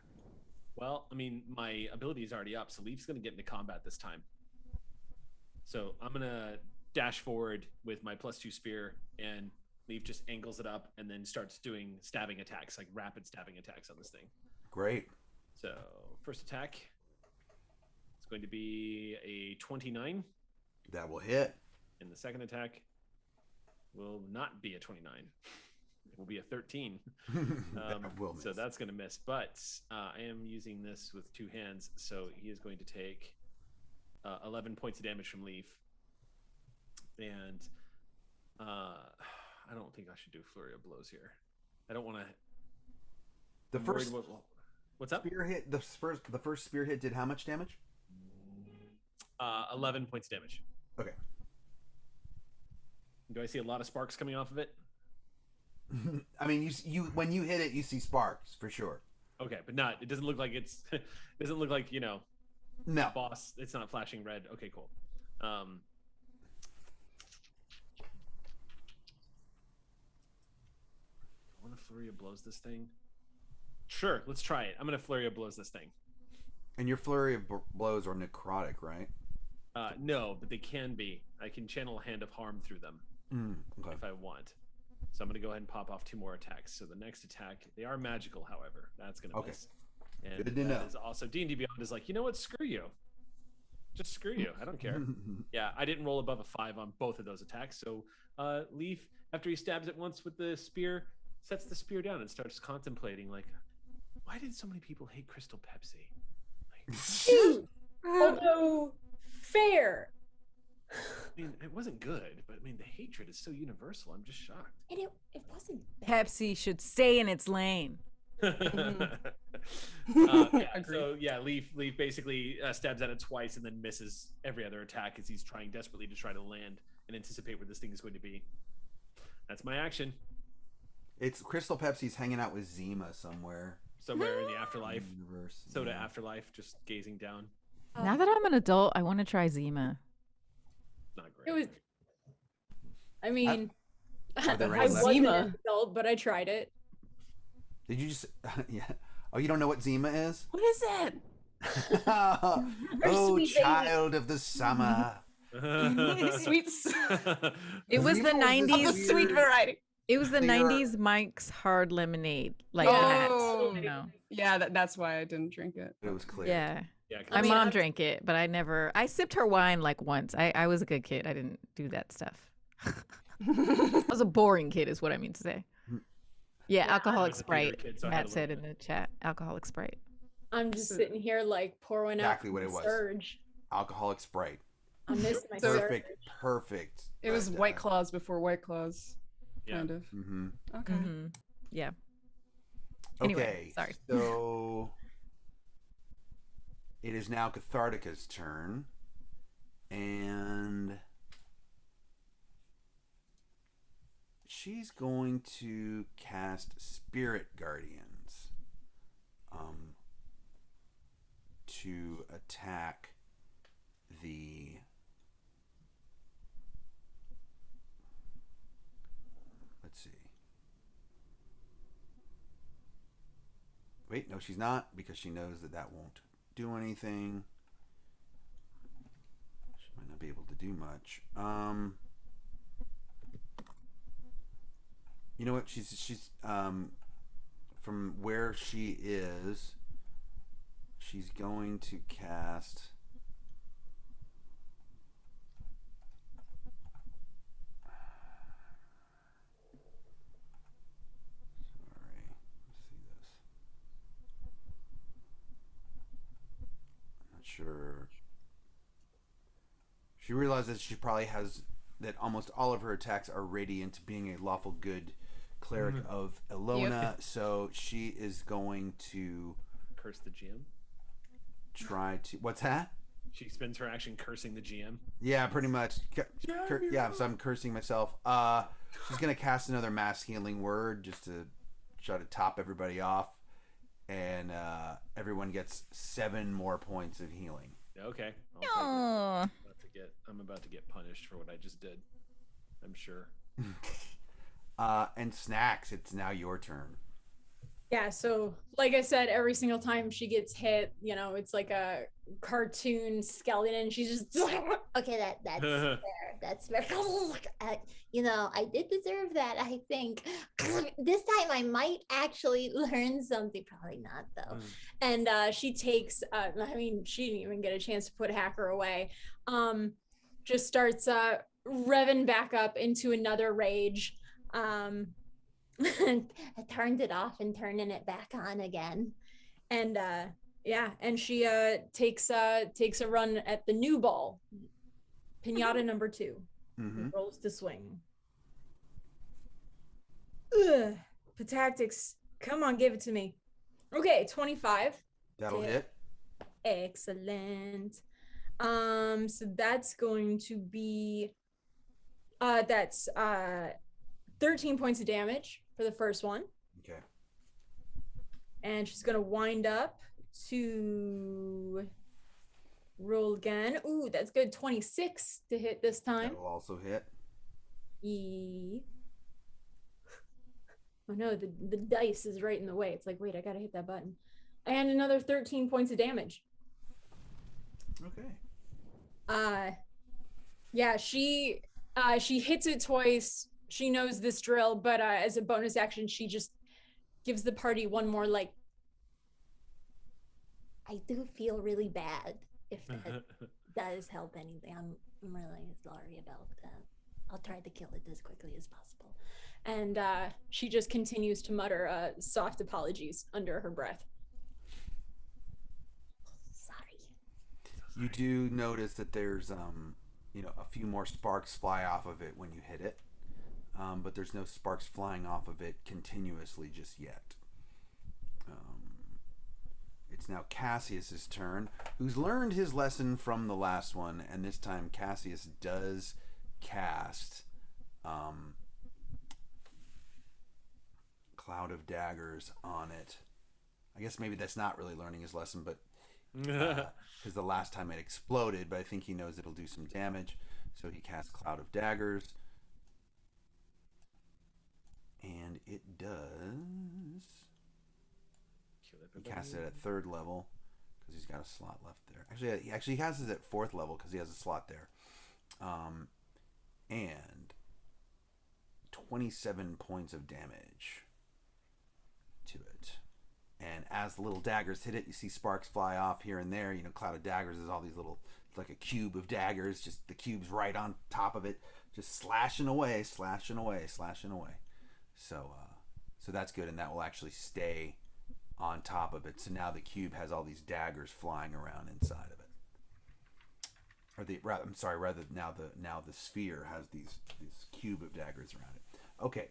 Well, I mean, my ability is already up, so Leaf's going to get into combat this time. So I'm going to dash forward with my +2 spear, and Leaf just angles it up and then starts doing stabbing attacks, like rapid stabbing attacks on this thing. Great. So first attack, it's going to be a 29. That will hit. And the second attack will not be a 29. It will be a 13. So that's going to miss. But I am using this with 2 hands, so he is going to take 11 points of damage from Leaf. And I don't think I should do Flurry of Blows here. I don't want to. What's up? Spear hit. The first spear hit did how much damage? 11 points of damage. Okay. Do I see a lot of sparks coming off of it? I mean, you when you hit it, you see sparks for sure. Okay, but not. It doesn't look like it's. Doesn't look like No. Boss. It's not flashing red. Okay, cool. I want to Flurry of Blows this thing. Sure, let's try it. I'm gonna Flurry of Blows this thing. And your flurry of blows are necrotic, right? No, but they can be. I can channel Hand of Harm through them Okay. if I want. So I'm going to go ahead and pop off 2 more attacks. So the next attack, they are magical, however. That's going to miss. And Good to know. is also D&D Beyond is like, you know what? Screw you. Just screw you. I don't care. Yeah, I didn't roll above a 5 on both of those attacks. So Leaf, after he stabs it once with the spear, sets the spear down and starts contemplating, like, why did so many people hate Crystal Pepsi? Dude, although fair. I mean, it wasn't good, but I mean, the hatred is so universal. I'm just shocked. And it wasn't bad. Pepsi should stay in its lane. So yeah, Leaf basically stabs at it twice and then misses every other attack as he's trying desperately to try to land and anticipate where this thing is going to be. That's my action. It's Crystal Pepsi's hanging out with Zima somewhere in the afterlife. Universe. Soda afterlife, just gazing down. Now that I'm an adult, I want to try Zima. Not great. It was. I mean, Are there I any left? wasn't an adult, but I tried it. Did you just? Yeah. Oh, you don't know what Zima is? What is it? Oh, sweet child of the summer. Sweet. It was the Zima 90s. this Sweet weird- variety. It was the They are- 90s Mike's Hard Lemonade. Like Oh. that. No. Yeah, that's why I didn't drink it. It was clear. Yeah. Yeah, 'cause My mean, mom I'm- drank it, but I sipped her wine like once. I was a good kid. I didn't do that stuff. I was a boring kid is what I mean to say. Yeah, alcoholic I was a theater Sprite. kid, so I had Matt a said little in the chat, alcoholic Sprite. I'm just sitting here like pouring Exactly out what it my was. surge. Alcoholic Sprite. I miss my Perfect. surge. Perfect. It was White Claws before White Claws, Yeah. kind of. Mm-hmm. Okay. Mm-hmm. Yeah. Okay. Anyway, sorry. So it is now Cathartica's turn, and she's going to cast Spirit Guardians to attack the let's see. Wait, no, she's not, because she knows that won't do anything. She might not be able to do much. You know what? She's from where she is, she's going to cast. Sorry, let's see this. I'm not sure. She realizes she probably has that almost all of her attacks are radiant, being a lawful good cleric of Elona. So she is going to Curse the GM. try to. What's that? She spends her action cursing the GM. Yeah, pretty much. Yeah, so I'm cursing myself. She's gonna cast another mass healing word just to try to top everybody off, and everyone gets 7 more points of healing. Okay. Aw. I'm about to get punished for what I just did. I'm sure. And Snacks, it's now your turn. Yeah, so like I said, every single time she gets hit, you know, it's like a cartoon skeleton. She's just Okay, that's fair. That's fair. You know, I did deserve that, I think. This time I might actually learn something. Probably not, though. and she takes I mean, she didn't even get a chance to put Hacker away. Just starts revving back up into another rage. I turned it off and turning it back on again. And yeah, and she takes a run at the new ball. Pinata number 2. Rolls to swing. Ugh. Tactics. Come on, give it to me. Okay, 25. That'll hit. Excellent. So that's going to be that's 13 points of damage for the first one. Okay. And she's gonna wind up to roll again. Ooh, that's good. 26 to hit this time. That'll also hit. Oh no, the dice is right in the way. It's like, wait, I gotta hit that button. And another 13 points of damage. Okay. Yeah, she hits it twice. She knows this drill, but as a bonus action, she just gives the party one more like. I do feel really bad if that does help anything. I'm really sorry about that. I'll try to kill it as quickly as possible. And she just continues to mutter soft apologies under her breath. Sorry. You do notice that there's a few more sparks fly off of it when you hit it, but there's no sparks flying off of it continuously just yet. It's now Cassius's turn, who's learned his lesson from the last one, and this time Cassius does cast Cloud of Daggers on it. I guess maybe that's not really learning his lesson, but because the last time it exploded, but I think he knows it'll do some damage, so he casts Cloud of Daggers, and it does. He casts it at 3rd level because he's got a slot left there. Actually, he casts it at 4th level because he has a slot there. And 27 points of damage to it. And as the little daggers hit it, you see sparks fly off here and there. Cloud of Daggers is all these little, it's like a cube of daggers, just the cube's right on top of it, just slashing away. So that's good, and that will actually stay on top of it. So now the cube has all these daggers flying around inside of it. Rather now the sphere has this cube of daggers around it. Okay.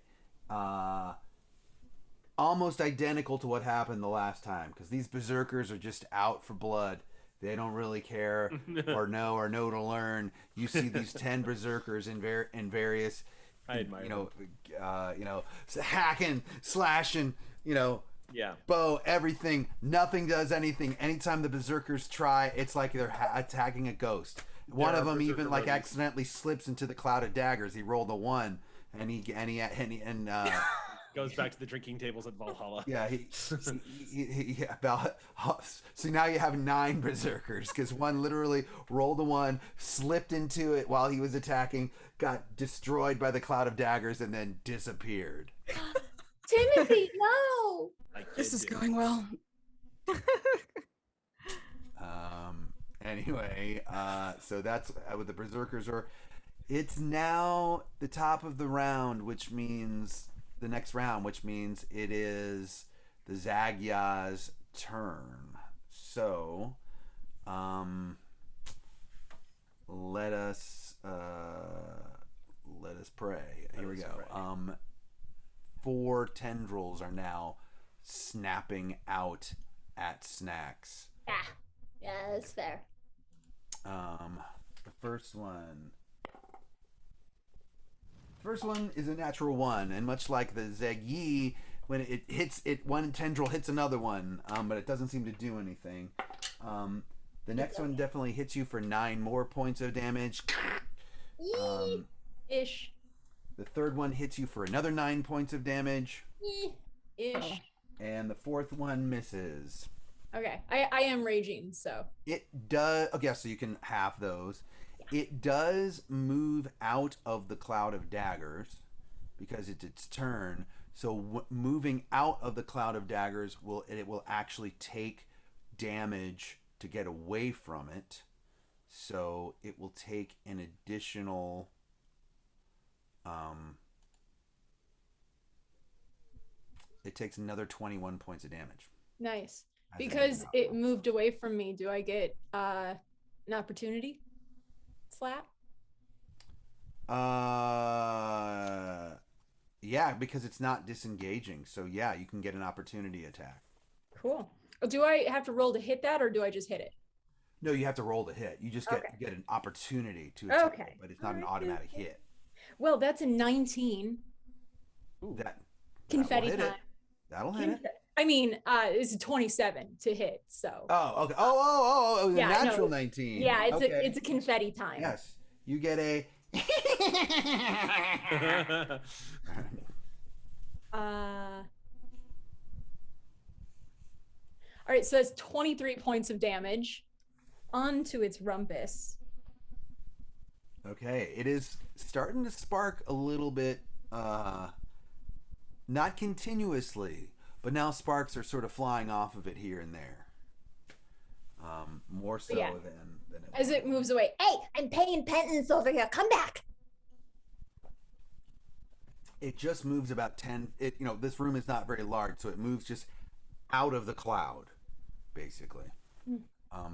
Almost identical to what happened the last time, because these berserkers are just out for blood. They don't really care or know to learn. You see these 10 berserkers in various, hacking, slashing, bow, everything. Nothing does anything. Anytime the berserkers try, it's like they're attacking a ghost. One of them even accidentally slips into the Cloud of Daggers. He rolled a 1, and he goes back to the drinking tables at Valhalla. Yeah, so now you have 9 berserkers, because one literally rolled a 1, slipped into it while he was attacking, got destroyed by the Cloud of Daggers, and then disappeared. Timothy, no! This is going well. Anyway, so that's what the berserkers are. It's now the top of the round, which means the next round, which means it is the Zagya's turn. So, let us pray. Here we go. 4 tendrils are now snapping out at Snacks. Yeah, that's fair. The first one is a natural 1, and much like the Zagyi, when it hits it, one tendril hits another one, but it doesn't seem to do anything. The next one definitely hits you for 9 more points of damage. Ish. The third one hits you for another 9 points of damage. Ish. And the fourth one misses. Okay, I am raging, so. It does. Okay, so you can half those. It does move out of the Cloud of Daggers because it's its turn. So moving out of the Cloud of Daggers will actually take damage to get away from it. So it will take an additional. It takes another 21 points of damage. Nice. Because it moved away from me, do I get an opportunity slap? Yeah, because it's not disengaging. So yeah, you can get an opportunity attack. Cool. Do I have to roll to hit that, or do I just hit it? No, you have to roll to hit. You just get an opportunity to attack, but it's not an automatic hit. Well, that's a 19. Ooh, Confetti time. That'll hit it. I mean, it's a 27 to hit, so. Oh, okay. Oh, it was a natural 19. Yeah, it's a confetti time. Yes, you get a. All right, so that's 23 points of damage. onto its rumpus. Okay, it is starting to spark a little bit, not continuously, but now sparks are sort of flying off of it here and there. More so Yeah. than As it moves away. Hey, I'm paying penance over here. Come back. it just moves about 10. This room is not very large, so it moves just out of the cloud, basically.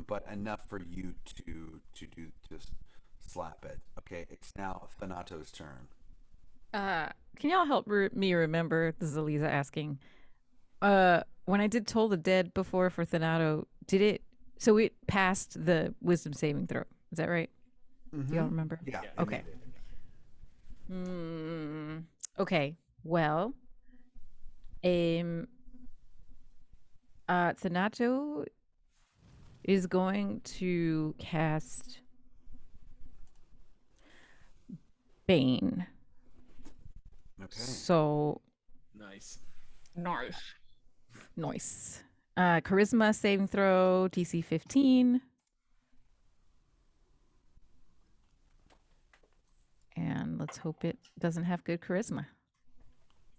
But enough for you to just slap it. Okay, it's now Thanato's turn. Can y'all help me remember? This is Eliza asking. When I did Toll the Dead before for Thanato, so it passed the wisdom saving throw. Is that right? Mm-hmm. Do y'all remember? Yeah. Okay. Okay. Well, Thanato is going to cast Bane. Okay. So Nice. Nice. Charisma saving throw, DC 15. And let's hope it doesn't have good charisma.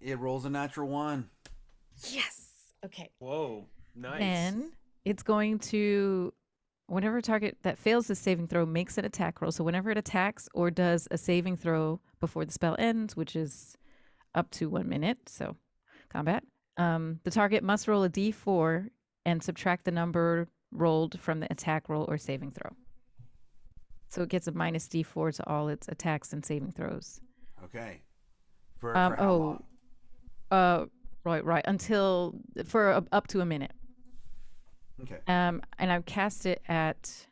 It rolls a natural 1. Yes. Okay. Whoa. Nice. Then it's going to, whenever a target that fails the saving throw makes an attack roll. So whenever it attacks or does a saving throw before the spell ends, which is up to 1 minute, so combat, the target must roll a d4 and subtract the number rolled from the attack roll or saving throw. So it gets a minus d4 to all its attacks and saving throws. Okay. For how long? Right. Up to a minute. Okay. And I've cast it at.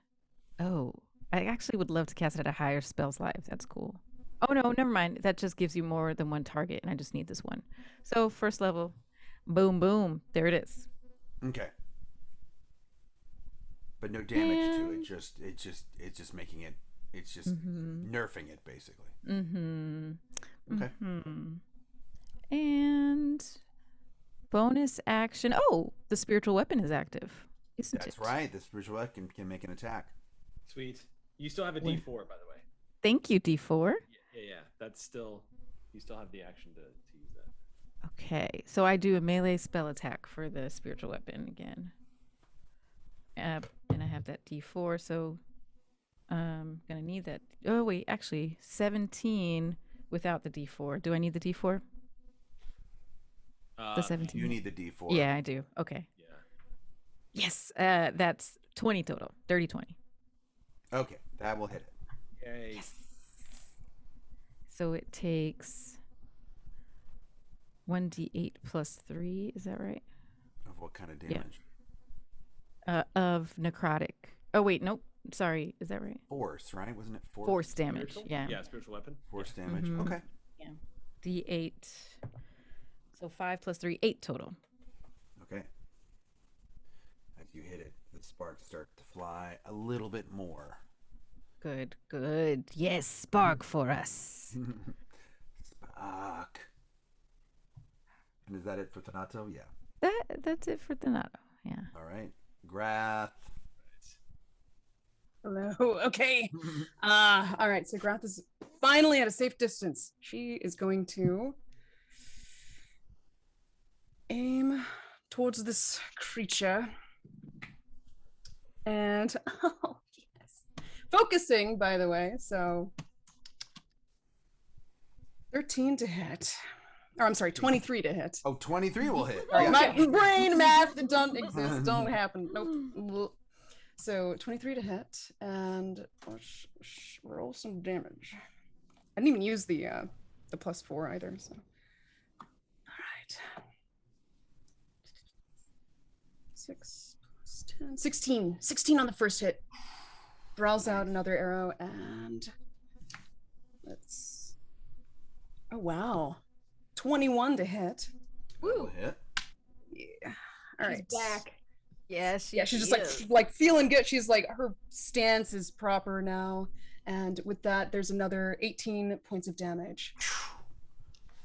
I actually would love to cast it at a higher spell's life. That's cool. Oh no, never mind. That just gives you more than one target, and I just need this one. So first level, boom, boom. There it is. Okay. But no damage to it. It's just making it. It's just nerfing it basically. Okay. And bonus action. Oh, the spiritual weapon is active. Isn't That's it? right. The spiritual weapon can make an attack. Sweet. You still have a D4, by the way. Thank you, D4. Yeah. That's still. You still have the action to use that. Okay, so I do a melee spell attack for the spiritual weapon again. And I have that D4, so I'm gonna need that. Oh wait, actually 17 without the D4. Do I need the D4? The 17. You need the D4. Yeah, I do. Okay. Yeah. Yes, that's 20 total. 30-20. Okay, that will hit it. Yay. Yes. So it takes 1d8 plus 3. Is that right? Of what kind of damage? Of necrotic. Oh wait, nope. Sorry, is that right? Force, right? Wasn't it force? Force damage. Spiritual? Yeah. Yeah, spiritual weapon. Force damage. Mhm. Okay. Yeah. D8. So 5 plus 3, 8 total. Okay. As you hit it, the sparks start to fly a little bit more. Good, good. Yes, spark for us. Spark. And is that it for Thanato? Yeah. That's it for Thanato. Yeah. All right. Grath. Hello. Okay. All right. So Grath is finally at a safe distance. She is going to aim towards this creature. And oh yes. Focusing, by the way. So 13 to hit. Or I'm sorry, 23 to hit. Oh, 23 will hit. Sorry, Yeah. my brain math that don't exist, don't happen. Nope. So 23 to hit, and let's roll some damage. I didn't even use the +4 either. So, all right. 6 plus 10, 16. 16 on the first hit. Draws out another arrow, and let's. Oh wow, 21 to hit. Woo. Hit. Yeah. All right. She's back. Yeah, She's just like feeling good. She's like, her stance is proper now, and with that, there's another 18 points of damage.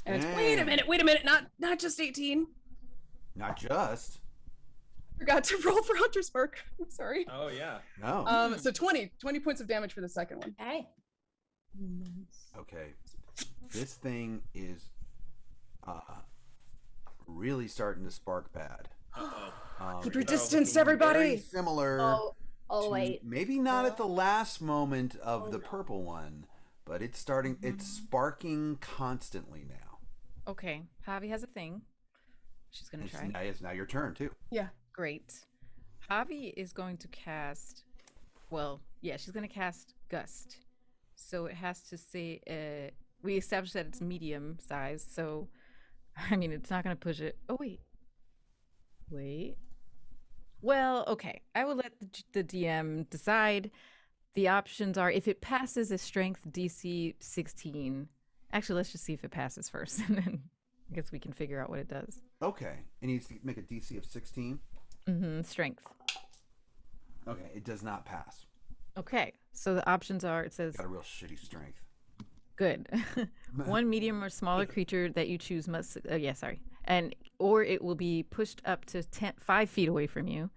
And it's, wait a minute, not just 18. Not just. Forgot to roll for Hunter's Mark. I'm sorry. Oh yeah. No. So 20 points of damage for the second one. Hey. Okay. This thing is really starting to spark bad. Keep your distance, everybody. Very similar. Oh wait. Maybe not at the last moment of the purple one, but it's starting. It's sparking constantly now. Okay, Javi has a thing. She's gonna try. It's now your turn too. Yeah. Great. Javi is going to cast. Well, yeah, she's gonna cast Gust. So it has to say. We established that it's medium size. So, I mean, it's not gonna push it. Oh wait. Well, okay. I will let the DM decide. The options are if it passes a strength DC 16. Actually, let's just see if it passes first, and then I guess we can figure out what it does. Okay. It needs to make a DC of 16. Strength. Okay, it does not pass. Okay, so the options are, it says... Got a real shitty strength. Good. One medium or smaller creature that you choose must... or it will be pushed up to 5 feet away from you.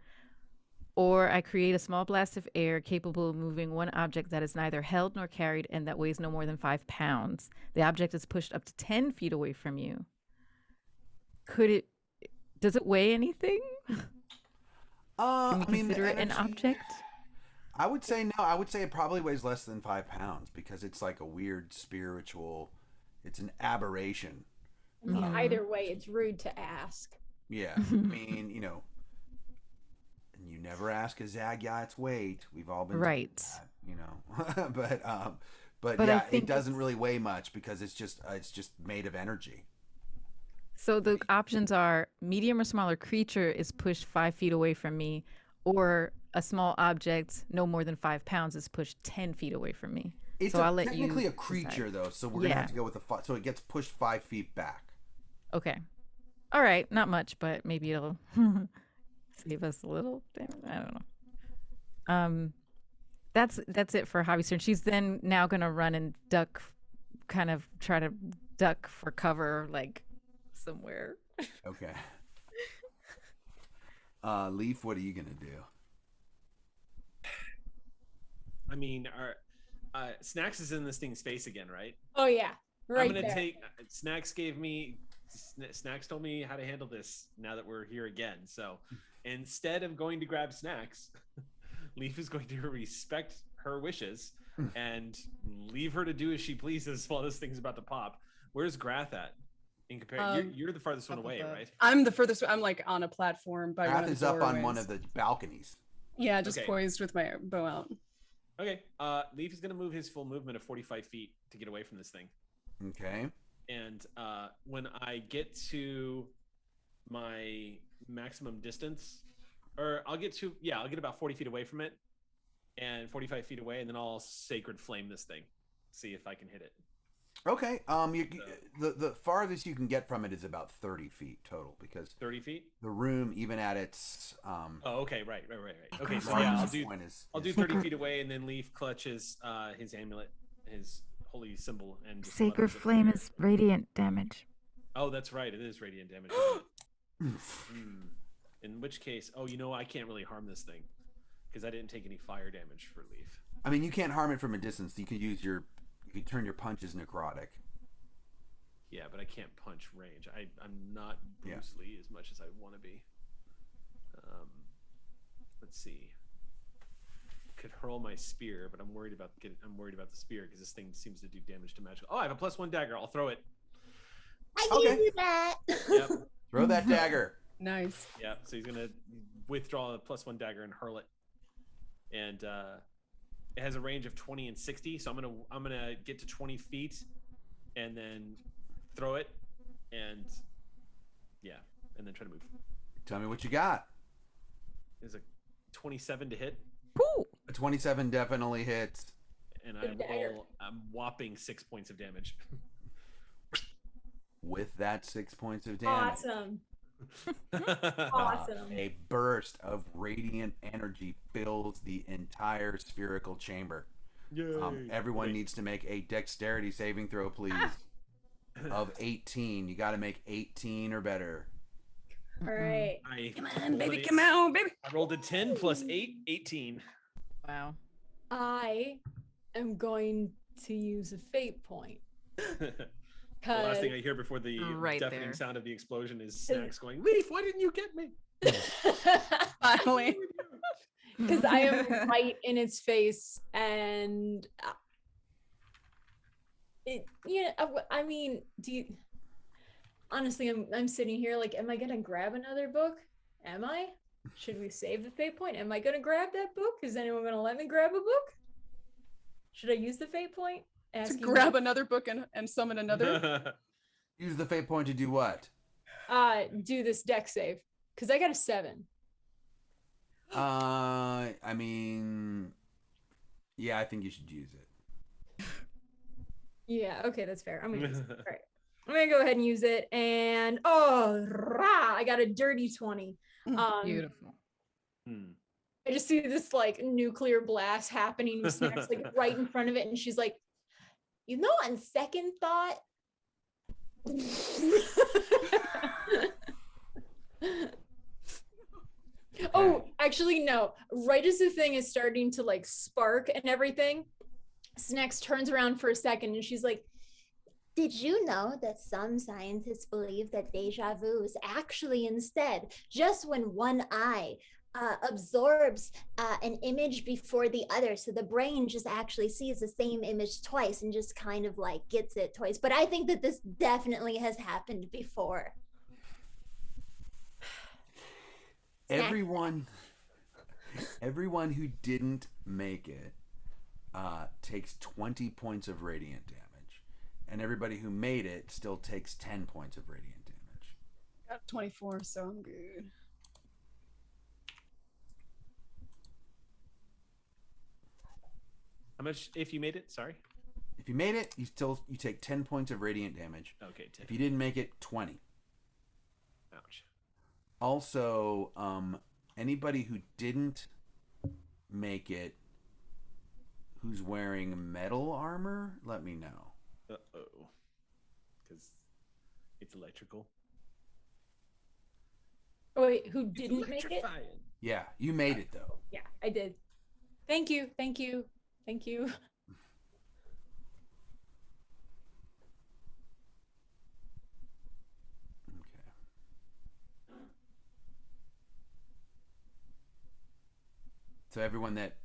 Or I create a small blast of air capable of moving one object that is neither held nor carried and that weighs no more than 5 pounds. The object is pushed up to 10 feet away from you. Does it weigh anything? Can we consider it an object? I would say no. I would say it probably weighs less than 5 pounds because it's like a weird spiritual. It's an aberration. Yeah, either way, it's rude to ask. Yeah, I mean, and you never ask a Zagyat's weight. We've all been right. That, but yeah, it doesn't really weigh much because it's just made of energy. So the options are medium or smaller creature is pushed 5 feet away from me, or a small object no more than 5 pounds is pushed 10 feet away from me. It's I'll let technically you a creature decide. though, so we're gonna have to go with so it gets pushed 5 feet back. Okay. All right, not much, but maybe it'll save us a little. I don't know. That's it for Javi's turn. She's then now gonna run and duck, kind of try to duck for cover, like somewhere. Okay. Leaf, what are you gonna do? I mean, Snacks is in this thing's face again, right? Oh yeah, right. I'm gonna there. take. Snacks told me how to handle this. Now that we're here again, so instead of going to grab Snacks, Leaf is going to respect her wishes and leave her to do as she pleases while this thing's about to pop. Where's Grath at? In comparison, you're the farthest one away, right? I'm the furthest. I'm like on a platform by Grath is up on one of the balconies. Yeah, just poised with my bow out. Okay. Leaf is gonna move his full movement of 45 feet to get away from this thing. Okay. And when I get to my maximum distance, or I'll get about 40 feet away from it, and 45 feet away, and then I'll sacred flame this thing, see if I can hit it. Okay. The farthest you can get from it is about 30 feet total, because 30 feet. The room, even at its Oh, okay, right. Okay, so yeah, I'll do 30 feet away, and then Leaf clutches his amulet, his holy symbol, and just Sacred Flame is radiant damage. Oh, that's right. It is radiant damage. In which case, I can't really harm this thing because I didn't take any fire damage for Leaf. I mean, you can't harm it from a distance. You could turn your punches necrotic. Yeah, but I can't punch range. I'm not Bruce Lee as much as I want to be. Let's see. Could hurl my spear, but I'm worried about the spear because this thing seems to do damage to magic. Oh, I have a +1 dagger. I'll throw it. I can do that. Yep. Throw that dagger. Nice. Yeah. So he's gonna withdraw a +1 dagger and hurl it, and it has a range of 20 and 60. So I'm gonna get to 20 feet, and then throw it, and then try to move. Tell me what you got. Is a 27 to hit. Woo! A 27 definitely hits. And I roll a whopping 6 points of damage. With that 6 points of damage. Awesome. Awesome. A burst of radiant energy fills the entire spherical chamber. Everyone needs to make a dexterity saving throw, please. Of 18. You got to make 18 or better. All right. Come on, baby, come on, baby. I rolled a 10 plus 8, 18. Wow. I am going to use a fate point. The last thing I hear before the Right deafening there. sound of the explosion is Snacks going, Leaf, why didn't you get me? Finally. Because I am right in its face, and I mean, honestly, I'm sitting here like, am I gonna grab another book? Am I? Should we save the fate point? Am I gonna grab that book? Is anyone gonna let me grab a book? Should I use the fate point? To grab another book and summon another? Use the fate point to do what? Do this deck save. Because I got a 7. I mean, yeah, I think you should use it. Yeah, okay, that's fair. I'm gonna use it. All right. I'm gonna go ahead and use it. And I got a dirty 20. Beautiful. I just see this like nuclear blast happening with Snacks like right in front of it, and she's like, on second thought. Oh, actually, no. Right as the thing is starting to like spark and everything, Snacks turns around for a second and she's like, Did you know that some scientists believe that deja vu is actually instead just when one eye absorbs an image before the other, so the brain just actually sees the same image twice and just kind of like gets it twice? But I think that this definitely has happened before. Everyone who didn't make it takes 20 points of radiant damage, and everybody who made it still takes 10 points of radiant damage. Got 24, so I'm good. How much if you made it? Sorry. If you made it, you take 10 points of radiant damage. Okay. 10. If you didn't make it, 20. Ouch. Also, anybody who didn't make it, who's wearing metal armor, let me know. Uh-oh. Because it's electrical. Oh wait, who didn't make it? Yeah, you made it though. Yeah, I did. Thank you. So everyone that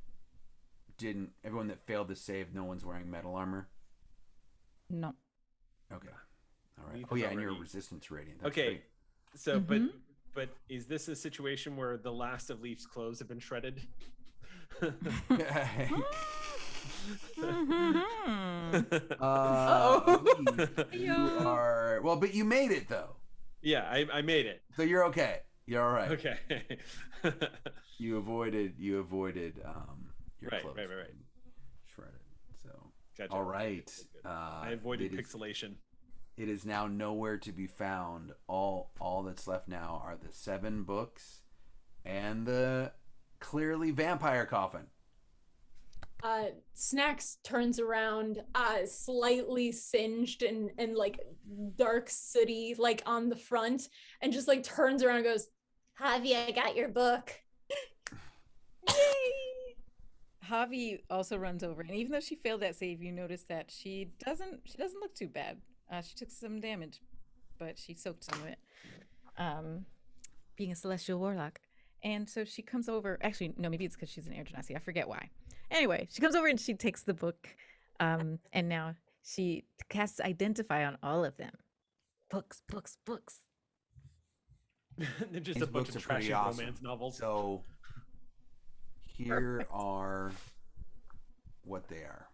failed to save, no one's wearing metal armor? No. Okay. All right. Leaf Oh is yeah, and you're already- resistant radiant. That's Okay. great. So, but is this a situation where the last of Leaf's clothes have been shredded? You are well, but you made it though. Yeah, I made it. So you're okay. You're all right. Okay. You avoided your Right, clothes right. being shredded. So Gotcha. all right. I avoided it is- pixelation. It is now nowhere to be found. All that's left now are the 7 books and the clearly vampire coffin. Snacks turns around, slightly singed and like dark sooty, like on the front, and just like turns around and goes, Javi, I got your book. Javi also runs over, and even though she failed that save, you notice that she doesn't look too bad. She took some damage, but she soaked some of it, being a celestial warlock. And so she comes over. Actually, no, maybe it's because she's an air genasi. I forget why. Anyway, she comes over and she takes the book, and now she casts Identify on all of them. Books. They're just These a bunch books of are pretty trashy awesome. romance novels. So here are what they are.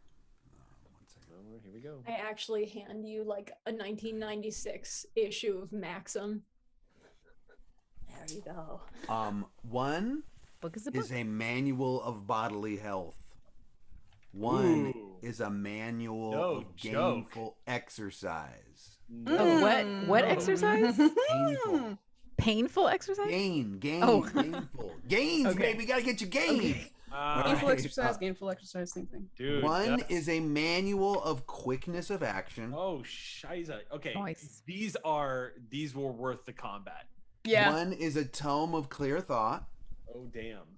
One second. Oh, here we go. I actually hand you like a 1996 issue of Maxim. There you go. One book is a manual of bodily health. One is a manual of gainful exercise. What exercise? Painful. Painful exercise? Gainful. Gains, Okay. baby. Gotta get your gains. Gainful exercise, gainful exercise, same thing. Dude, One is a manual of quickness of action. Oh, shiza. Okay. Nice. These were worth the combat. Yeah. One is a tome of clear thought. Oh, damn.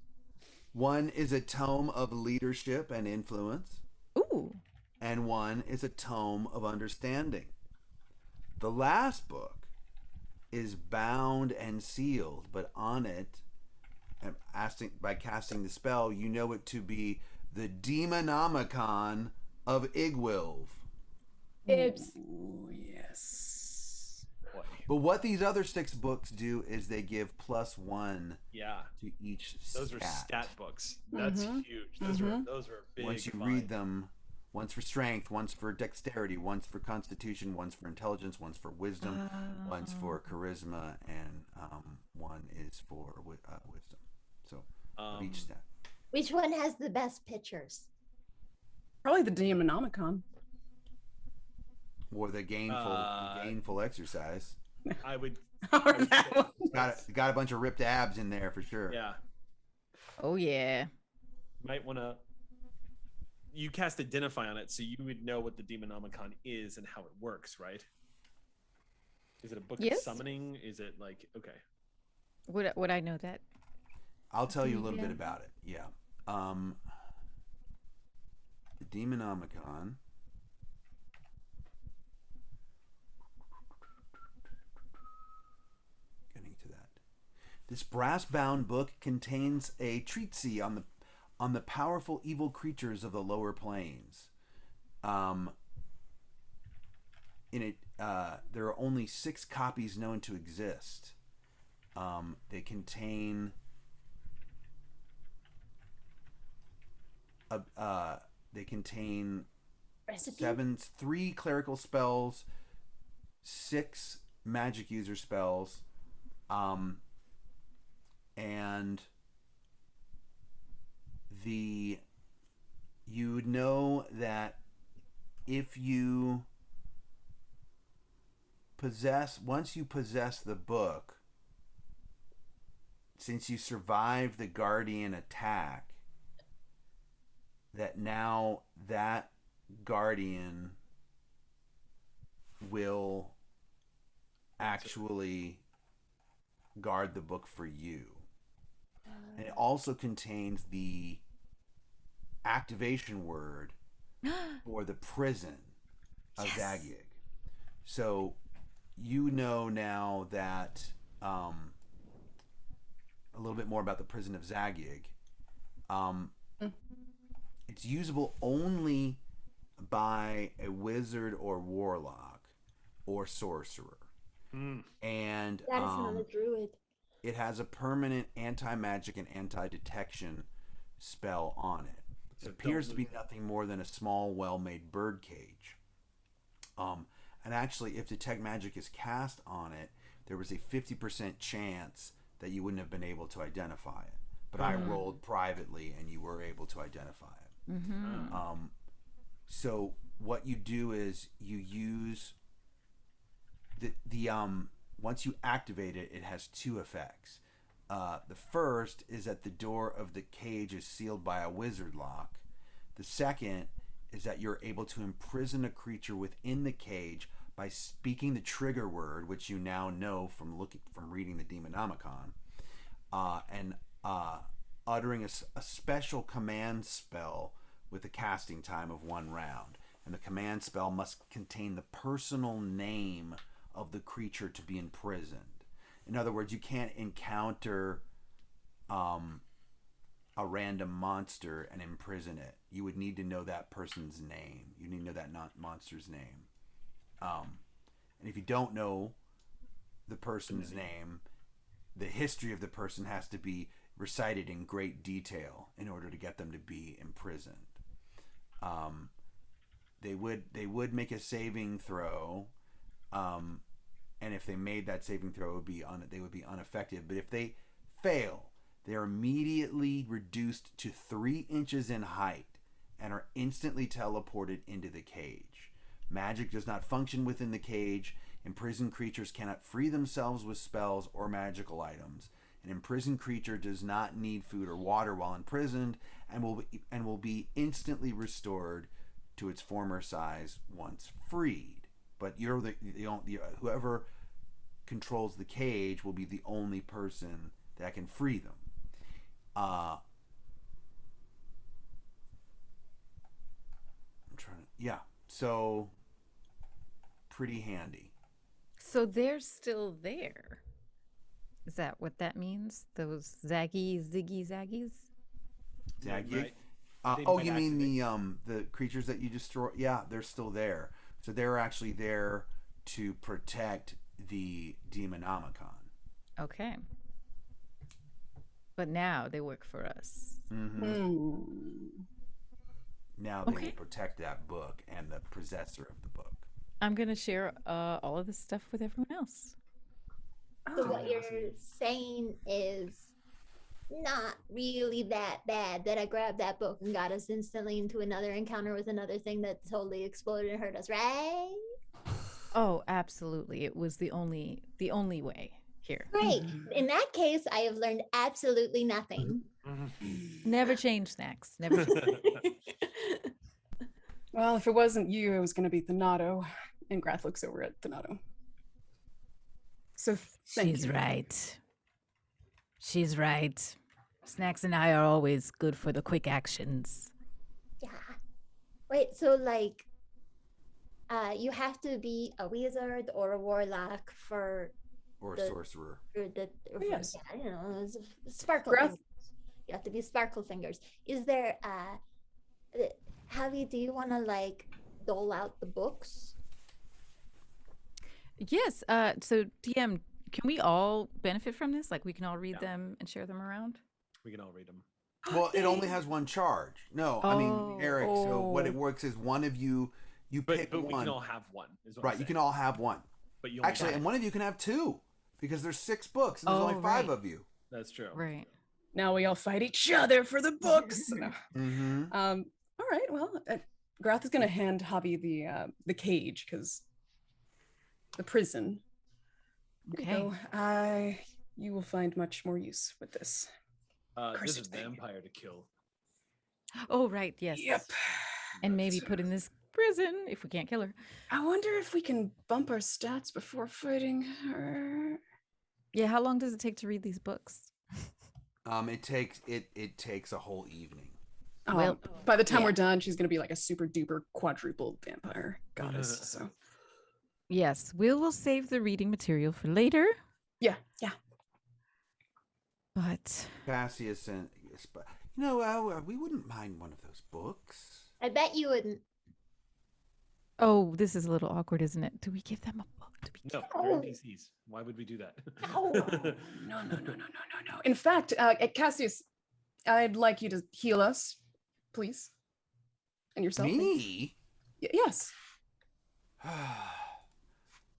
One is a tome of leadership and influence. Ooh. And one is a tome of understanding. The last book is bound and sealed, but on it, by casting the spell, you know it to be the Demonomicon of Igwilv. Ibs. Ooh, yes. Boy. But what these other 6 books do is they give +1 Yeah. to each Those are stat. stat books. That's huge. Those are big. Once you fine. read them, one's for strength, one's for dexterity, one's for constitution, one's for intelligence, one's for wisdom, one's for charisma, and one is for wisdom. So of each stat. Which one has the best pictures? Probably the Demonomicon. Or the gainful exercise. I would. Got a bunch of ripped abs in there for sure. Yeah. Oh yeah. Might want to. You cast Identify on it, so you would know what the Demonomicon is and how it works, right? Is it a book of Yes. summoning? Is it like okay? Would I know that? I'll tell you a little bit about it. Yeah. The Demonomicon. Getting to that. This brass-bound book contains a treatise on the powerful evil creatures of the lower planes. In it, there are only 6 copies known to exist. They contain Recipe? 3 clerical spells, 6 magic user spells, and you know that if you once you possess the book, since you survived the Guardian attack, that now that Guardian will actually guard the book for you. And it also contains the activation word for the prison of Zagyig. So you know now that a little bit more about the prison of Zagyig. It's usable only by a wizard or warlock or sorcerer. And That is not a druid. it has a permanent anti-magic and anti-detection spell on it. It appears to be nothing more than a small, well-made bird cage. And actually, if detect magic is cast on it, there was a 50% chance that you wouldn't have been able to identify it. But I rolled privately, and you were able to identify it. So what you do is you use the once you activate it, it has 2 effects. The first is that the door of the cage is sealed by a wizard lock. The second is that you're able to imprison a creature within the cage by speaking the trigger word, which you now know from reading the Demonomicon, and uttering a special command spell with a casting time of 1 round. And the command spell must contain the personal name of the creature to be imprisoned. In other words, you can't encounter a random monster and imprison it. You would need to know that person's name. You need to know that monster's name. And if you don't know the person's name, the history of the person has to be recited in great detail in order to get them to be imprisoned. They would make a saving throw, and if they made that saving throw, they would be unaffected. But if they fail, they are immediately reduced to 3 inches in height and are instantly teleported into the cage. Magic does not function within the cage. Imprisoned creatures cannot free themselves with spells or magical items. An imprisoned creature does not need food or water while imprisoned, and will be instantly restored to its former size once freed. But you're whoever controls the cage will be the only person that can free them. I'm trying to, yeah. So pretty handy. So they're still there. Is that what that means? Those zaggies? Zaggy? Right. Oh, you mean the creatures that you destroy? Yeah, they're still there. So they're actually there to protect the Demonomicon. Okay. But now they work for us. Mm-hmm. Now they will protect that book and the possessor of the book. I'm going to share all of this stuff with everyone else. So what you're saying is not really that bad that I grabbed that book and got us instantly into another encounter with another thing that totally exploded and hurt us, right? Oh, absolutely. It was the only way here. Great. In that case, I have learned absolutely nothing. Never change, Snacks. Never change. Well, if it wasn't you, it was going to be Thanato. And Grath looks over at Thanato. So She's right. She's right. Snacks and I are always good for the quick actions. Yeah. Wait, so like, you have to be a wizard or a warlock or a sorcerer. Yes. Yeah, you know, sparkle fingers. You have to be sparkle fingers. Is there, Javi, do you want to like dole out the books? Yes. So DM, can we all benefit from this? Like we can all read them and share them around? We can all read them. Well, it only has one charge. No, I mean, Eric, so what it works is one of you pick but one. we can all have one. Is what Right, I'm you saying. can all have one. But you actually, and one of you can have two because there's 6 books and there's only 5 of you. That's true. Right. Now we all fight each other for the books. Mm-hmm. All right. Well, Grath is going to hand Javi the cage because the prison. Okay. You will find much more use with this. There's a vampire to kill. Oh, right. Yes. Yep. And maybe put in this prison if we can't kill her. I wonder if we can bump our stats before fighting her. Yeah. How long does it take to read these books? It takes a whole evening. Well, by the time we're done, she's gonna be like a super duper quadruple vampire goddess. So yes, we'll save the reading material for later. Yeah. But Cassius and we wouldn't mind one of those books. I bet you wouldn't. oh, this is a little awkward, isn't it? Do we give them a book? No, they're NPCs. Why would we do that? No. In fact, Cassius, I'd like you to heal us, please, and yourself. Me? Yes.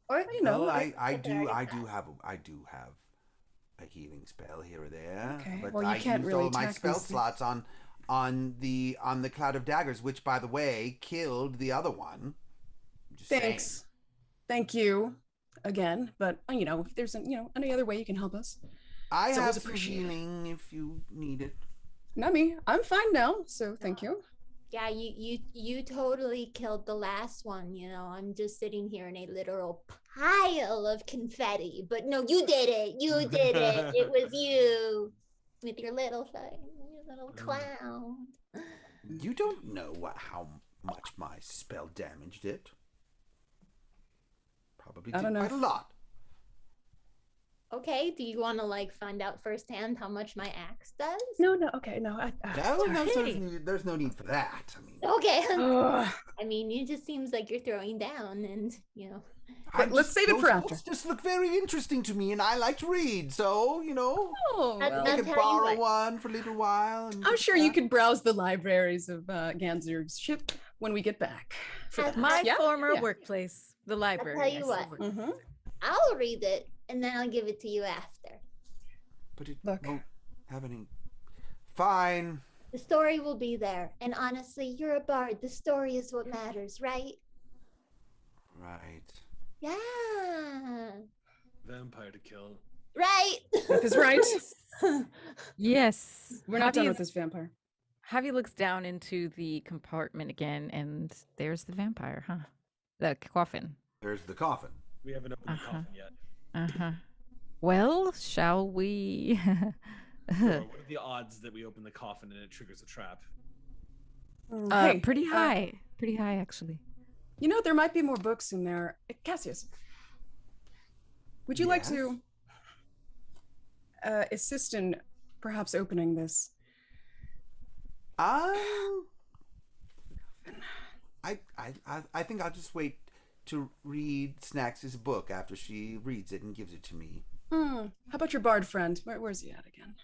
Or you know, I do have a healing spell here or there. Okay. But Well, you I can't used really all my attack spell these slots on the Cloud of Daggers, which by the way killed the other one. Just Thanks. saying. Thank you again. But if there's any other way you can help us, I it's have always some healing if you need it. Not me. I'm fine now. So thank you. Yeah, you totally killed the last one, I'm just sitting here in a literal pile of confetti. But no, you did it. It was you with your little thing, your little clown. You don't know how much my spell damaged it. Probably I don't did know quite a lot. Okay, do you want to find out firsthand how much my axe does? No, okay, no. There's no need for that. I mean, Okay. Ugh. I mean, it just seems like you're throwing down, and let's save it for after. Books just look very interesting to me, and I like to read. So Oh, That's- I that's can how you borrow like. one for a little while. And I'm sure you could browse the libraries of Ganzer's ship when we get back. For that. my Yeah? former Yeah. workplace, the library. I'll tell you I what. still work. Mhm. I'll read it, and then I'll give it to you after. But it Look. won't have any. Fine. The story will be there, and honestly, you're a bard. The story is what matters, right? Right. Yeah. Vampire to kill. Right. That is right. Yes. We're not done Javi with this vampire. Javi looks down into the compartment again, and there's the vampire, huh? The coffin. There's the coffin. We haven't opened the coffin yet. Uh-huh. Well, shall we? Or what are the odds that we open the coffin and it triggers a trap? Hey, Pretty high. Pretty high, actually. You know, there might be more books in there. Cassius, would you like to assist in perhaps opening this? I think I'll just wait to read Snacks' book after she reads it and gives it to me. How about your bard friend? Where's he at again?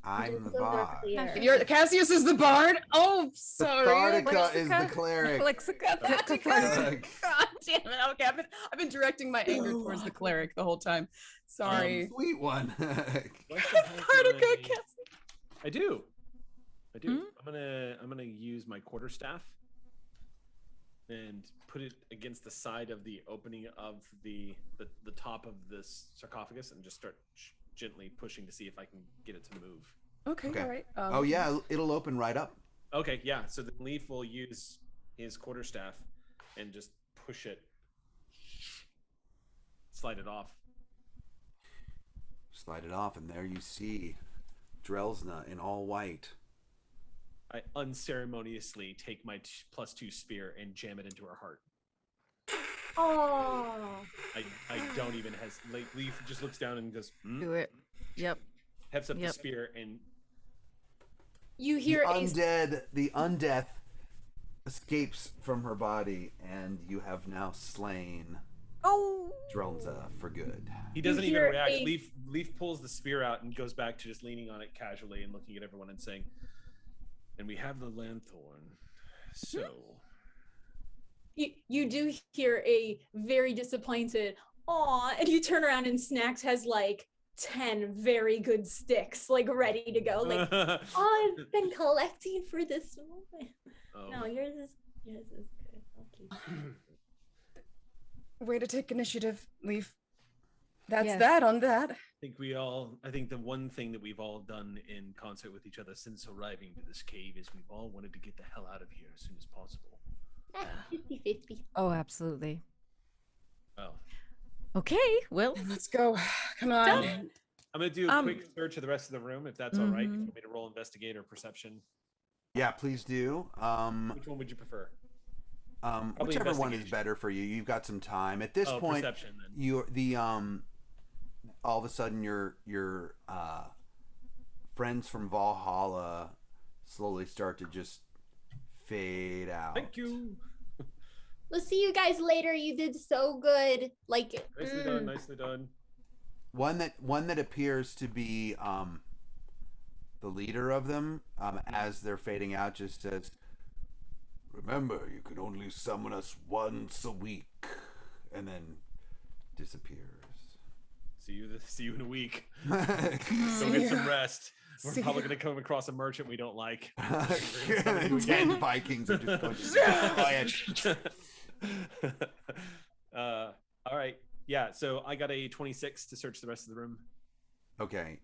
I'm the bard. Cassius is the bard? Oh, sorry. Cathartica is the cleric. Cathartica. God damn it. Okay, I've been directing my anger towards the cleric the whole time. Sorry. Sweet one. Cathartica, Cassius. I do. I'm gonna use my quarterstaff and put it against the side of the opening of the top of this sarcophagus and just start gently pushing to see if I can get it to move. Okay. All right. Oh yeah, it'll open right up. Okay, yeah. So the Leaf will use his quarterstaff and just push it, slide it off. Slide it off, and there you see Drelsna in all white. I unceremoniously take my +2 spear and jam it into her heart. Oh. I don't even hesitate. Leaf just looks down and goes, Do it. Yep. Hefts up the spear, and you hear the undeath escapes from her body, and you have now slain Drelza for good. He doesn't even react. Leaf pulls the spear out and goes back to just leaning on it casually and looking at everyone and saying, "And we have the lanthorn, so." You do hear a very disappointed "aw," and you turn around and Snacks has like 10 very good sticks like ready to go. Like, I've been collecting for this moment. No, yours is good. I'll keep it. Way to take initiative, Leaf. That's Yes. that on that. I think the one thing that we've all done in concert with each other since arriving to this cave is we've all wanted to get the hell out of here as soon as possible. 50-50. Oh, absolutely. Oh. Okay, well, let's go. Come on. I'm gonna do a quick search of the rest of the room, if that's all right. If you want me to roll investigate or perception. Yeah, please do. Which one would you prefer? Whichever one is better for you. You've got some time. At this point, perception, then. All of a sudden your friends from Valhalla slowly start to just fade out. Thank you. We'll see you guys later. You did so good. Like, Nicely done. Nicely done. One that appears to be the leader of them, as they're fading out, just says, "Remember, you can only summon us once a week," and then disappears. See you in a week. Go get some rest. We're probably going to come across a merchant we don't like. 10 Vikings are just going to quiet. All right. Yeah, so I got a 26 to search the rest of the room. Okay.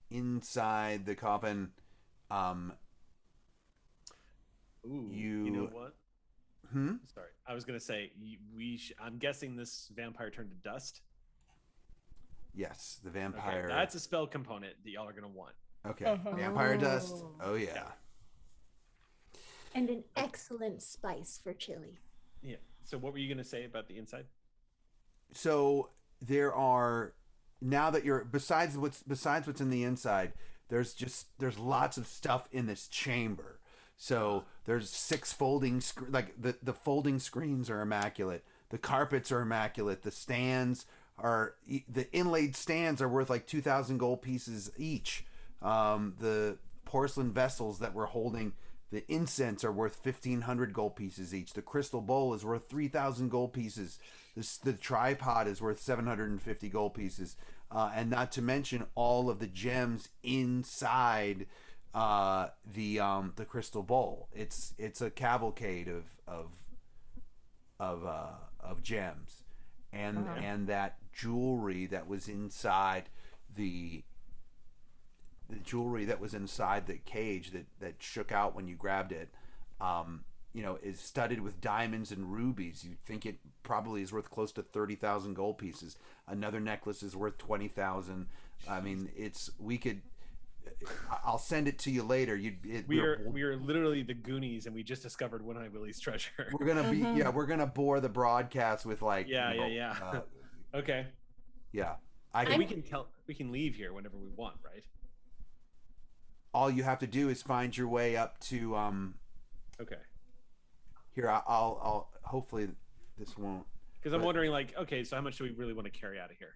Inside the coffin, you know what? Sorry, I was gonna say I'm guessing this vampire turned to dust. Yes, the vampire. Okay, that's a spell component that y'all are gonna want. Okay, vampire dust. Oh yeah. And an excellent spice for chili. Yeah. So what were you gonna say about the inside? So there are, now that you're besides what's in the inside, there's lots of stuff in this chamber. So there's 6 folding like the folding screens are immaculate. The carpets are immaculate. The inlaid stands are worth like 2,000 gold pieces each. The porcelain vessels that we're holding the incense are worth 1,500 gold pieces each. The crystal bowl is worth 3,000 gold pieces. The tripod is worth 750 gold pieces. And not to mention all of the gems inside the crystal bowl. It's a cavalcade of gems, and that jewelry that was inside the jewelry that was inside the cage that shook out when you grabbed it, is studded with diamonds and rubies. You'd think it probably is worth close to 30,000 gold pieces. Another necklace is worth 20,000. I mean, I'll send it to you later. We are literally the Goonies, and we just discovered One Eye Willie's treasure. We're gonna be we're gonna bore the broadcast with like Okay. Yeah, we can leave here whenever we want, right? All you have to do is find your way up to Okay. Here, I'll hopefully this won't. Because I'm wondering, like, okay, so how much do we really want to carry out of here?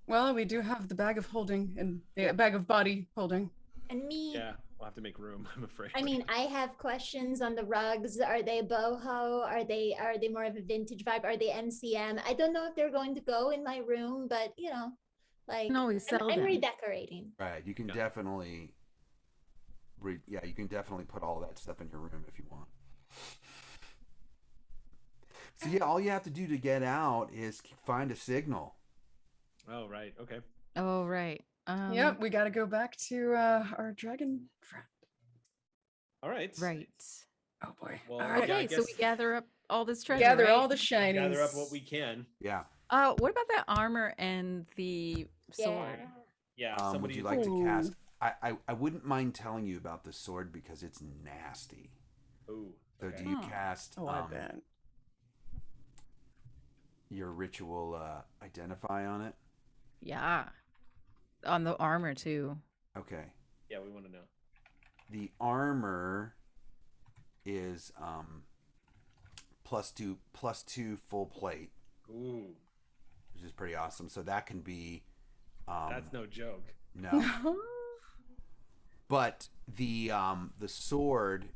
Well, we do have the bag of holding and the bag of body holding. And me. Yeah, we'll have to make room, I'm afraid. I mean, I have questions on the rugs. Are they boho? Are they more of a vintage vibe? Are they MCM? I don't know if they're going to go in my room, but No, we sell I'm them. redecorating. Right, you can definitely. You can definitely put all that stuff in your room if you want. So yeah, all you have to do to get out is find a signal. Oh right, okay. Oh right. Yep, we got to go back to our dragon friend. All right. Right. Oh boy. Well, all right. Okay, so we gather up all this treasure. Gather right? all the shinies. Gather up what we can. Yeah. What about that armor and the sword? Yeah. Would you like to cast? I wouldn't mind telling you about the sword because it's nasty. Ooh. So Okay. do you cast I bet. your ritual identify on it? Yeah. On the armor too. Okay. Yeah, we want to know. The armor is +2 full plate. Ooh. Which is pretty awesome. So that can be That's no joke. No. But the sword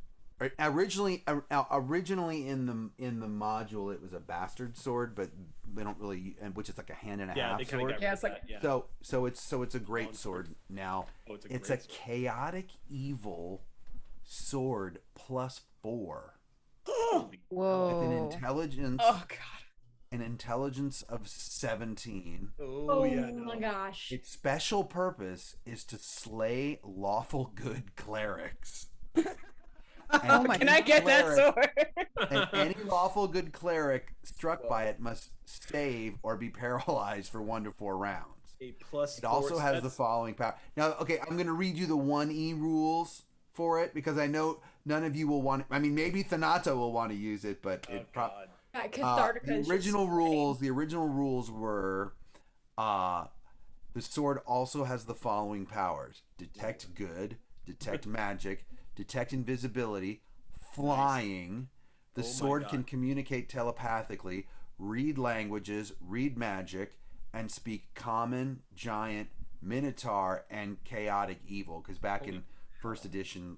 originally in the module it was a bastard sword, but they don't really, and which is like a hand and a half they sword. got rid of that, So it's a great sword now. Oh, it's a it's great a sword. chaotic evil sword +4. Whoa. With an intelligence. Oh god. An intelligence of 17. Oh yeah. My gosh. Its special purpose is to slay lawful good clerics. Can I get that sword? And any lawful good cleric struck by it must save or be paralyzed for 1 to 4 rounds. A +4. It also has the following power. Now, okay, I'm going to read you the 1E rules for it because I know none of you will want it. I mean, maybe Thanato will want to use it, but it probably. Cathartica The original rules were the sword also has the following powers: detect good, detect magic, detect invisibility, flying. The sword can communicate telepathically, read languages, read magic, and speak common, giant, minotaur, and chaotic evil. Because back in first edition,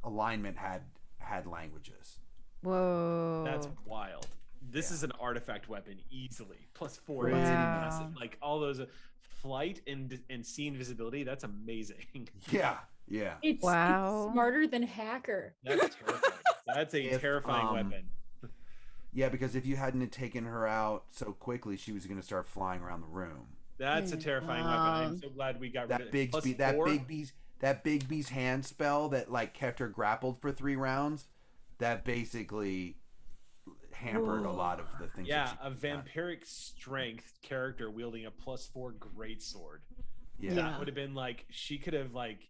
alignment had languages. Whoa. That's wild. This is an artifact weapon easily. +4 is Wow. massive. Like all those flight and see invisibility. That's amazing. Yeah. It's smarter than hacker. That's terrifying. That's a terrifying weapon. Yeah, because if you hadn't taken her out so quickly, she was going to start flying around the room. That's a terrifying weapon. I'm so glad we got rid of it. That big beast hand spell that like kept her grappled for 3 rounds. That basically hampered a lot of the things. Yeah, a vampiric strength character wielding a +4 greatsword. Yeah. That would have been like, she could have like.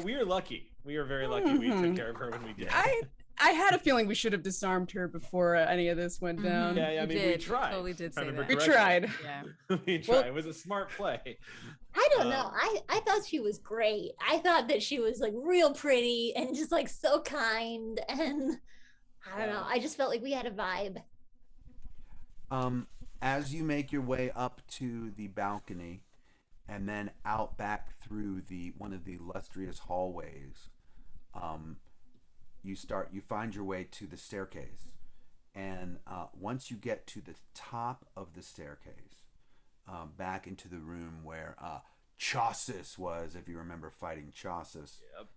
We are lucky. We are very lucky we took care of her when we did. I had a feeling we should have disarmed her before any of this went down. Yeah, I mean, we tried. We totally did say that. We tried. Yeah. We tried. It was a smart play. I don't know. I thought she was great. I thought that she was like real pretty and just like so kind, and I don't know. I just felt like we had a vibe. As you make your way up to the balcony and then out back through one of the illustrious hallways, you find your way to the staircase. And once you get to the top of the staircase, back into the room where Cassius was, if you remember fighting Cassius. Yep.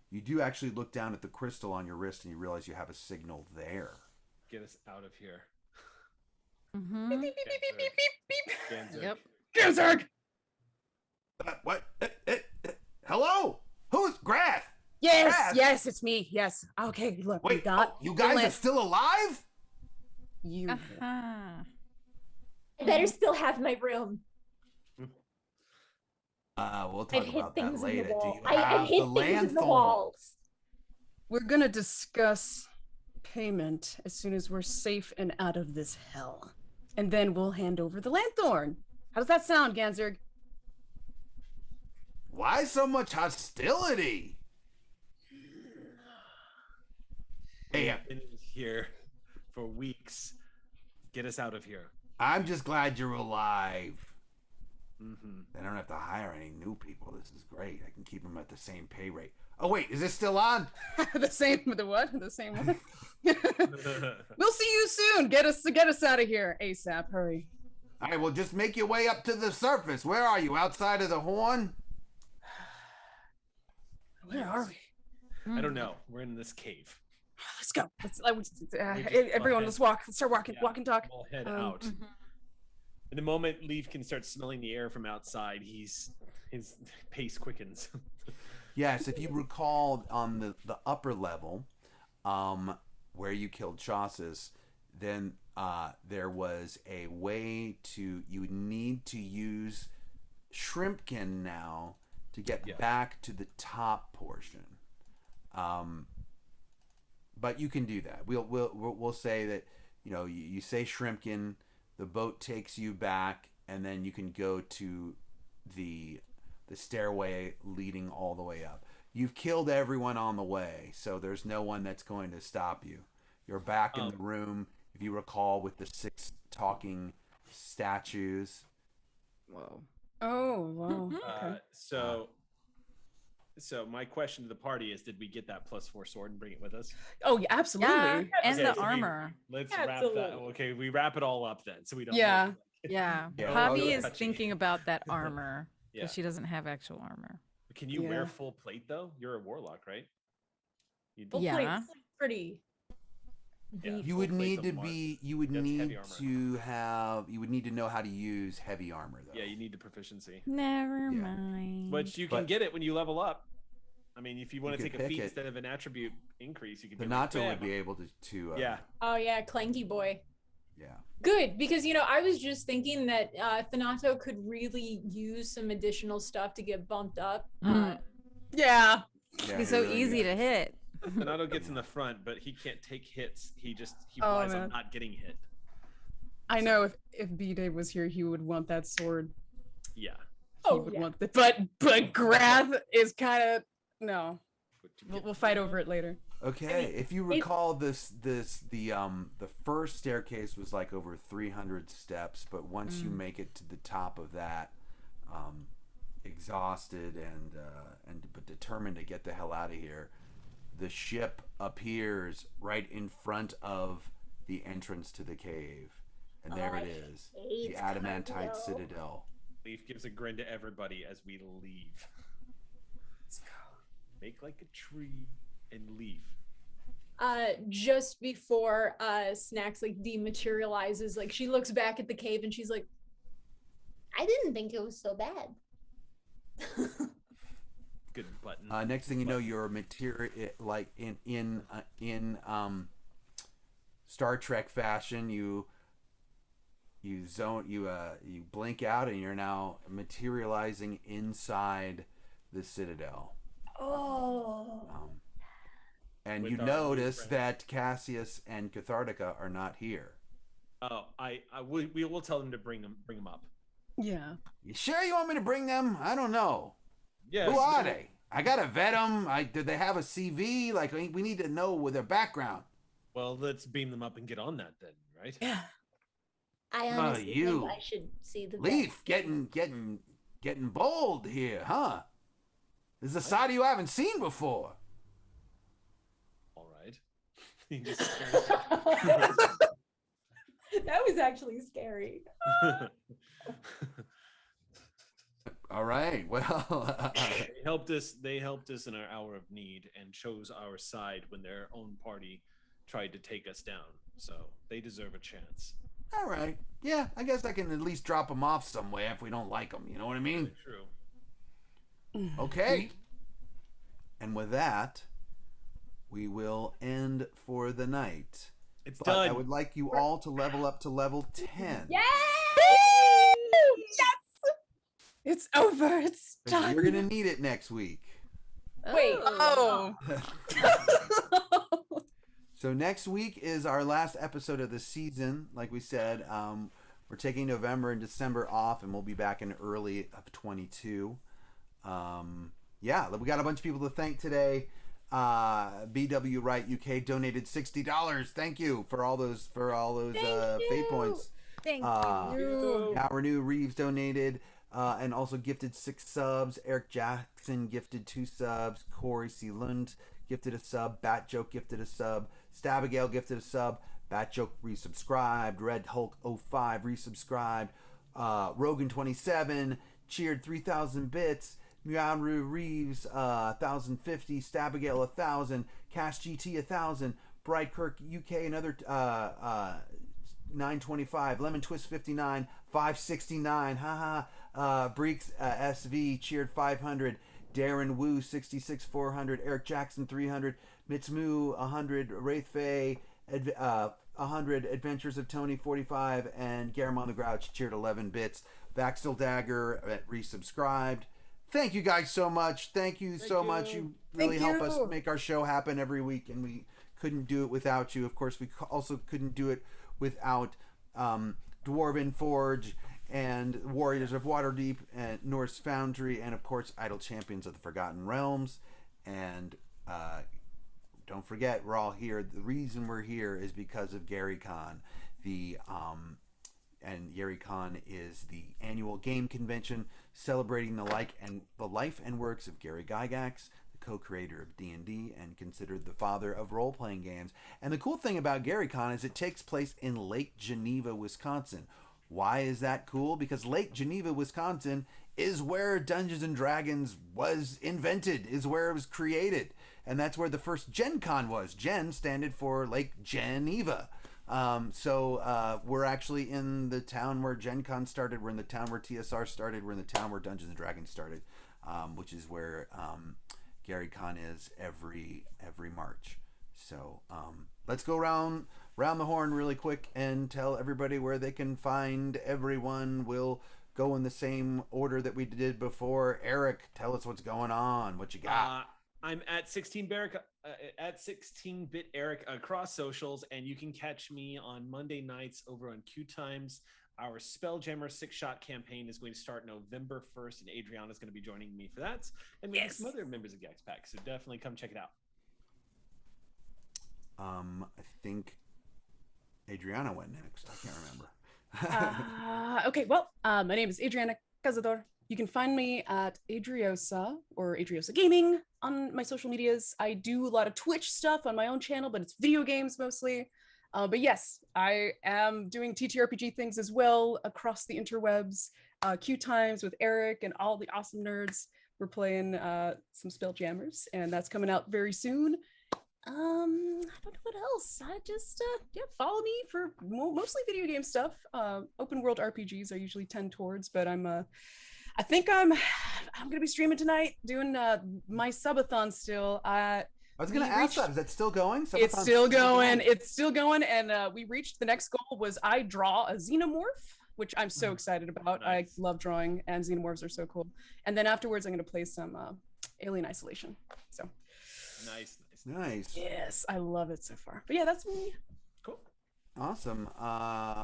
You do actually look down at the crystal on your wrist and you realize you have a signal there. Get us out of here. Mm-hmm. Beep, beep, beep, beep, beep, beep, beep. Ganzerg. Yep. Ganzerg! What? Hello? Who's Yes, Beth! yes, it's me. Yes. Okay, look, we Wait, got you guys are still alive? you. Uh-huh. I better still have my room. We'll I've talk hit about that things in the later. Do wall. you I've have hit the things in the lanthorn? walls. We're gonna discuss payment as soon as we're safe and out of this hell. And then we'll hand over the lanthorn. How does that sound, Ganzerg? Why so much hostility? Hey, We've been here for weeks. Get us out of here. I'm just glad you're alive. Mm-hmm. I don't have to hire any new people. This is great. I can keep them at the same pay rate. Oh wait, is this still on? The same one. We'll see you soon. Get us out of here ASAP. Hurry. All right, well, just make your way up to the surface. Where are you? Outside of the horn? Where are we? I don't know. We're in this cave. Let's go. Everyone, let's walk. Let's start walking. Walk and talk. We'll head out. In the moment Leaf can start smelling the air from outside, his pace quickens. Yes, if you recall on the upper level, where you killed Cassius, then there was a way you need to use Shrimpkin now to get back to the top portion. But you can do that. We'll say that you say Shrimpkin, the boat takes you back, and then you can go to the stairway leading all the way up. You've killed everyone on the way, so there's no one that's going to stop you. You're back in the room, if you recall, with the 6 talking statues. Whoa. Oh, wow. Okay. So my question to the party is, did we get that +4 sword and bring it with us? Oh, yeah, absolutely. Yeah, and Okay, the so armor. Let's wrap that. Okay, we wrap it all up then, so we don't. Yeah. Yeah. Javi is thinking about that armor. Yeah. But she doesn't have actual armor. Can you wear full plate though? You're a warlock, right? Full plate's pretty. Yeah, You would need to be. You would need to have. You would need to know how to use heavy armor, though. Yeah, you need the proficiency. Never mind. But you can get it when you level up. I mean, if you want to take a feat it. instead of an attribute increase, you can. Thanato would be able to. Yeah. Oh yeah, Clanky Boy. Yeah. Good, because I was just thinking that Thanato could really use some additional stuff to get bumped up. Yeah. He's so easy to hit. Thanato gets in the front, but he can't take hits. He relies on not getting hit. I know if B-Day was here, he would want that sword. Yeah. He would want the but Grath is kind of no. We'll fight over it later. Okay, if you recall, the first staircase was like over 300 steps, but once you make it to the top of that, exhausted but determined to get the hell out of here, the ship appears right in front of the entrance to the cave, and there it is, the adamantite citadel. Leaf gives a grin to everybody as we leave. Let's go. Make like a tree and leave. Just before Snacks dematerializes, she looks back at the cave and she's like, I didn't think it was so bad. Good button. Next thing you know, you're material in Star Trek fashion. You blink out and you're now materializing inside the citadel. Oh. And you notice that Cassius and Cathartica are not here. Oh, we will tell them to bring them up. Yeah. You sure you want me to bring them? I don't know. Yeah. Who are they? I gotta vet them. Did they have a CV? We need to know their background. Well, let's beam them up and get on that then, right? Yeah. I honestly think I should see the Leaf getting bold here, huh? This is a side of you I haven't seen before. All right. That was actually scary. All right. Well, They helped us in our hour of need and chose our side when their own party tried to take us down. So they deserve a chance. all right. Yeah, I guess I can at least drop them off somewhere if we don't like them. You know what I mean? True. Okay. And with that, we will end for the night. It's but done. I would like you all to level up to level 10. Yay! Yes! It's over. It's done. You're going to need it next week. Wait. Oh. So next week is our last episode of the season. Like we said, we're taking November and December off, and we'll be back in early of 22. Yeah, we got a bunch of people to thank today. BW Wright UK donated $60. Thank you for all those fate points. Thank you. Now Renew Reeves donated and also gifted 6 subs. Eric Jackson gifted 2 subs. Corey C. Lund gifted a sub. Bat Joke gifted a sub. Stabigail gifted a sub. Bat Joke resubscribed. Red Hulk 05 resubscribed. Rogan 27 cheered 3,000 bits. Meowru Reeves 1,050. Stabigail 1,000. Cash GT 1,000. Brightkirk UK another 925. Lemon Twist 59 569. Haha. Breeks SV cheered 500. Darren Wu 66 400. Eric Jackson 300. Mitsmu 100. Wraith Faye 100. Adventures of Tony 45. And Garamond the Grouch cheered 11 bits. Vaxel Dagger resubscribed. Thank you guys so much. Thank you so much. You really help us make our show happen every week, and we couldn't do it without you. Of course, we also couldn't do it without Dwarven Forge and Warriors of Waterdeep and Norse Foundry, and of course, Idle Champions of the Forgotten Realms. And don't forget, we're all here. The reason we're here is because of Gary Con. And Gary Con is the annual game convention celebrating the life and works of Gary Gygax, the co-creator of D&D and considered the father of role-playing games. And the cool thing about Gary Con is it takes place in Lake Geneva, Wisconsin. Why is that cool? Because Lake Geneva, Wisconsin is where Dungeons and Dragons was invented, is where it was created. And that's where the first Gen Con was. Gen standing for Lake Geneva. So we're actually in the town where Gen Con started. We're in the town where TSR started. We're in the town where Dungeons and Dragons started, which is where Gary Con is every March. So let's go round the horn really quick and tell everybody where they can find everyone. We'll go in the same order that we did before. Eric, tell us what's going on. What you got? I'm at 16-bit Eric across socials, and you can catch me on Monday nights over on Q Times. Our Spelljammer 6-shot campaign is going to start November 1st, and Adriana is going to be joining me for that, and maybe some other members of Gaxx Pack. So definitely come check it out. I think Adriana went next. I can't remember. Okay, well, my name is Adriana Cazador. You can find me at Adriosa or Adriosa Gaming on my social medias. I do a lot of Twitch stuff on my own channel, but it's video games mostly. But yes, I am doing TTRPG things as well across the interwebs. Q Times with Eric and all the awesome nerds. We're playing some Spelljammers, and that's coming out very soon. I don't know what else. I just follow me for mostly video game stuff. Open world RPGs I usually tend towards, but I think I'm gonna be streaming tonight, doing my subathon still. I was gonna ask that. Is that still going? It's still going. It's still going, and we reached the next goal. Was I draw a xenomorph, which I'm so excited about. Nice. I love drawing, and xenomorphs are so cool. And then afterwards, I'm gonna play some Alien Isolation. So nice. Yes, I love it so far. But yeah, that's me. Cool. Awesome.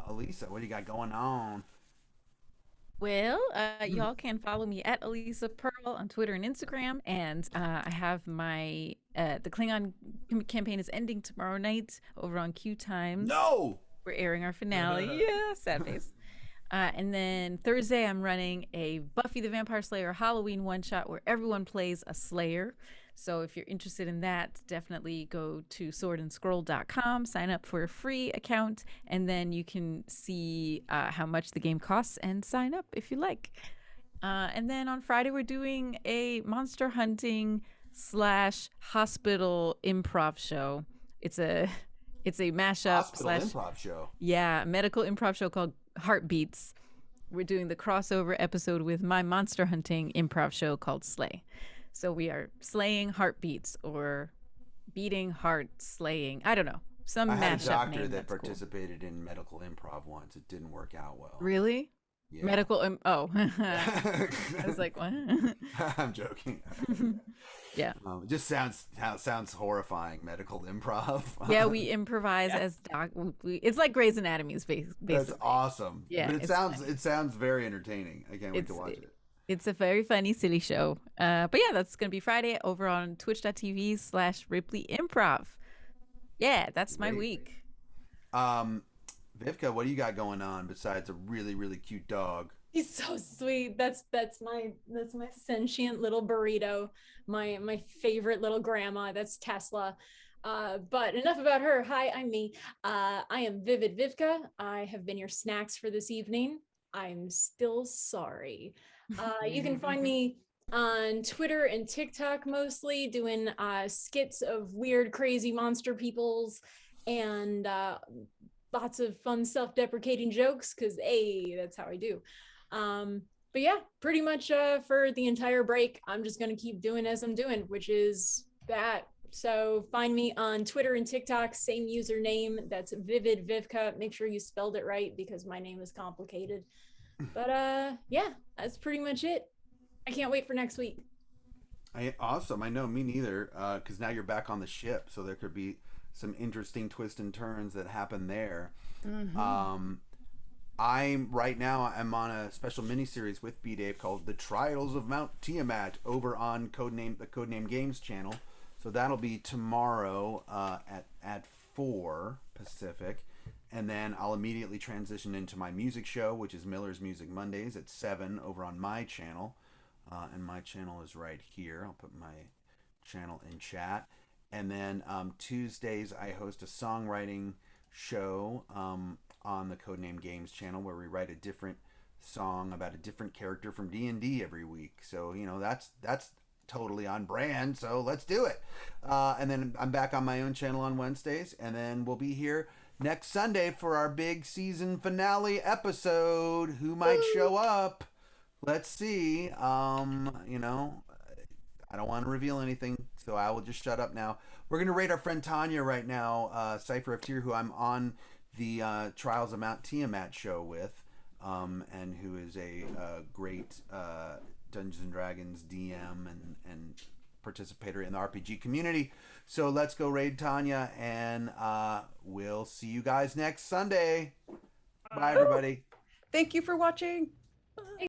Elisa, what do you got going on? Well, y'all can follow me at Elisa Pearl on Twitter and Instagram, and I have my the Klingon campaign is ending tomorrow night over on Q Times. No, we're airing our finale. Yeah, sad face. And then Thursday, I'm running a Buffy the Vampire Slayer Halloween one-shot where everyone plays a Slayer. So if you're interested in that, definitely go to swordandscroll.com, sign up for a free account, and then you can see how much the game costs and sign up if you like. And then on Friday, we're doing a monster hunting / hospital improv show. It's a mashup / improv show. Yeah, medical improv show called Heartbeats. We're doing the crossover episode with my monster hunting improv show called Slay. So we are slaying heartbeats or beating heart slaying. I don't know. Some I had a mashup doctor name that that's cool. participated in medical improv once. It didn't work out well. Really? Yeah. Medical. Oh, I was like, what? I'm joking. Yeah. It just sounds horrifying. Medical improv. Yeah, we improvise as it's like Grey's Anatomy's basically. That's awesome. Yeah, but it sounds very entertaining. I can't wait to watch it. It's a very funny, silly show. But yeah, that's gonna be Friday over on twitch.tv/Ripley Improv. Yeah, that's my week. Vivka, what do you got going on besides a really, really cute dog? He's so sweet. That's my sentient little burrito. My favorite little grandma. That's Tesla. But enough about her. Hi, I'm me. I am Vivid Vivka. I have been your snacks for this evening. I'm still sorry. You can find me on Twitter and TikTok, mostly doing skits of weird, crazy monster peoples and lots of fun self-deprecating jokes, because that's how I do. But yeah, pretty much for the entire break, I'm just gonna keep doing as I'm doing, which is that. So find me on Twitter and TikTok, same username. That's Vivid Vivka. Make sure you spelled it right because my name is complicated. But yeah, that's pretty much it. I can't wait for next week. Awesome. I know, me neither. Because now you're back on the ship, so there could be some interesting twists and turns that happen there. Mm-hmm. I'm on a special miniseries with B-Dave called The Trials of Mount Tiamat over on the Codename Games channel. So that'll be tomorrow at 4 Pacific. And then I'll immediately transition into my music show, which is Miller's Music Mondays at 7 over on my channel. And my channel is right here. I'll put my channel in chat. And then Tuesdays, I host a songwriting show on the Codename Games channel where we write a different song about a different character from D&D every week. So, that's totally on brand. So let's do it. And then I'm back on my own channel on Wednesdays. And then we'll be here next Sunday for our big season finale episode. Who might show up? Let's see. I don't want to reveal anything, so I will just shut up now. We're going to rate our friend Tanya right now, Cypher of Tyr, who I'm on the Trials of Mount Tiamat show with, and who is a great Dungeons & Dragons DM and participator in the RPG community. So let's go raid Tanya, and we'll see you guys next Sunday. Bye, everybody. Thank you for watching.